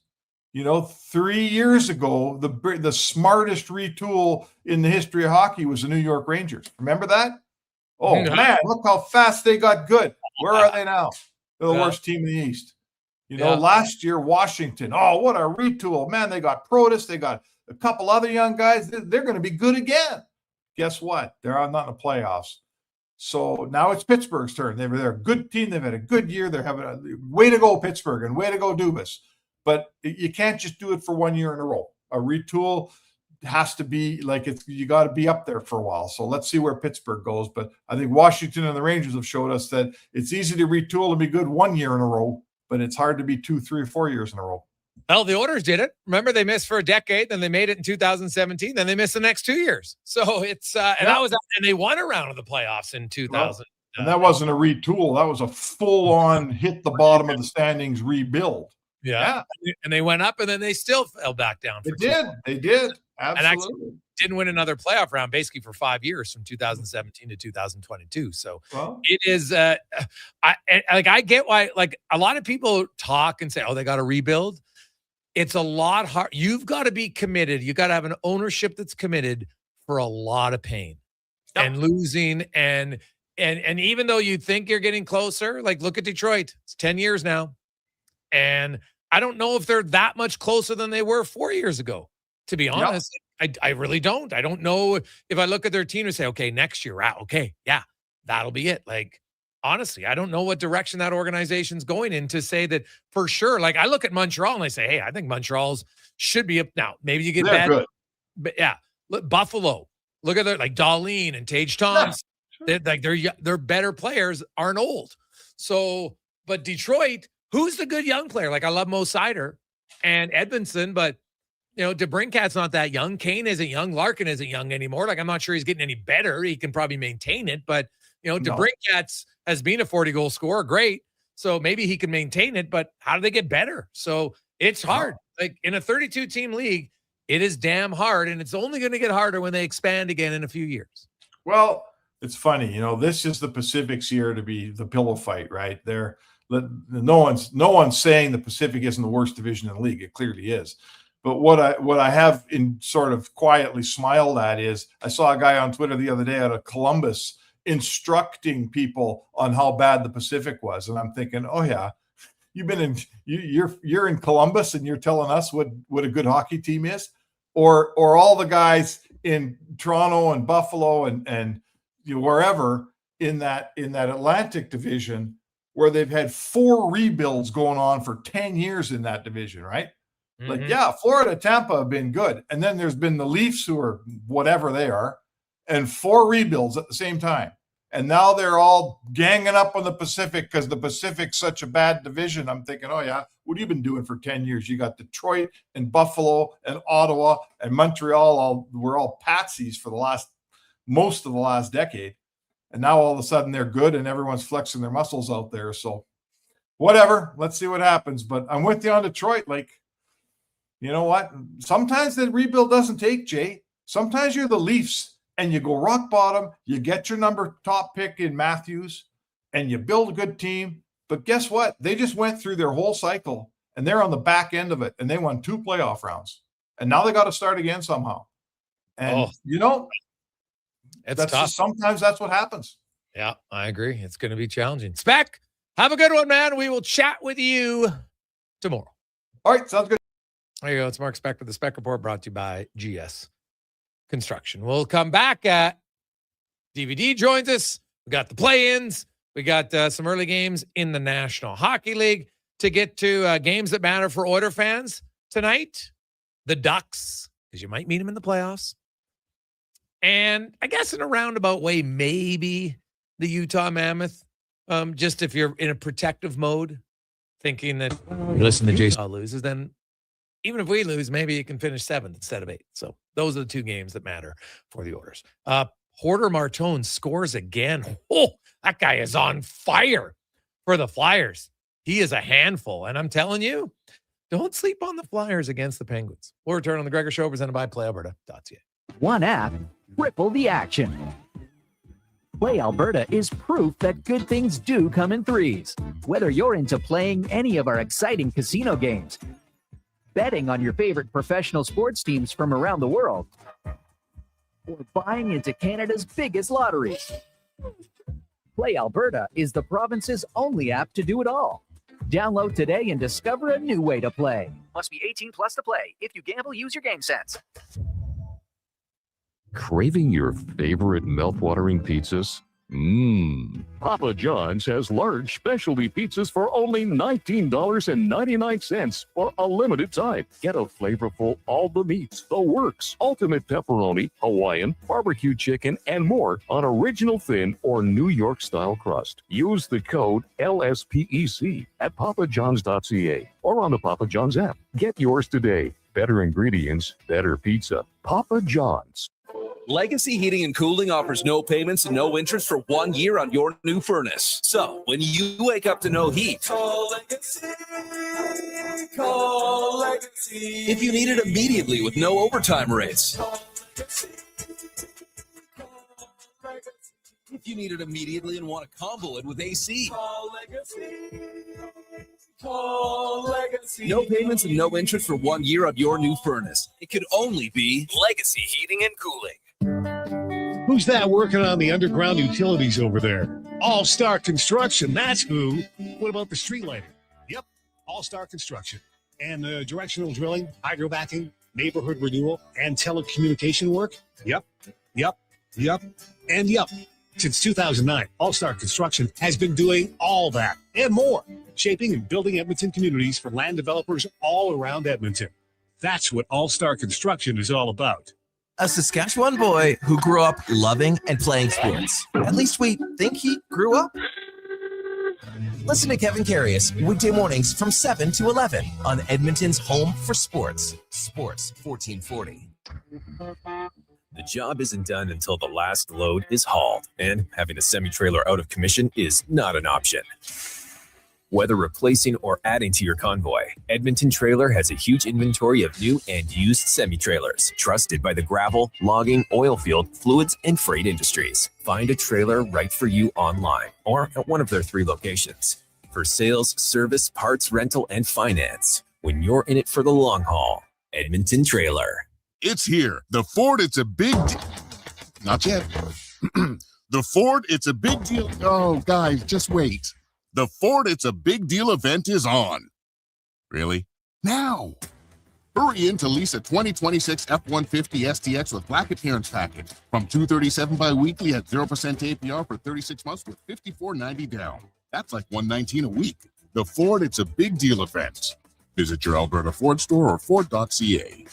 3 years ago, the smartest retool in the history of hockey was the New York Rangers. Remember that? Oh, man, look how fast they got good. Where are they now? They're the worst team in the East. Last year, Washington, oh, what a retool. Man, they got Protas. They got a couple other young guys. They're going to be good again. Guess what? They're not in the playoffs. So now it's Pittsburgh's turn. They're a good team. They've had a good year. They're having a way to go, Pittsburgh, and way to go, Dubas. But you can't just do it for 1 year in a row. A retool has to be you got to be up there for a while. So let's see where Pittsburgh goes. But I think Washington and the Rangers have showed us that it's easy to retool and be good 1 year in a row, but it's hard to be 2, 3, or 4 years in a row. Well, the Oilers did it. Remember, they missed for a decade, then they made it in 2017, then they missed the next 2 years. So it's and they won a round of the playoffs in 2000. And that wasn't a retool. That was a full-on hit the bottom of the standings rebuild. Yeah. And they went up, and then they still fell back down. They did. Absolutely. And actually didn't win another playoff round basically for 5 years from 2017 to 2022. So it is I get why a lot of people talk and say, oh, they got to rebuild. It's a lot hard. You've got to be committed. You got to have an ownership that's committed for a lot of pain and losing. And even though you think you're getting closer, look at Detroit. It's 10 years now. And I don't know if they're that much closer than they were 4 years ago, to be honest. I really don't. I don't know if I look at their team and say, okay, next year, okay, yeah, that'll be it. Honestly, I don't know what direction that organization's going in to say that for sure. I look at Montreal and I say, hey, I think Montreal's should be up now. Maybe you get bad. Good. But yeah, look, Buffalo. Look at their Darlene and Tage Thompson. They're better players, aren't old. So, but Detroit, who's the good young player? Like I love Mo Sider and Edmonton, but DeBrincat's not that young. Kane isn't young. Larkin isn't young anymore. Like I'm not sure he's getting any better. He can probably maintain it, but DeBrincat's has been a 40-goal scorer. Great. So maybe he can maintain it, but how do they get better? So it's hard. Like in a 32-team league, it is damn hard, and it's only going to get harder when they expand again in a few years. Well, it's funny, this is the Pacific's year to be the pillow fight, right? No one's saying the Pacific isn't the worst division in the league. It clearly is. But what I have in sort of quietly smiled at is I saw a guy on Twitter the other day out of Columbus instructing people on how bad the Pacific was, and I'm thinking, oh yeah, you're in Columbus and you're telling us what a good hockey team is, or all the guys in Toronto and Buffalo and wherever in that Atlantic division where they've had 4 rebuilds going on for 10 years in that division, right? Mm-hmm. Like, yeah, Florida, Tampa have been good. And then there's been the Leafs who are whatever they are, and 4 rebuilds at the same time. And now they're all ganging up on the Pacific because the Pacific's such a bad division. I'm thinking, oh yeah, what have you been doing for 10 years? You got Detroit and Buffalo and Ottawa and Montreal. We're all patsies for most of the last decade. And now all of a sudden they're good and everyone's flexing their muscles out there. So whatever, let's see what happens. But I'm with you on Detroit. Like, you know what? Sometimes the rebuild doesn't take, Jay. Sometimes you're the Leafs and you go rock bottom. You get your top pick in Matthews and you build a good team. But guess what? They just went through their whole cycle and they're on the back end of it and they won 2 playoff rounds. And now they got to start again somehow. And, it's tough. Sometimes that's what happens. Yeah, I agree. It's going to be challenging. Spec, have a good one, man. We will chat with you tomorrow. All right, sounds good. There you go. It's Mark Speck with the Spec Report, brought to you by GS Construction. We'll come back. DVD joins us. We got the play-ins. We got some early games in the National Hockey League to get to games that matter for Oiler fans tonight. The Ducks, because you might meet them in the playoffs. And I guess in a roundabout way, maybe the Utah Mammoth, just if you're in a protective mode, thinking that listen to Jason loses, then even if we lose, maybe you can finish 7th instead of 8th. So those are the 2 games that matter for the Oilers. Porter Martone scores again. Oh, that guy is on fire for the Flyers. He is a handful. And I'm telling you, don't sleep on the Flyers against the Penguins. We'll return on the Gregor Show, presented by PlayAlberta.ca. One app, triple the action. Play Alberta is proof that good things do come in threes. Whether you're into playing any of our exciting casino games, betting on your favorite professional sports teams from around the world, or buying into Canada's biggest lotteries, Play Alberta is the province's only app to do it all. Download today and discover a new way to play. Must be 18 plus to play. If you gamble, use your game sense. Craving your favorite mouth-watering pizzas? Papa John's has large specialty pizzas for only $19.99 for a limited time. Get a flavorful all the meats, the works, ultimate pepperoni, Hawaiian, barbecue chicken, and more on original thin or New York style crust. Use the code LSPEC at papajohns.ca or on the Papa John's app. Get yours today. Better ingredients, better pizza. Papa John's. Legacy Heating and Cooling offers no payments and no interest for 1 year on your new furnace. So when you wake up to no heat, call Legacy. Call Legacy. If you need it immediately with no overtime rates. If you need it immediately and want to combo it with AC. Call Legacy. Call Legacy. No payments and no interest for 1 year on your new furnace. It could only be Legacy Heating and Cooling. Who's that working on the underground utilities over there? All Star Construction, that's who. What about the street lighting? Yep, All Star Construction. And directional drilling, hydrovacking, neighborhood renewal, and telecommunication work? Yep. And yep. Since 2009, All Star Construction has been doing all that and more, shaping and building Edmonton communities for land developers all around Edmonton. That's what All Star Construction is all about. A Saskatchewan boy who grew up loving and playing sports. At least we think he grew up. Listen to Kevin Carius weekday mornings from 7 to 11 on Edmonton's home for sports. Sports 1440. The job isn't done until the last load is hauled, and having a semi-trailer out of commission is not an option. Whether replacing or adding to your convoy, Edmonton Trailer has a huge inventory of new and used semi-trailers, trusted by the gravel, logging, oil field, fluids, and freight industries. Find a trailer right for you online or at one of their 3 locations. For sales, service, parts, rental, and finance, when you're in it for the long haul, Edmonton Trailer. It's here. The Ford, it's a big Not yet. The Ford, it's a big deal. Oh, guys, just wait. The Ford, it's a big deal event is on. Really? Now. Hurry in to lease a 2026 F-150 STX with black adherence package from $237 bi-weekly at 0% APR for 36 months with $54.90 down. That's like $119 a week. The Ford, it's a big deal event. Visit your Alberta Ford store or Ford.ca.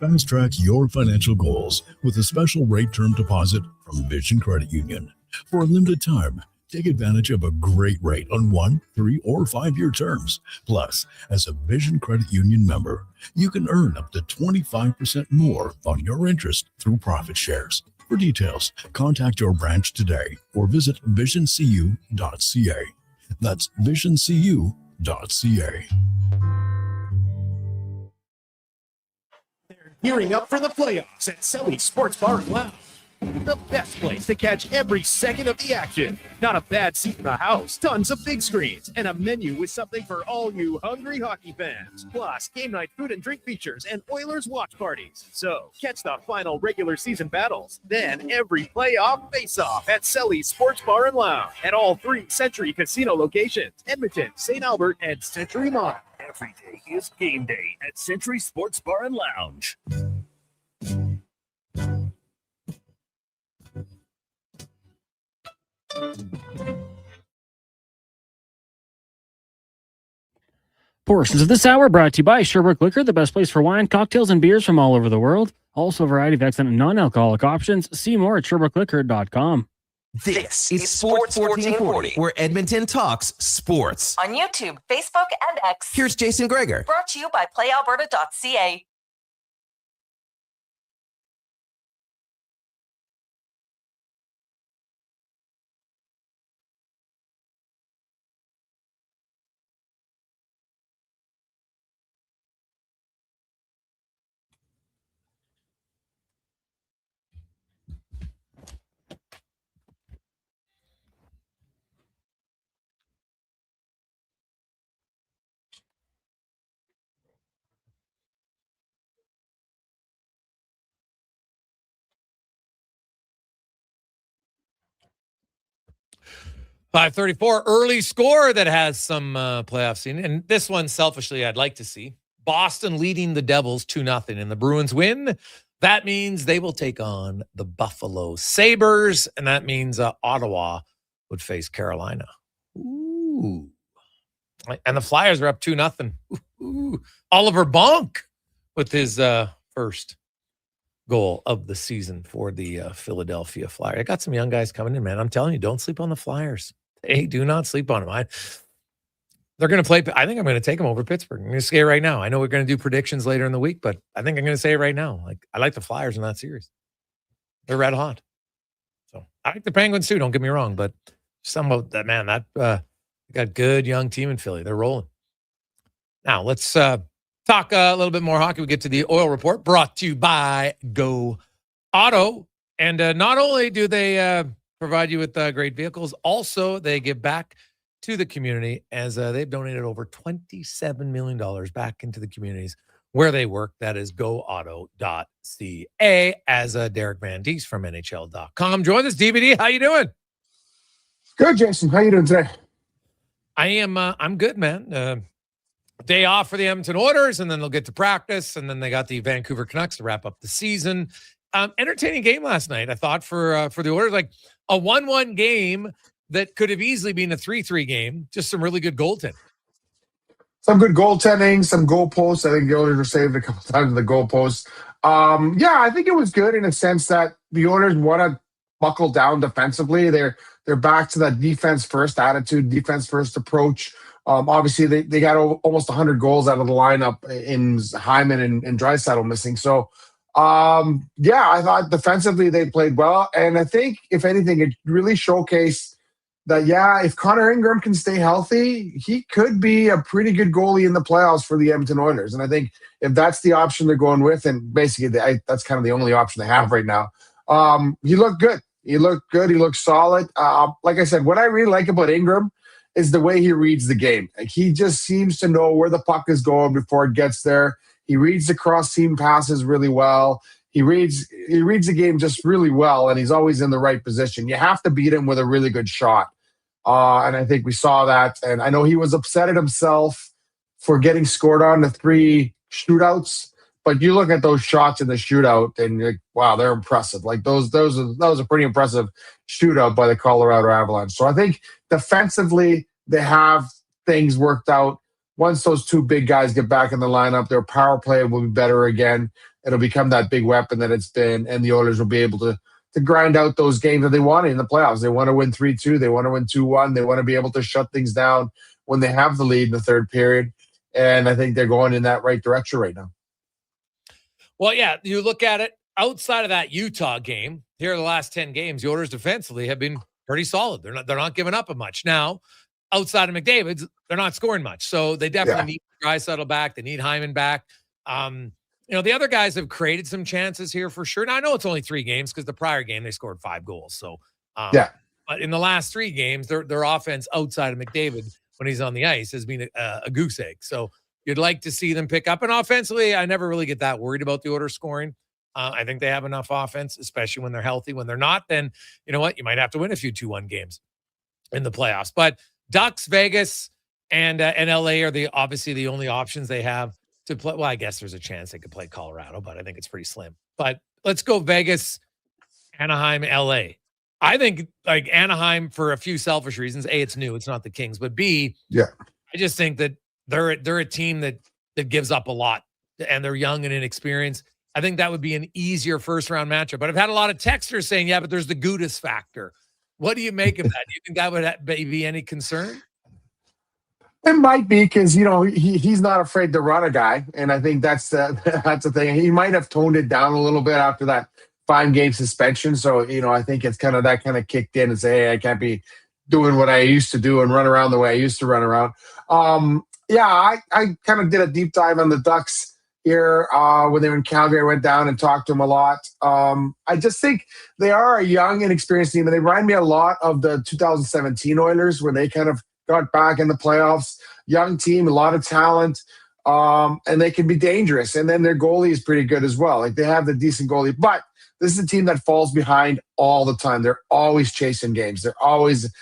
Fast track your financial goals with a special rate term deposit from Vision Credit Union. For a limited time, take advantage of a great rate on 1, 3, or 5-year terms. Plus, as a Vision Credit Union member, you can earn up to 25% more on your interest through profit shares. For details, contact your branch today or visit visioncu.ca. That's visioncu.ca. Gearing up for the playoffs at Selly Sports Bar and Lounge. The best place to catch every second of the action. Not a bad seat in the house, tons of big screens, and a menu with something for all you hungry hockey fans. Plus, game night food and drink features and Oilers watch parties. So, catch the final regular season battles, then every playoff face-off at Selly Sports Bar and Lounge at all 3 Century Casino locations, Edmonton, St. Albert, and Century Mont. Every day is game day at Century Sports Bar and Lounge. Portions of this hour brought to you by Sherbrooke Liquor, the best place for wine, cocktails, and beers from all over the world. Also a variety of excellent non-alcoholic options. See more at SherbrookeLiquor.com. This is Sports 1440, where Edmonton talks sports. On YouTube, Facebook, and X. Here's Jason Gregor. Brought to you by PlayAlberta.ca. .534 early score that has some playoff scene. And this one, selfishly, I'd like to see. Boston leading the Devils 2-0 and the Bruins win. That means they will take on the Buffalo Sabres. And that means Ottawa would face Carolina. Ooh. And the Flyers are up 2-0. Ooh. Oliver Bonk with his first goal of the season for the Philadelphia Flyers. I got some young guys coming in, man. I'm telling you, don't sleep on the Flyers. Hey, do not sleep on them. They're going to play. I think I'm going to take them over Pittsburgh. I'm going to say it right now. I know we're going to do predictions later in the week, but I think I'm going to say it right now. I like the Flyers in that series. They're red hot. So I like the Penguins too. Don't get me wrong, but some of that, man, that got a good young team in Philly. They're rolling. Now let's talk a little bit more hockey. We get to the oil report brought to you by Go Auto. And not only do they provide you with great vehicles, also they give back to the community as they've donated over $27 million back into the communities where they work. That is goauto.ca, as Derek Van Dies from NHL.com joins us. DVD, how you doing? Good, Jason. How you doing today? I'm good, man. Day off for the Edmonton Oilers, and then they'll get to practice, and then they got the Vancouver Canucks to wrap up the season. Entertaining game last night, I thought, for the Oilers. Like a 1-1 game that could have easily been a 3-3 game. Just some really good goaltending. Some good goaltending, some goalposts. I think the Oilers were saved a couple times in the goalposts. Yeah, I think it was good in a sense that the Oilers want to buckle down defensively. They're back to that defense first attitude, defense first approach. Obviously, they got almost 100 goals out of the lineup in Hyman and Draisaitl missing. So, yeah, I thought defensively they played well. And I think, if anything, it really showcased that, yeah, if Connor Ingram can stay healthy, he could be a pretty good goalie in the playoffs for the Edmonton Oilers. And I think if that's the option they're going with, and basically that's kind of the only option they have right now, he looked good. He looked good. He looked solid. Like I said, what I really like about Ingram is the way he reads the game. Like, he just seems to know where the puck is going before it gets there. He reads the cross-seam passes really well. He reads the game just really well, and he's always in the right position. You have to beat him with a really good shot. And I think we saw that. And I know he was upset at himself for getting scored on the 3 shootouts. But you look at those shots in the shootout, and you're like, wow, they're impressive. Like that was a pretty impressive shootout by the Colorado Avalanche. So I think defensively they have things worked out. Once those 2 big guys get back in the lineup, their power play will be better again. It'll become that big weapon that it's been, and the Oilers will be able to grind out those games that they want in the playoffs. They want to win 3-2. They want to win 2-1. They want to be able to shut things down when they have the lead in the third period. And I think they're going in that right direction right now. Well, yeah, you look at it outside of that Utah game. Here are the last 10 games. The Oilers defensively have been pretty solid. They're not giving up much. Now, outside of McDavid's, they're not scoring much. So they definitely need Draisaitl back. They need Hyman back. The other guys have created some chances here for sure. Now, I know it's only 3 games because the prior game they scored 5 goals. So, but in the last 3 games, their offense outside of McDavid when he's on the ice has been a goose egg. So you'd like to see them pick up. And offensively, I never really get that worried about the Oilers scoring. I think they have enough offense, especially when they're healthy. When they're not, then you know what? You might have to win a few 2-1 games in the playoffs. But Ducks, Vegas, and LA are obviously the only options they have to play. Well, I guess there's a chance they could play Colorado, but I think it's pretty slim. But let's go Vegas, Anaheim, LA. I think like Anaheim for a few selfish reasons. A, it's new. It's not the Kings. But B, I just think that they're a team that gives up a lot, and they're young and inexperienced. I think that would be an easier first-round matchup. But I've had a lot of texters saying, yeah, but there's the Gudas factor. What do you make of that? Do you think that would be any concern? It might be because, he's not afraid to run a guy. And I think that's the thing. He might have toned it down a little bit after that 5-game suspension. So, I think it's kind of kicked in and say, hey, I can't be doing what I used to do and run around the way I used to run around. I kind of did a deep dive on the Ducks here when they were in Calgary. I went down and talked to them a lot. I just think they are a young and experienced team, and they remind me a lot of the 2017 Oilers when they kind of got back in the playoffs. Young team, a lot of talent, and they can be dangerous. And then their goalie is pretty good as well. Like, they have the decent goalie, but this is a team that falls behind all the time. They're always chasing games. They're always,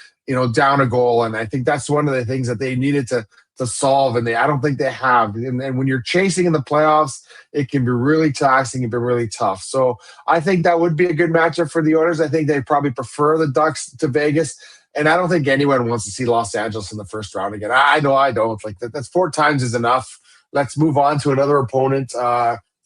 down a goal. And I think that's one of the things that they needed to solve, and I don't think they have. And when you're chasing in the playoffs, it can be really taxing. It can be really tough. So I think that would be a good matchup for the Oilers. I think they probably prefer the Ducks to Vegas. And I don't think anyone wants to see Los Angeles in the first round again. I know I don't. Like, that's 4 times is enough. Let's move on to another opponent.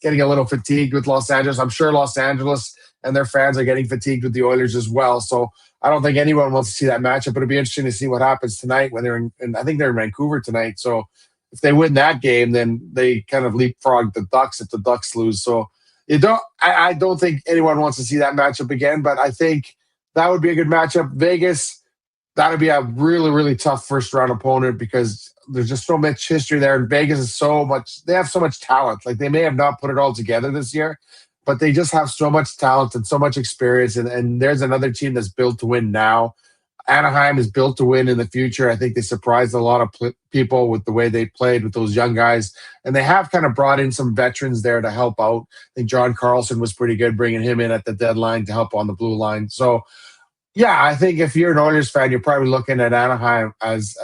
Getting a little fatigued with Los Angeles. I'm sure Los Angeles and their fans are getting fatigued with the Oilers as well. So I don't think anyone wants to see that matchup, but it'll be interesting to see what happens tonight when they're in I think they're in Vancouver tonight. So if they win that game, then they kind of leapfrog the Ducks if the Ducks lose. So I don't think anyone wants to see that matchup again, but I think that would be a good matchup. Vegas, that would be a really, really tough first round opponent because there's just so much history there. And Vegas is they have so much talent. Like, they may have not put it all together this year, but they just have so much talent and so much experience. And there's another team that's built to win now. Anaheim is built to win in the future. I think they surprised a lot of people with the way they played with those young guys. And they have kind of brought in some veterans there to help out. I think John Carlson was pretty good, bringing him in at the deadline to help on the blue line. So, yeah, I think if you're an Oilers fan, you're probably looking at Anaheim as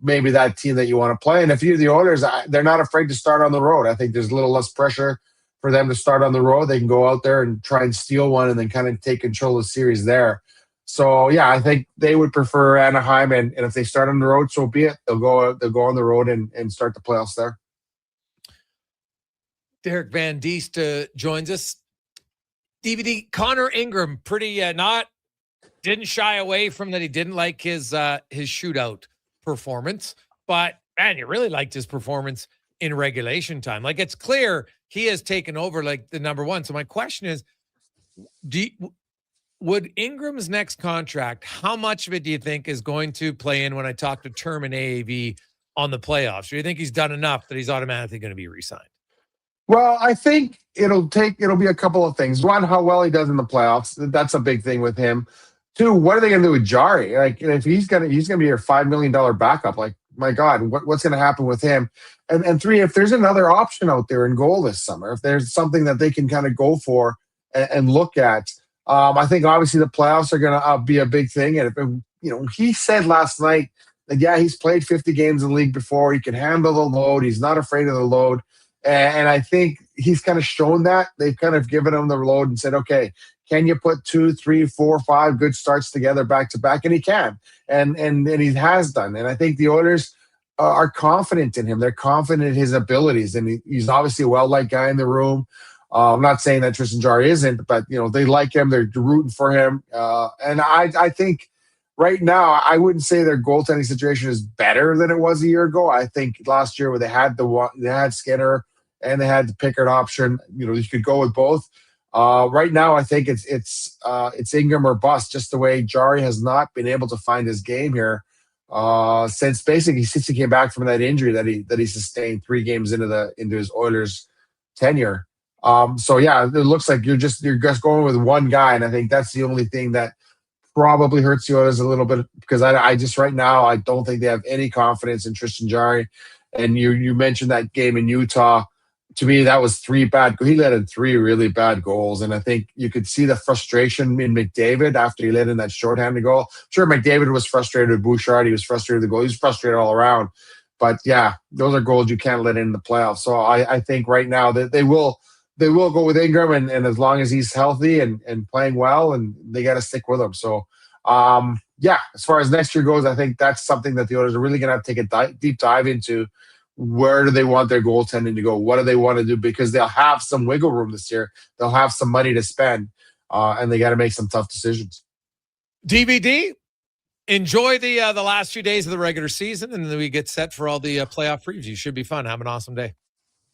maybe that team that you want to play. And if you're the Oilers, they're not afraid to start on the road. I think there's a little less pressure for them to start on the road. They can go out there and try and steal one and then kind of take control of the series there. So, yeah, I think they would prefer Anaheim. And if they start on the road, so be it. They'll go on the road and start the playoffs there. Derek Van Diest joins us. DVD, Connor Ingram, pretty didn't shy away from that. He didn't like his shootout performance, but man, you really liked his performance in regulation time. Like, it's clear he has taken over like the number one. So my question is, would Ingram's next contract, how much of it do you think is going to play in when I talk to term and AAV on the playoffs? Do you think he's done enough that he's automatically going to be re-signed? Well, I think it'll be a couple of things. One, how well he does in the playoffs. That's a big thing with him. Two, what are they going to do with Jari? Like, if he's gonna be your $5 million backup, like, my God, what's going to happen with him? And three, if there's another option out there in goal this summer, if there's something that they can kind of go for and look at, I think obviously the playoffs are going to be a big thing. And he said last night that he's played 50 games in the league before. He can handle the load. He's not afraid of the load. And I think he's kind of shown that. They've kind of given him the load and said, okay, can you put 2, 3, 4, 5 good starts together back to back? And he can. And he has done. And I think the Oilers are confident in him. They're confident in his abilities. And he's obviously a well-liked guy in the room. I'm not saying that Tristan Jarry isn't, but they like him. They're rooting for him. And I think right now, I wouldn't say their goaltending situation is better than it was a year ago. I think last year where they had Skinner and they had the Pickard option, you could go with both. Right now, I think it's Ingram or bust. Just the way Jarry has not been able to find his game here since he came back from that injury that he sustained 3 games into his Oilers tenure. So it looks like you're just going with one guy, and I think that's the only thing that probably hurts the Oilers a little bit, because I just right now I don't think they have any confidence in Tristan Jarry. And you mentioned that game in Utah. To me, that was 3 bad. He let in 3 really bad goals, and I think you could see the frustration in McDavid after he let in that shorthanded goal. Sure, McDavid was frustrated with Bouchard. He was frustrated with the goal. He was frustrated all around. But those are goals you can't let in the playoffs. So I think right now that they will go with Ingram, and as long as he's healthy and playing well, and they got to stick with him. So as far as next year goes, I think that's something that the Oilers are really going to have to take a deep dive into. Where do they want their goaltending to go? What do they want to do? Because they'll have some wiggle room this year. They'll have some money to spend, and they got to make some tough decisions. DVD, enjoy the last few days of the regular season, and then we get set for all the playoff previews. Should be fun. Have an awesome day.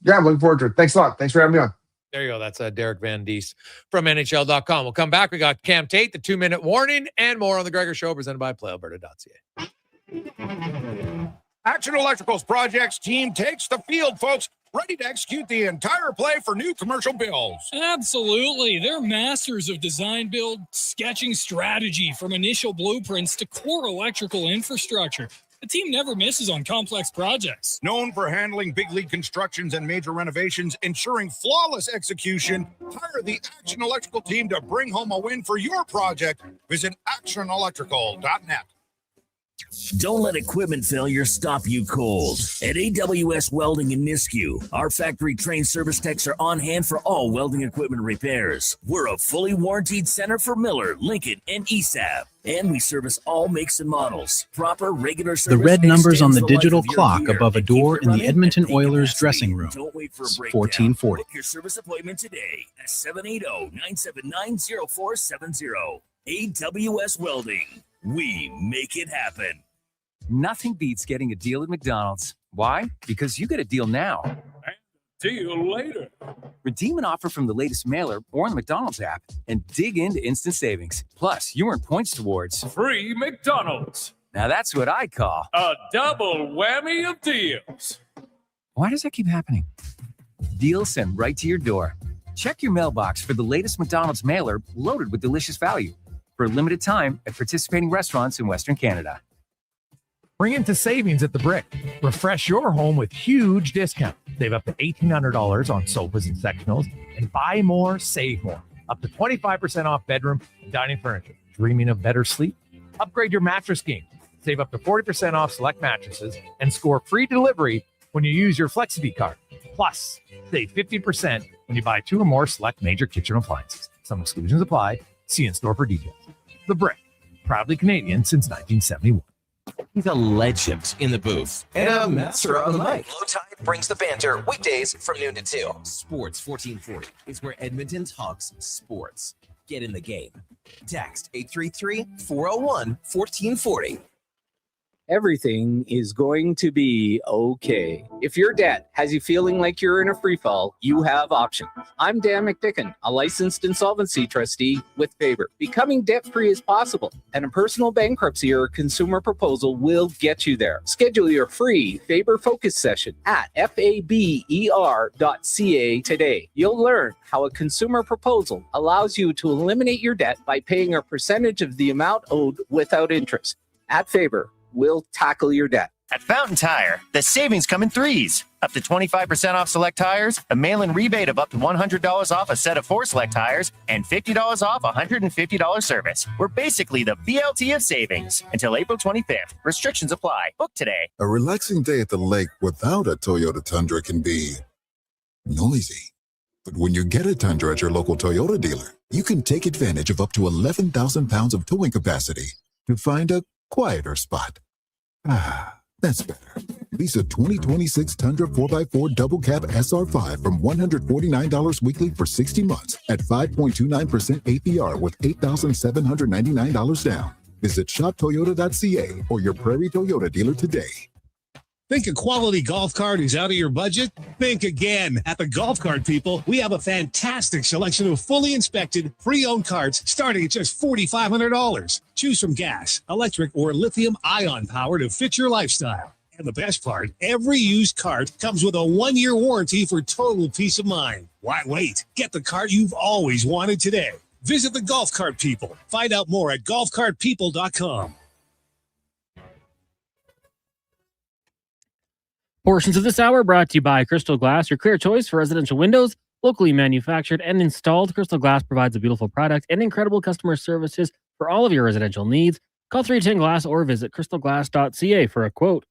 Yeah, I'm looking forward to it. Thanks a lot. Thanks for having me on. There you go. That's Derek Van Diest from NHL.com. We'll come back. We got Cam Tate, the 2-minute warning, and more on the Gregor Show, presented by PlayAlberta.ca. Action Electrical's projects team takes the field, folks, ready to execute the entire play for new commercial builds. Absolutely. They're masters of design build, sketching strategy from initial blueprints to core electrical infrastructure. The team never misses on complex projects. Known for handling big league constructions and major renovations, ensuring flawless execution, hire the Action Electrical team to bring home a win for your project. Visit actionelectrical.net. Don't let equipment failure stop you cold. At AWS Welding in Nisku, our factory-trained service techs are on hand for all welding equipment repairs. We're a fully warranted center for Miller, Lincoln, and ESAB. And we service all makes and models. Proper, regular service. The red numbers on the digital clock above a door in the Edmonton Oilers dressing room. Don't wait for a breakdown. 1440. Book your service appointment today at 780-979-0470. AWS Welding. We make it happen. Nothing beats getting a deal at McDonald's. Why? Because you get a deal now. And deal later. Redeem an offer from the latest mailer or on the McDonald's app and dig into instant savings. Plus, you earn points towards free McDonald's. Now that's what I call a double whammy of deals. Why does that keep happening? Deals sent right to your door. Check your mailbox for the latest McDonald's mailer loaded with delicious value. For a limited time at participating restaurants in Western Canada. Bring into savings at the Brick. Refresh your home with huge discount. Save up to $1,800 on sofas and sectionals, and buy more, save more. Up to 25% off bedroom and dining furniture. Dreaming of better sleep? Upgrade your mattress game. Save up to 40% off select mattresses and score free delivery when you use your Flexity card. Plus, save 50% when you buy 2 or more select major kitchen appliances. Some exclusions apply. See in store for details. The Brick, proudly Canadian since 1971. He's a legend in the booth and a master on the mic. Low Tide brings the banter weekdays from noon to 2. Sports 1440 is where Edmonton talks sports. Get in the game. Text 833-401-1440. Everything is going to be okay. If your debt has you feeling like you're in a free fall, you have options. I'm Dan McDicken, a licensed insolvency trustee with Faber. Becoming debt-free is possible, and a personal bankruptcy or consumer proposal will get you there. Schedule your free Faber Focus session at faber.ca today. You'll learn how a consumer proposal allows you to eliminate your debt by paying a percentage of the amount owed without interest. At Faber, we'll tackle your debt. At Fountain Tire, the savings come in threes. Up to 25% off select tires, a mail-in rebate of up to $100 off a set of 4 select tires, and $50 off a $150 service. We're basically the BLT of savings. Until April 25th. Restrictions apply. Book today. A relaxing day at the lake without a Toyota Tundra can be noisy. But when you get a Tundra at your local Toyota dealer, you can take advantage of up to 11,000 pounds of towing capacity to find a quieter spot. That's better. Lease a 2026 Tundra 4x4 Double Cab SR5 from $149 weekly for 60 months at 5.29% APR with $8,799 down. Visit shoptoyota.ca or your Prairie Toyota dealer today. Think a quality golf cart is out of your budget? Think again. At the Golf Cart People, we have a fantastic selection of fully inspected, pre-owned carts starting at just $4,500. Choose from gas, electric, or lithium-ion power to fit your lifestyle. And the best part, every used cart comes with a 1-year warranty for total peace of mind. Why wait? Get the cart you've always wanted today. Visit the Golf Cart People. Find out more at golfcartpeople.com. Portions of this hour brought to you by Crystal Glass, your clear choice for residential windows. Locally manufactured and installed, Crystal Glass provides a beautiful product and incredible customer services for all of your residential needs. Call 310 Glass or visit crystalglass.ca for a quote.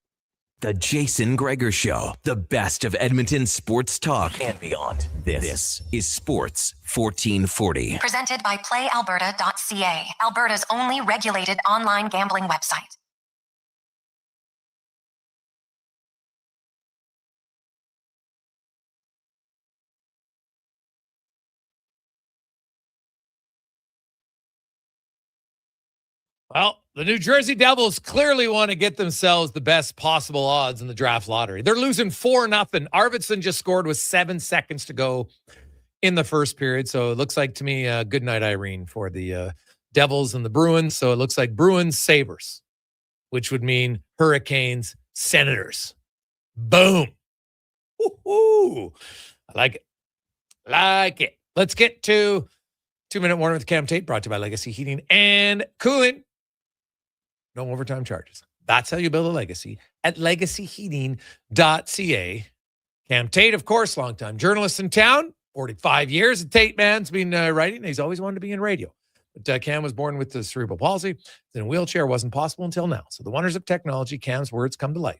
The Jason Gregor Show, the best of Edmonton sports talk and beyond. This is Sports 1440. Presented by PlayAlberta.ca, Alberta's only regulated online gambling website. Well, the New Jersey Devils clearly want to get themselves the best possible odds in the draft lottery. They're losing 4-0. Arvidsson just scored with 7 seconds to go in the first period. So it looks like to me, good night, Irene, for the Devils and the Bruins. So it looks like Bruins, Sabres, which would mean Hurricanes, Senators. Boom. Woo-hoo. I like it. Like it. Let's get to 2-Minute Warning with Cam Tate, brought to you by Legacy Heating and Cooling. No overtime charges. That's how you build a legacy at legacyheating.ca. Cam Tate, of course, longtime journalist in town, 45 years. The Tate man's been writing. He's always wanted to be in radio. But Cam was born with the cerebral palsy. In a wheelchair wasn't possible until now. So the wonders of technology, Cam's words come to life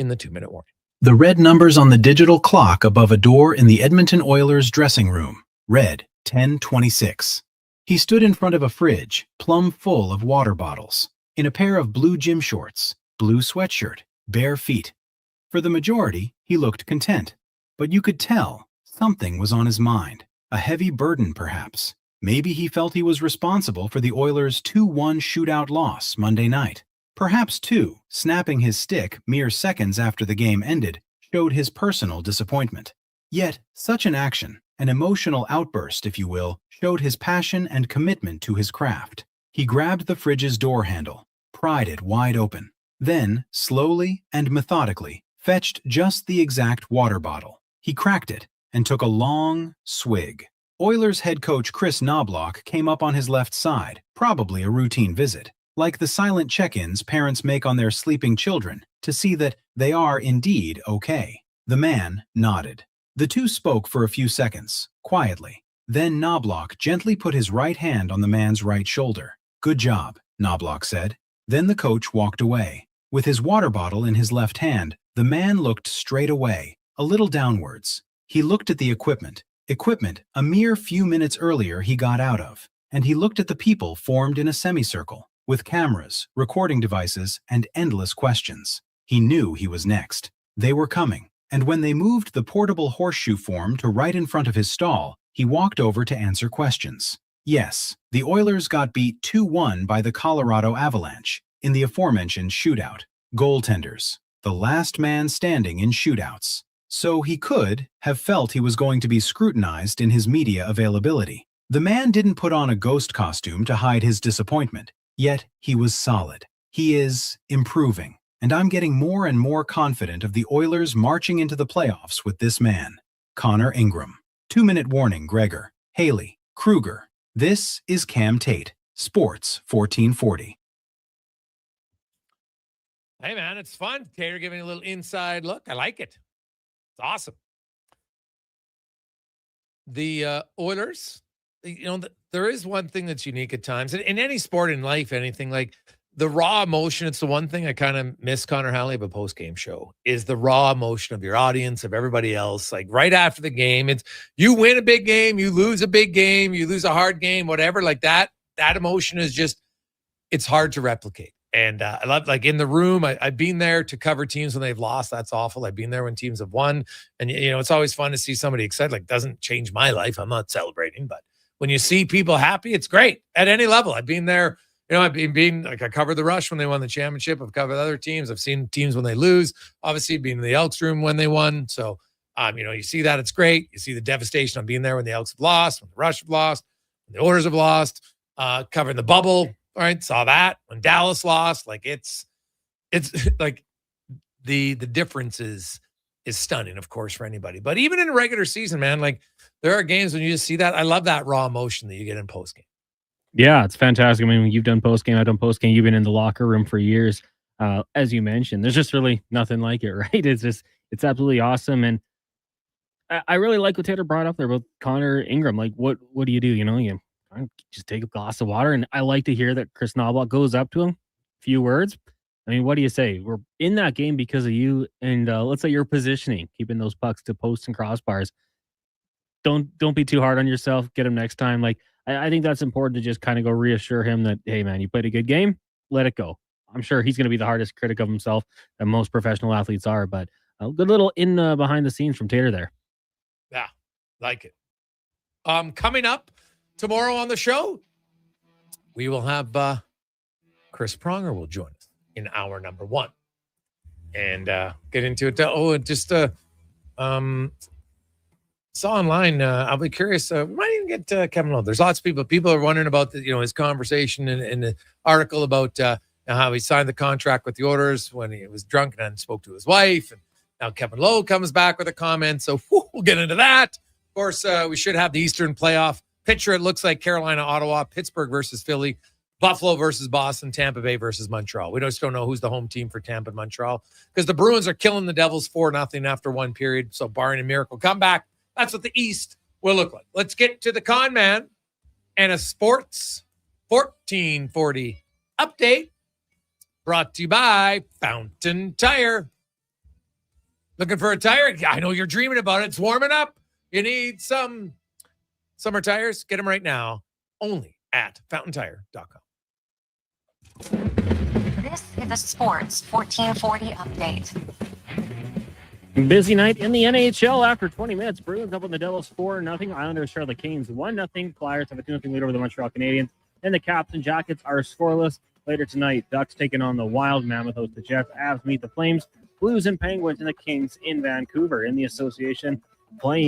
in the 2-Minute Warning. The red numbers on the digital clock above a door in the Edmonton Oilers dressing room read 10:26. He stood in front of a fridge, plumb full of water bottles, in a pair of blue gym shorts, blue sweatshirt, bare feet. For the majority, he looked content, but you could tell something was on his mind, a heavy burden perhaps. Maybe he felt he was responsible for the Oilers' 2-1 shootout loss Monday night. Perhaps, too, snapping his stick mere seconds after the game ended showed his personal disappointment. Yet, such an action, an emotional outburst, if you will, showed his passion and commitment to his craft. He grabbed the fridge's door handle, pried it wide open, then, slowly and methodically, fetched just the exact water bottle. He cracked it and took a long swig. Oilers head coach Chris Knobloch came up on his left side, probably a routine visit, like the silent check-ins parents make on their sleeping children to see that they are indeed okay. The man nodded. The two spoke for a few seconds, quietly. Then Knobloch gently put his right hand on the man's right shoulder. "Good job," Knobloch said. Then the coach walked away. With his water bottle in his left hand, the man looked straight away, a little downwards. He looked at the equipment a mere few minutes earlier he got out of, and he looked at the people formed in a semicircle. with cameras, recording devices, and endless questions. He knew he was next. They were coming, and when they moved the portable horseshoe form to right in front of his stall, he walked over to answer questions. Yes, the Oilers got beat 2-1 by the Colorado Avalanche in the aforementioned shootout. Goaltenders, the last man standing in shootouts. So he could have felt he was going to be scrutinized in his media availability. The man didn't put on a ghost costume to hide his disappointment, yet he was solid. He is improving, and I'm getting more and more confident of the Oilers marching into the playoffs with this man, Connor Ingram. 2-minute warning, Gregor, Halley, Kruger. This is Cam Tate, Sports 1440. Hey, man, it's fun. Tater giving a little inside look. I like it. It's awesome. The Oilers, there is one thing that's unique at times. In any sport in life, anything like the raw emotion, it's the one thing I kind of miss, Connor Halley, of a post-game show, is the raw emotion of your audience, of everybody else. Like right after the game, it's you win a big game, you lose a big game, you lose a hard game, whatever, like that emotion is just, it's hard to replicate. And I love, like in the room, I've been there to cover teams when they've lost. That's awful. I've been there when teams have won. And, it's always fun to see somebody excited. Like, doesn't change my life. I'm not celebrating. But when you see people happy, it's great at any level. I've been there. I've been like, I covered the Rush when they won the championship. I've covered other teams. I've seen teams when they lose. Obviously, being in the Elks room when they won. So, you see that. It's great. You see the devastation of being there when the Elks have lost, when the Rush have lost, when the Oilers have lost, covering the bubble. All right, saw that when Dallas lost. Like it's like the difference is stunning, of course, for anybody. But even in a regular season, man, like there are games when you just see that. I love that raw emotion that you get in postgame. Yeah, it's fantastic. I mean, you've done postgame, I've done postgame. You've been in the locker room for years. As you mentioned, there's just really nothing like it, right? It's absolutely awesome. And I really like what Taylor brought up there about Connor Ingram. Like, what do? You just take a glass of water. And I like to hear that Chris Knobloch goes up to him, few words. I mean, what do you say? We're in that game because of you. And let's say your positioning, keeping those pucks to posts and crossbars. Don't be too hard on yourself. Get him next time. Like, I think that's important to just kind of go reassure him that, hey, man, you played a good game. Let it go. I'm sure he's going to be the hardest critic of himself that most professional athletes are. But a good little in behind the scenes from Tater there. Yeah, like it. Coming up tomorrow on the show, we will have Chris Pronger will join us in hour number 1 and get into it. Saw online. I'll be curious. We might even get Kevin Lowe. There's lots of people. People are wondering about his conversation in the article about how he signed the contract with the Oilers when he was drunk and then spoke to his wife. And now Kevin Lowe comes back with a comment. So we'll get into that. Of course, we should have the Eastern playoff picture. It looks like Carolina, Ottawa, Pittsburgh versus Philly, Buffalo versus Boston, Tampa Bay versus Montreal. We just don't know who's the home team for Tampa and Montreal because the Bruins are killing the Devils 4-0 after one period. So barring a miracle comeback, that's what the East will look like. Let's get to the con man and a Sports 1440 update brought to you by Fountain Tire. Looking for a tire? I know you're dreaming about it. It's warming up. You need some summer tires? Get them right now, only at fountaintire.com. This is a Sports 1440 update. Busy night in the NHL after 20 minutes. Bruins up on the Devils 4-0. Islanders trail the Canes 1-0. Flyers have a 2-0 lead over the Montreal Canadiens. And the Caps and Jackets are scoreless. Later tonight, Ducks taking on the Wild, Mammoth host the Jets. Avs meet the Flames, Blues and Penguins, and the Kings in Vancouver. In the association, playing